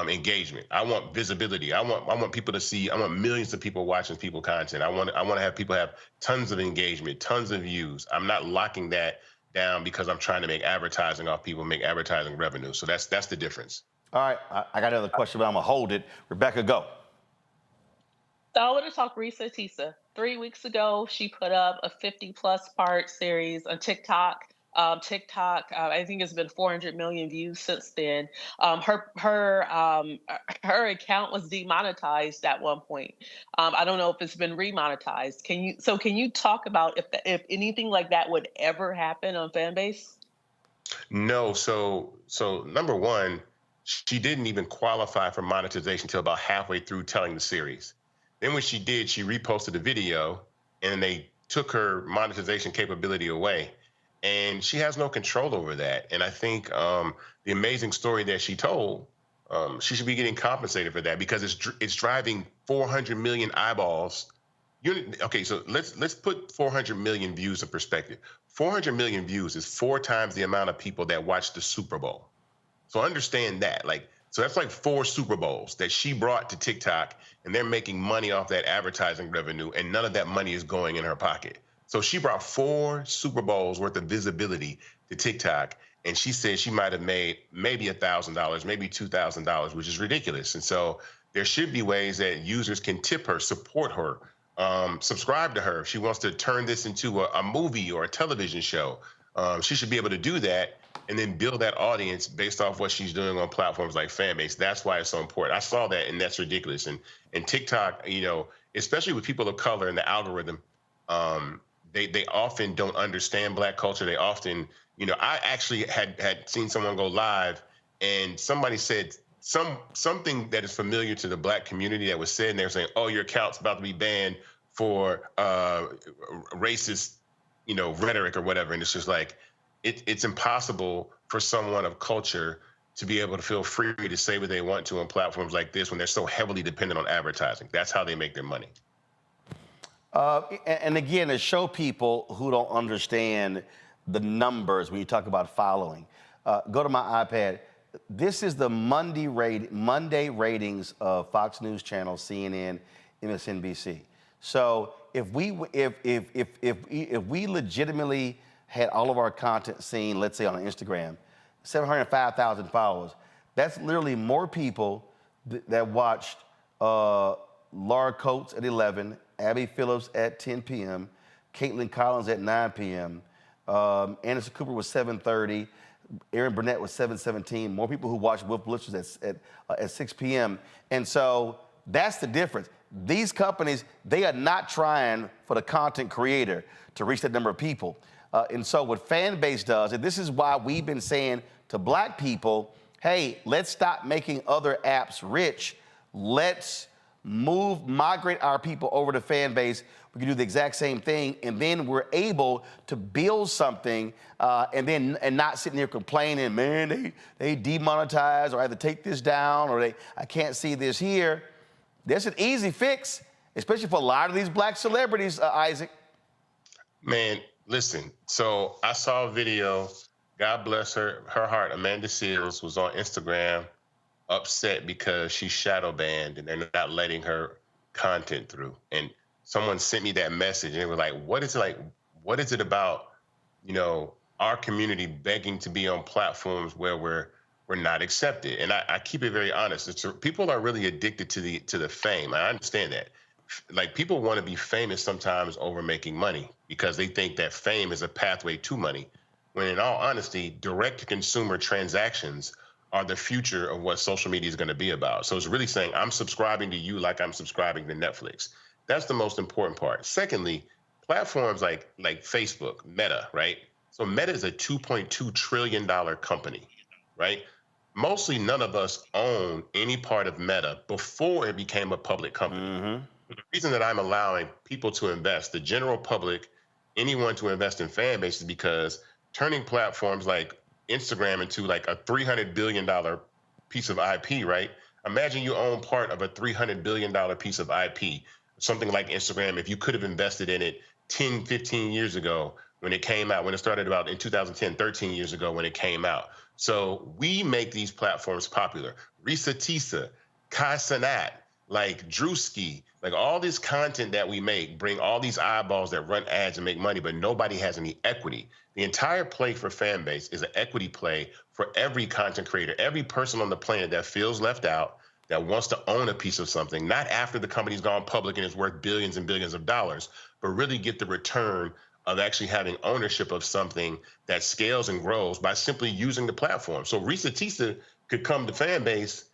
engagement. I want visibility. I want people to see. I want millions of people watching people content. I want to have people have tons of engagement, tons of views. I'm not locking that down because I'm trying to make advertising off people, make advertising revenue. So that's the difference. All right, I got another question, but I'm going to hold it. Rebecca, go. So I want to talk Risa Tisa. 3 weeks ago, she put up a 50-plus part series on TikTok. I think it's been 400 million views since then. Her account was demonetized at one point. I don't know if it's been remonetized. Can you talk about if anything like that would ever happen on Fanbase? No, so number one, she didn't even qualify for monetization until about halfway through telling the series. Then when she did, she reposted a video and they took her monetization capability away. And she has no control over that. And I think the amazing story that she told, she should be getting compensated for that because it's driving 400 million eyeballs. Okay, so let's put 400 million views in perspective. 400 million views is 4 times the amount of people that watch the Super Bowl. So understand that, so that's like 4 Super Bowls that she brought to TikTok, and they're making money off that advertising revenue, and none of that money is going in her pocket. So she brought 4 Super Bowls worth of visibility to TikTok, and she said she might have made maybe $1,000, maybe $2,000, which is ridiculous. And so there should be ways that users can tip her, support her, subscribe to her. If she wants to turn this into a movie or a television show, she should be able to do that and then build that audience based off what she's doing on platforms like Fanbase. That's why it's so important. I saw that, and that's ridiculous. And TikTok, especially with people of color and the algorithm, they often don't understand Black culture. They often, I actually had seen someone go live, and somebody said something that is familiar to the Black community that was said, and they were saying, "Oh, your account's about to be banned for racist, rhetoric or whatever." And it's just like, it's impossible for someone of culture to be able to feel free to say what they want to on platforms like this when they're so heavily dependent on advertising. That's how they make their money. And again, to show people who don't understand the numbers when you talk about following, go to my iPad. This is the Monday ratings of Fox News Channel, CNN, MSNBC. So if we legitimately had all of our content seen, let's say on Instagram, 705,000 followers, that's literally more people that watched Laura Coates at 11, Abby Phillips at 10 p.m., Caitlin Collins at 9 p.m., Anderson Cooper was 7:30, Aaron Burnett was 7:17, more people who watched Wolf Blitzers at 6 p.m. And so that's the difference. These companies, they are not trying for the content creator to reach that number of people. And so what Fanbase does, and this is why we've been saying to Black people, hey, let's stop making other apps rich. Let's migrate our people over to Fanbase. We can do the exact same thing, and then we're able to build something and not sitting here complaining, man, they demonetize, or I have to take this down, or I can't see this here. There's an easy fix, especially for a lot of these Black celebrities, Isaac. Man, listen, so I saw a video, God bless her heart, Amanda Seals was on Instagram upset because she's shadow banned and they're not letting her content through. And someone sent me that message and they were like, what is it about, our community begging to be on platforms where we're not accepted? And I keep it very honest. People are really addicted to the fame. I understand that. Like, people want to be famous sometimes over making money because they think that fame is a pathway to money, when in all honesty, direct-to-consumer transactions are the future of what social media is going to be about. So it's really saying, I'm subscribing to you like I'm subscribing to Netflix. That's the most important part. Secondly, platforms like Facebook, Meta, right? So Meta is a $2.2 trillion company, right? Mostly none of us own any part of Meta before it became a public company. Mm-hmm. The reason that I'm allowing people to invest, the general public, anyone to invest in Fanbase, is because turning platforms like Instagram into like a $300 billion piece of IP, right? Imagine you own part of a $300 billion piece of IP, something like Instagram, if you could have invested in it 10, 15 years ago when it came out, when it started about in 2010, 13 years ago when it came out. So we make these platforms popular. Risa Tisa, Kai Cenat, like Drewski, like all this content that we make, bring all these eyeballs that run ads and make money, but nobody has any equity. The entire play for Fanbase is an equity play for every content creator, every person on the planet that feels left out, that wants to own a piece of something, not after the company's gone public and is worth billions and billions of dollars, but really get the return of actually having ownership of something that scales and grows by simply using the platform. So Risa Tisa could come to Fanbase,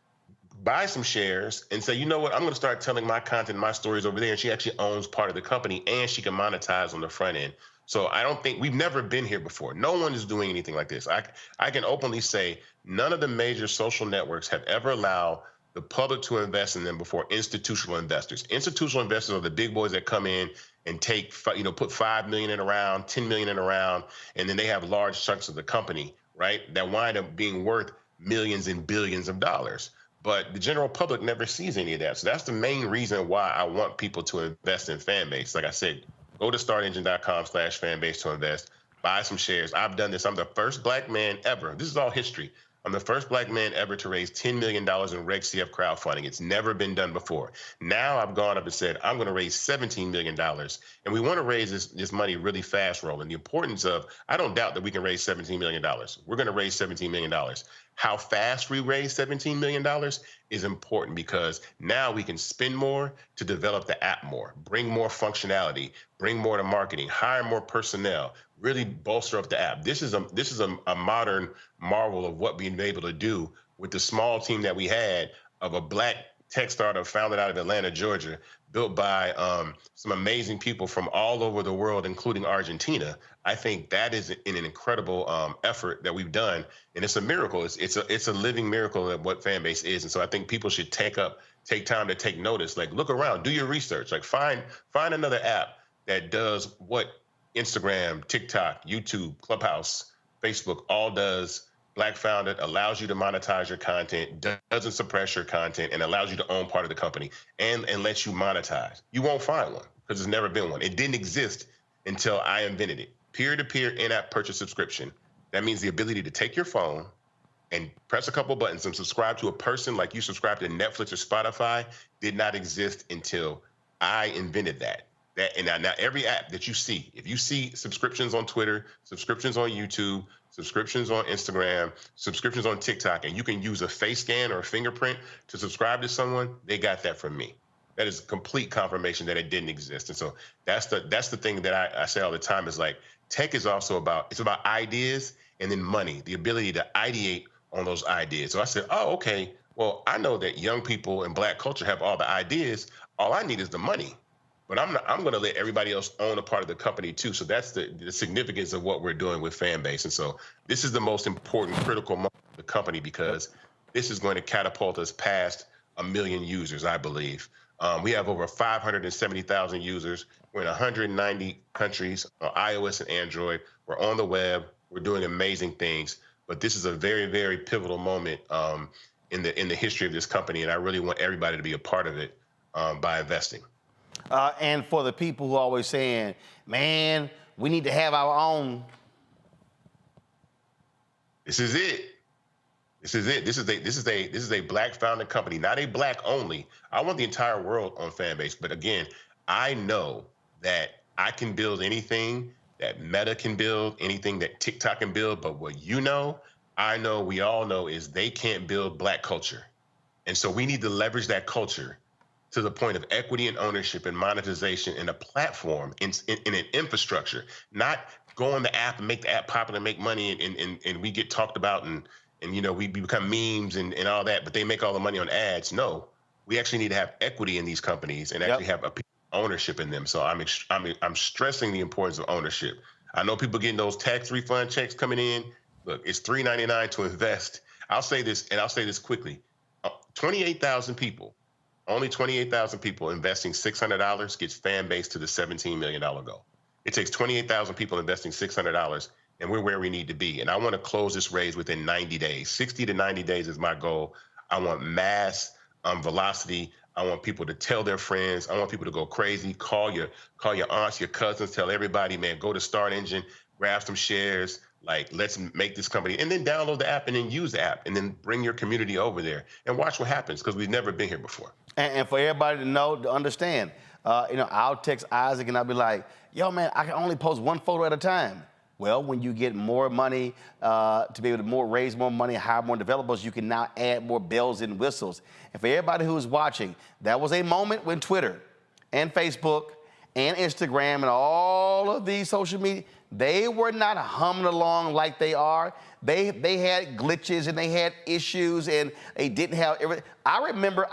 buy some shares, and say, you know what, I'm going to start telling my content, my stories over there, and she actually owns part of the company, and she can monetize on the front end. So I don't think, we've never been here before. No one is doing anything like this. I can openly say none of the major social networks have ever allowed the public to invest in them before institutional investors. Institutional investors are the big boys that come in and take, put 5 million in a round, 10 million in a round, and then they have large chunks of the company, right, that wind up being worth millions and billions of dollars. But the general public never sees any of that. So that's the main reason why I want people to invest in Fanbase. Like I said, go to startengine.com/fanbase to invest, buy some shares. I've done this. I'm the first black man ever. This is all history. I'm the first black man ever to raise $10 million in Reg CF crowdfunding. It's never been done before. Now I've gone up and said, I'm going to raise $17 million. And we want to raise this money really fast, Roland. The importance of, I don't doubt that we can raise $17 million. We're going to raise $17 million. How fast we raise $17 million is important because now we can spend more to develop the app more, bring more functionality, bring more to marketing, hire more personnel, really bolster up the app. This is a modern marvel of what we've been able to do with the small team that we had of a black tech startup founded out of Atlanta, Georgia, built by some amazing people from all over the world, including Argentina. I think that is an incredible effort that we've done, and it's a miracle. It's a living miracle of what Fanbase is, and so I think people should take time to take notice. Like, look around, do your research. Like, find another app that does what Instagram, TikTok, YouTube, Clubhouse, Facebook all does. Black founded, allows you to monetize your content, doesn't suppress your content, and allows you to own part of the company and lets you monetize. You won't find one because there's never been one. It didn't exist until I invented it. Peer-to-peer in-app purchase subscription. That means the ability to take your phone and press a couple buttons and subscribe to a person like you subscribe to Netflix or Spotify did not exist until I invented that. And now every app that you see, if you see subscriptions on Twitter, subscriptions on YouTube, subscriptions on Instagram, subscriptions on TikTok, and you can use a face scan or a fingerprint to subscribe to someone, they got that from me. That is complete confirmation that it didn't exist. And so that's the thing that I say all the time is like, tech is also about ideas and then money, the ability to ideate on those ideas. So I said, oh, okay, well, I know that young people in black culture have all the ideas. All I need is the money. But I'm going to let everybody else own a part of the company too. So that's the significance of what we're doing with Fanbase. And so this is the most important, critical moment of the company because this is going to catapult us past 1 million users, I believe. We have over 570,000 users. We're in 190 countries on iOS and Android. We're on the web. We're doing amazing things. But this is a very, very pivotal moment in the history of this company. And I really want everybody to be a part of it by investing. And for the people who are always saying, man, we need to have our own. This is it. This is it. This is a black founded company, not a black only. I want the entire world on Fanbase. But again, I know that I can build anything that Meta can build, anything that TikTok can build. But what I know, we all know is they can't build black culture. And so we need to leverage that culture to the point of equity and ownership and monetization in a platform, in an infrastructure, not go on the app and make the app popular and make money and we get talked about and we become memes and all that, but they make all the money on ads. No, we actually need to have equity in these companies and actually have ownership in them. So I'm stressing the importance of ownership. I know people getting those tax refund checks coming in. Look, it's $3.99 to invest. I'll say this, and I'll say this quickly. 28,000 people. Only 28,000 people investing $600 gets Fanbase to the $17 million goal. It takes 28,000 people investing $600, and we're where we need to be. And I want to close this raise within 90 days. 60 to 90 days is my goal. I want mass velocity. I want people to tell their friends. I want people to go crazy. Call your aunts, your cousins. Tell everybody, man, go to Start Engine, grab some shares. Like, let's make this company, and then download the app and then use the app and then bring your community over there and watch what happens, because we've never been here before. And for everybody to know, to understand, I'll text Isaac and I'll be like, yo, man, I can only post one photo at a time. Well, when you get more money to be able to raise more money, hire more developers, you can now add more bells and whistles. And for everybody who's watching, that was a moment when Twitter and Facebook and Instagram and all of these social media, they were not humming along like they are. They had glitches and they had issues and they didn't have everything. I remember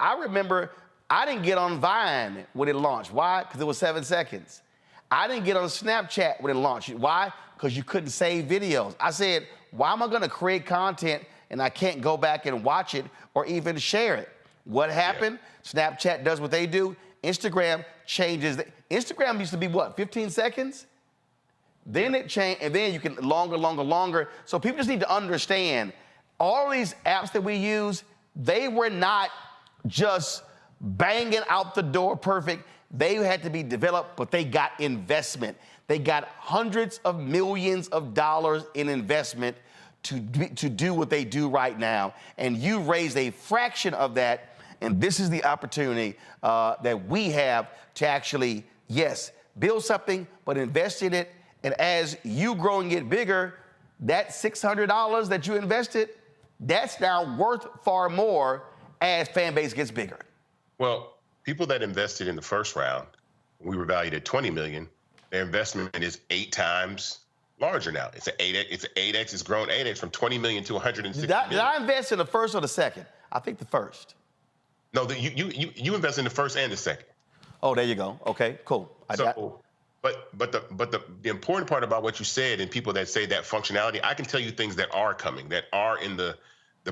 I didn't get on Vine when it launched. Why? Because it was 7 seconds. I didn't get on Snapchat when it launched. Why? Because you couldn't save videos. I said, why am I going to create content and I can't go back and watch it or even share it? What happened? Yeah. Snapchat does what they do. Instagram changes. Instagram used to be what, 15 seconds? Then it changed, and then you can longer. So people just need to understand, all these apps that we use, they were not just banging out the door perfect. They had to be developed, but they got investment. They got hundreds of millions of dollars in investment to do what they do right now. And you raised a fraction of that, and this is the opportunity that we have to actually, yes, build something, but invest in it. And as you grow and get bigger, that $600 that you invested, that's now worth far more as Fanbase gets bigger. Well, People that invested in the first round, we were valued at $20 million. Their investment is 8 times larger now. It's an 8x. It's 8x. It's grown 8x from 20 million to 160 million. Did I invest in the first or the second? I think the first. No, you invest in the first and the second. Oh, there you go. Okay, cool. But the important part about what you said, and people that say that functionality, I can tell you things that are coming, that are in the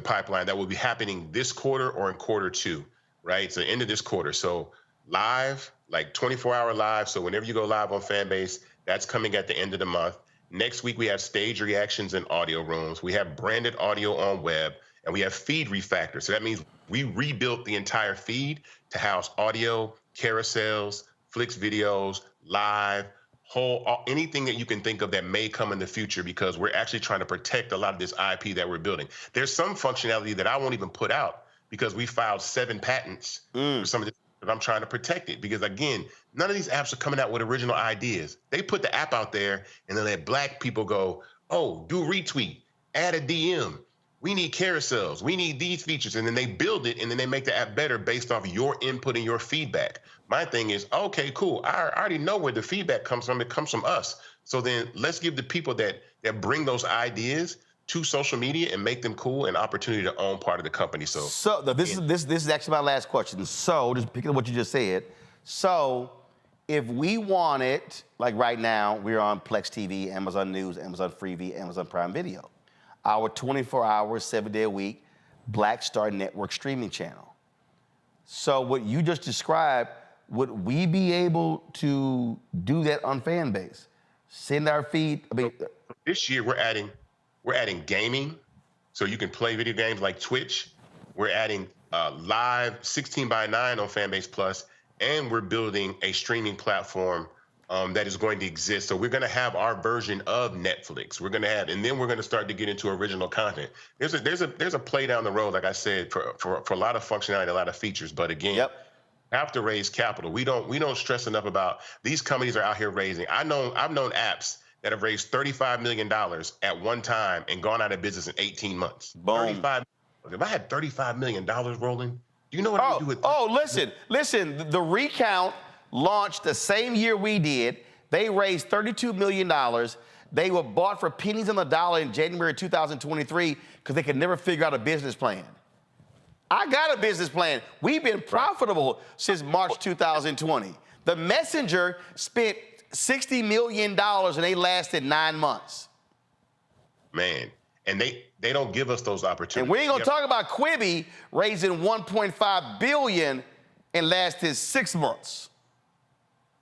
pipeline, that will be happening this quarter or in quarter 2, right? So end of this quarter. So live, like 24-hour live. So whenever you go live on Fanbase, that's coming at the end of the month. Next week, we have stage reactions in audio rooms. We have branded audio on web, and we have feed refactor. So that means we rebuilt the entire feed to house audio, carousels, Flicks videos, live, anything that you can think of that may come in the future, because we're actually trying to protect a lot of this IP that we're building. There's some functionality that I won't even put out because we filed 7 patents for some of this, but I'm trying to protect it because, again, none of these apps are coming out with original ideas. They put the app out there and then let black people go, oh, do retweet, add a DM. We need carousels. We need these features. And then they build it, and then they make the app better based off your input and your feedback. My thing is, okay, cool. I already know where the feedback comes from. It comes from us. So then let's give the people that bring those ideas to social media and make them cool an opportunity to own part of the company. So this is actually my last question. So just picking up what you just said. So if we wanted, like right now, we're on Plex TV, Amazon News, Amazon Freevee, Amazon Prime Video, our 24-hour, 7-day-a-week Black Star Network streaming channel. So what you just described, would we be able to do that on Fanbase? Send our feed? I mean, this year we're adding gaming, so you can play video games like Twitch. We're adding live 16:9 on Fanbase Plus, and we're building a streaming platform that is going to exist. So we're going to have our version of Netflix. We're going to have, and then we're going to start to get into original content. There's a play down the road, like I said, for a lot of functionality, a lot of features. But again, have to raise capital. We don't stress enough about these companies are out here raising. I've known apps that have raised $35 million at one time and gone out of business in 18 months. Boom. If I had $35 million, Roland, do you know what I would do with? Listen. The Recount launched the same year we did. They raised $32 million. They were bought for pennies on the dollar in January 2023 because they could never figure out a business plan. I got a business plan. We've been profitable since March 2020. The Messenger spent $60 million and they lasted 9 months. Man, and they don't give us those opportunities. And we ain't gonna talk about Quibi raising $1.5 billion and lasted 6 months.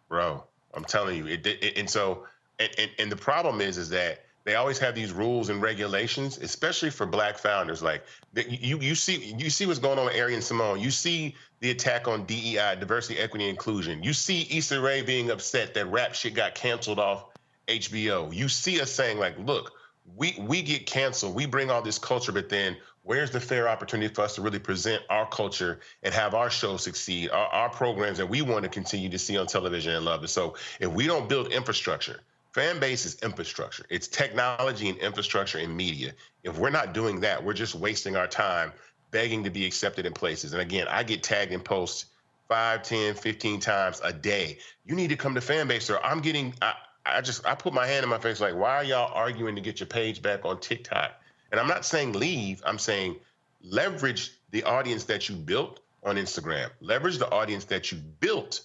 Bro, I'm telling you, and the problem is that they always have these rules and regulations, especially for black founders. Like you see what's going on with Ari and Simone. You see the attack on DEI, diversity, equity, inclusion. You see Issa Rae being upset that rap shit got canceled off HBO. You see us saying like, look, we get canceled. We bring all this culture, but then where's the fair opportunity for us to really present our culture and have our show succeed, our programs that we want to continue to see on television and love? And so if we don't build infrastructure, Fanbase is infrastructure. It's technology and infrastructure and media. If we're not doing that, we're just wasting our time begging to be accepted in places. And again, I get tagged in posts 5, 10, 15 times a day. You need to come to Fanbase, or I'm getting, I put my hand in my face like, why are y'all arguing to get your page back on TikTok? And I'm not saying leave, I'm saying leverage the audience that you built on Instagram, leverage the audience that you built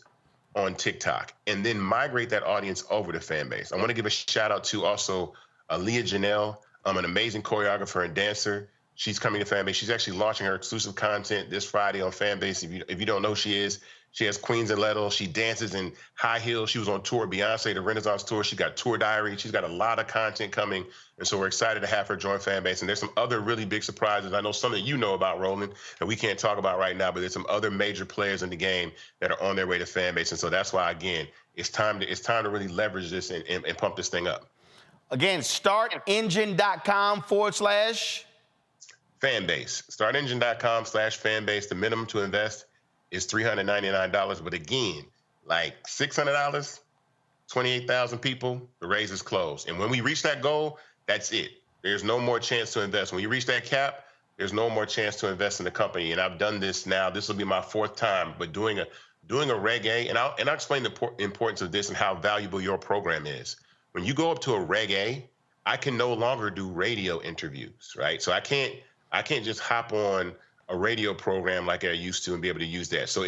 on TikTok, and then migrate that audience over to Fanbase. I want to give a shout out to also Leah Janelle, an amazing choreographer and dancer. She's coming to Fanbase. She's actually launching her exclusive content this Friday on Fanbase. If you don't know who she is, she has Queens and Lettle. She dances in high heels. She was on tour, Beyonce, the Renaissance tour. She got Tour Diary. She's got a lot of content coming. And so we're excited to have her join Fanbase. And there's some other really big surprises. I know some that you know about, Roland, that we can't talk about right now, but there's some other major players in the game that are on their way to Fanbase. And so that's why, again, it's time to really leverage this and pump this thing up. Again, startengine.com/ Fanbase. Startengine.com/Fanbase. The minimum to invest is $399. But again, like $600, 28,000 people, the raise is closed. And when we reach that goal, that's it. There's no more chance to invest. When you reach that cap, there's no more chance to invest in the company. And I've done this now. This will be my 4th time, but doing a Reg A, and I'll explain the importance of this and how valuable your program is. When you go up to a Reg A, I can no longer do radio interviews, right? So I can't just hop on a radio program like I used to and be able to use that. So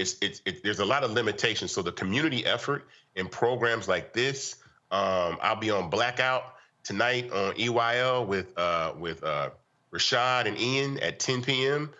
there's a lot of limitations. So the community effort in programs like this, I'll be on Blackout tonight on EYL with Rashad and Ian at 10 p.m.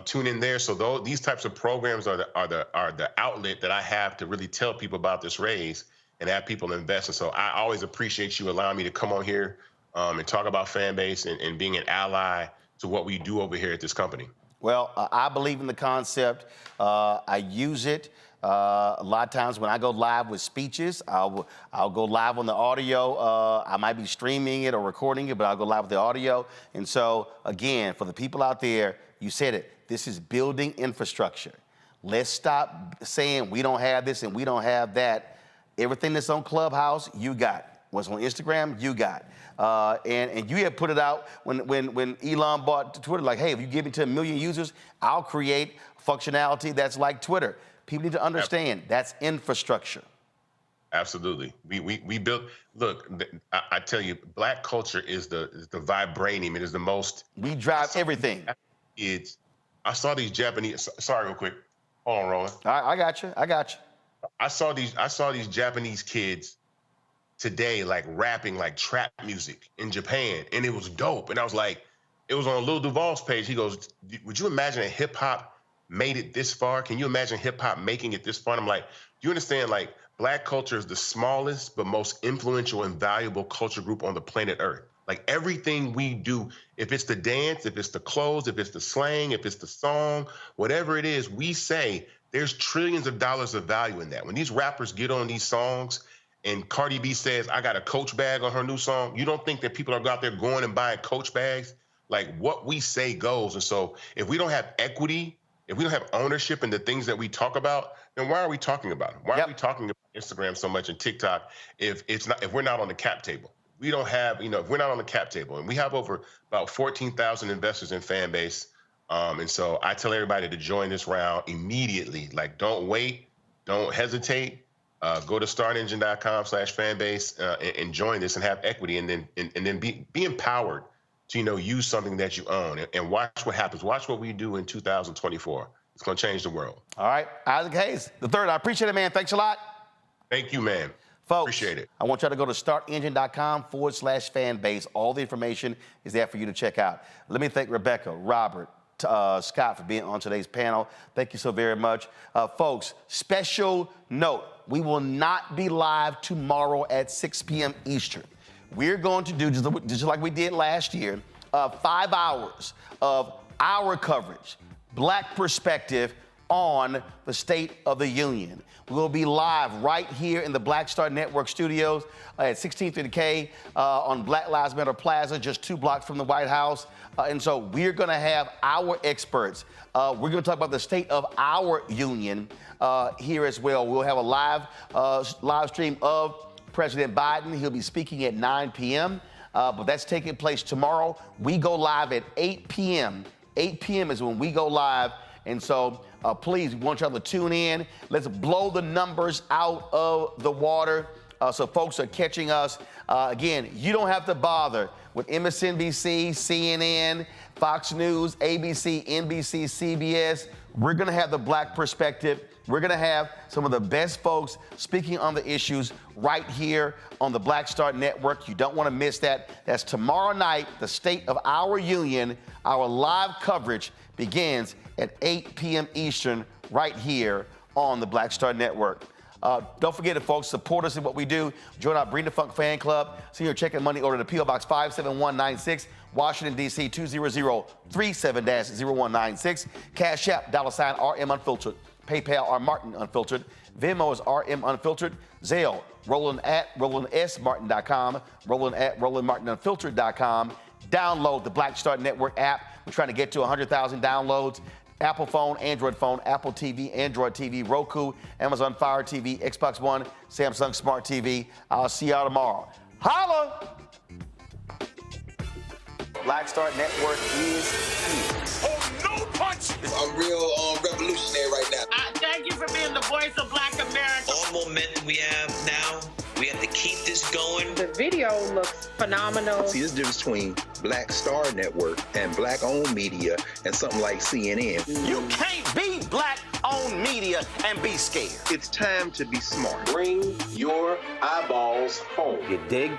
Tune in there. So these types of programs are the outlet that I have to really tell people about this raise and have people invest. And so I always appreciate you allowing me to come on here and talk about Fanbase and being an ally to what we do over here at this company. Well, I believe in the concept. I use it a lot of times when I go live with speeches. I'll go live on the audio. I might be streaming it or recording it, but I'll go live with the audio. And so, again, for the people out there, you said it, this is building infrastructure. Let's stop saying we don't have this and we don't have that. Everything that's on Clubhouse, you got. What's on Instagram, you got. And you had put it out when Elon bought Twitter, like, hey, if you give it to 1 million users, I'll create functionality that's like Twitter. People need to understand that's infrastructure. Absolutely. We built, look, I tell you, Black culture is the vibranium. It is the most. We drive everything. I saw these Japanese, sorry, real quick. Hold on, Roland. I got you. I saw these Japanese kids today, like rapping like trap music in Japan, and it was dope. And I was like, it was on Lil Duval's page. He goes, would you imagine if hip hop made it this far? Can you imagine hip hop making it this far? And I'm like, do you understand? Like, Black culture is the smallest but most influential and valuable culture group on the planet Earth. Like, everything we do, if it's the dance, if it's the clothes, if it's the slang, if it's the song, whatever it is, we say there's trillions of dollars of value in that. When these rappers get on these songs and Cardi B says, I got a Coach bag on her new song, you don't think that people are out there going and buying Coach bags? Like, what we say goes. And so if we don't have equity, if we don't have ownership in the things that we talk about, then why are we talking about it? Why are we talking about Instagram so much and TikTok if we're not on the cap table? We don't have, if we're not on the cap table, and we have over about 14,000 investors in Fanbase. And so I tell everybody to join this round immediately. Like, don't wait, don't hesitate. Go to startengine.com/Fanbase and join this and have equity, and then be empowered to use something that you own and watch what happens. Watch what we do in 2024. It's going to change the world. All right, Isaac Hayes III. I appreciate it, man. Thanks a lot. Thank you, man. Folks, appreciate it. I want y'all to go to startengine.com/Fanbase. All the information is there for you to check out. Let me thank Rebecca, Robert, Scott for being on today's panel. Thank you so very much. Folks, special note, we will not be live tomorrow at 6 p.m. Eastern. We're going to do, just like we did last year, 5 hours of our coverage, Black perspective on the State of the Union. We'll be live right here in the Black Star Network studios at 1630K on Black Lives Matter Plaza, just 2 blocks from the White House. And so we're going to have our experts. We're going to talk about the state of our union here as well. We'll have a live stream of President Biden. He'll be speaking at 9 p.m., but that's taking place tomorrow. We go live at 8 p.m. 8 p.m. is when we go live. And so please, we want y'all to tune in. Let's blow the numbers out of the water so folks are catching us. Again, you don't have to bother with MSNBC, CNN, Fox News, ABC, NBC, CBS. We're going to have the Black perspective. We're going to have some of the best folks speaking on the issues right here on the Black Star Network. You don't want to miss that. That's tomorrow night, the State of Our Union. Our live coverage begins at 8 p.m. Eastern right here on the Black Star Network. Don't forget, folks, support us in what we do. Join our Bring the Funk fan club. Send your check and money order to P.O. Box 57196, Washington, D.C. 20037-0196. Cash App, $RM Unfiltered. PayPal, R Martin Unfiltered. Venmo is RM Unfiltered. Zelle, Roland at RolandSMartin.com. Roland at RolandMartinUnfiltered.com. Download the Black Star Network app. We're trying to get to 100,000 downloads. Apple phone, Android phone, Apple TV, Android TV, Roku, Amazon Fire TV, Xbox One, Samsung Smart TV. I'll see y'all tomorrow. Holla! Black Star Network is here. Oh, no punch! I'm real revolutionary right now. Thank you for being the voice of Black America. All momentum we have now, we have to keep this going. The video looks phenomenal. See, there's a difference between Black Star Network and Black-owned media and something like CNN. You can't be Black-owned media and be scared. It's time to be smart. Bring your eyeballs home. You dig?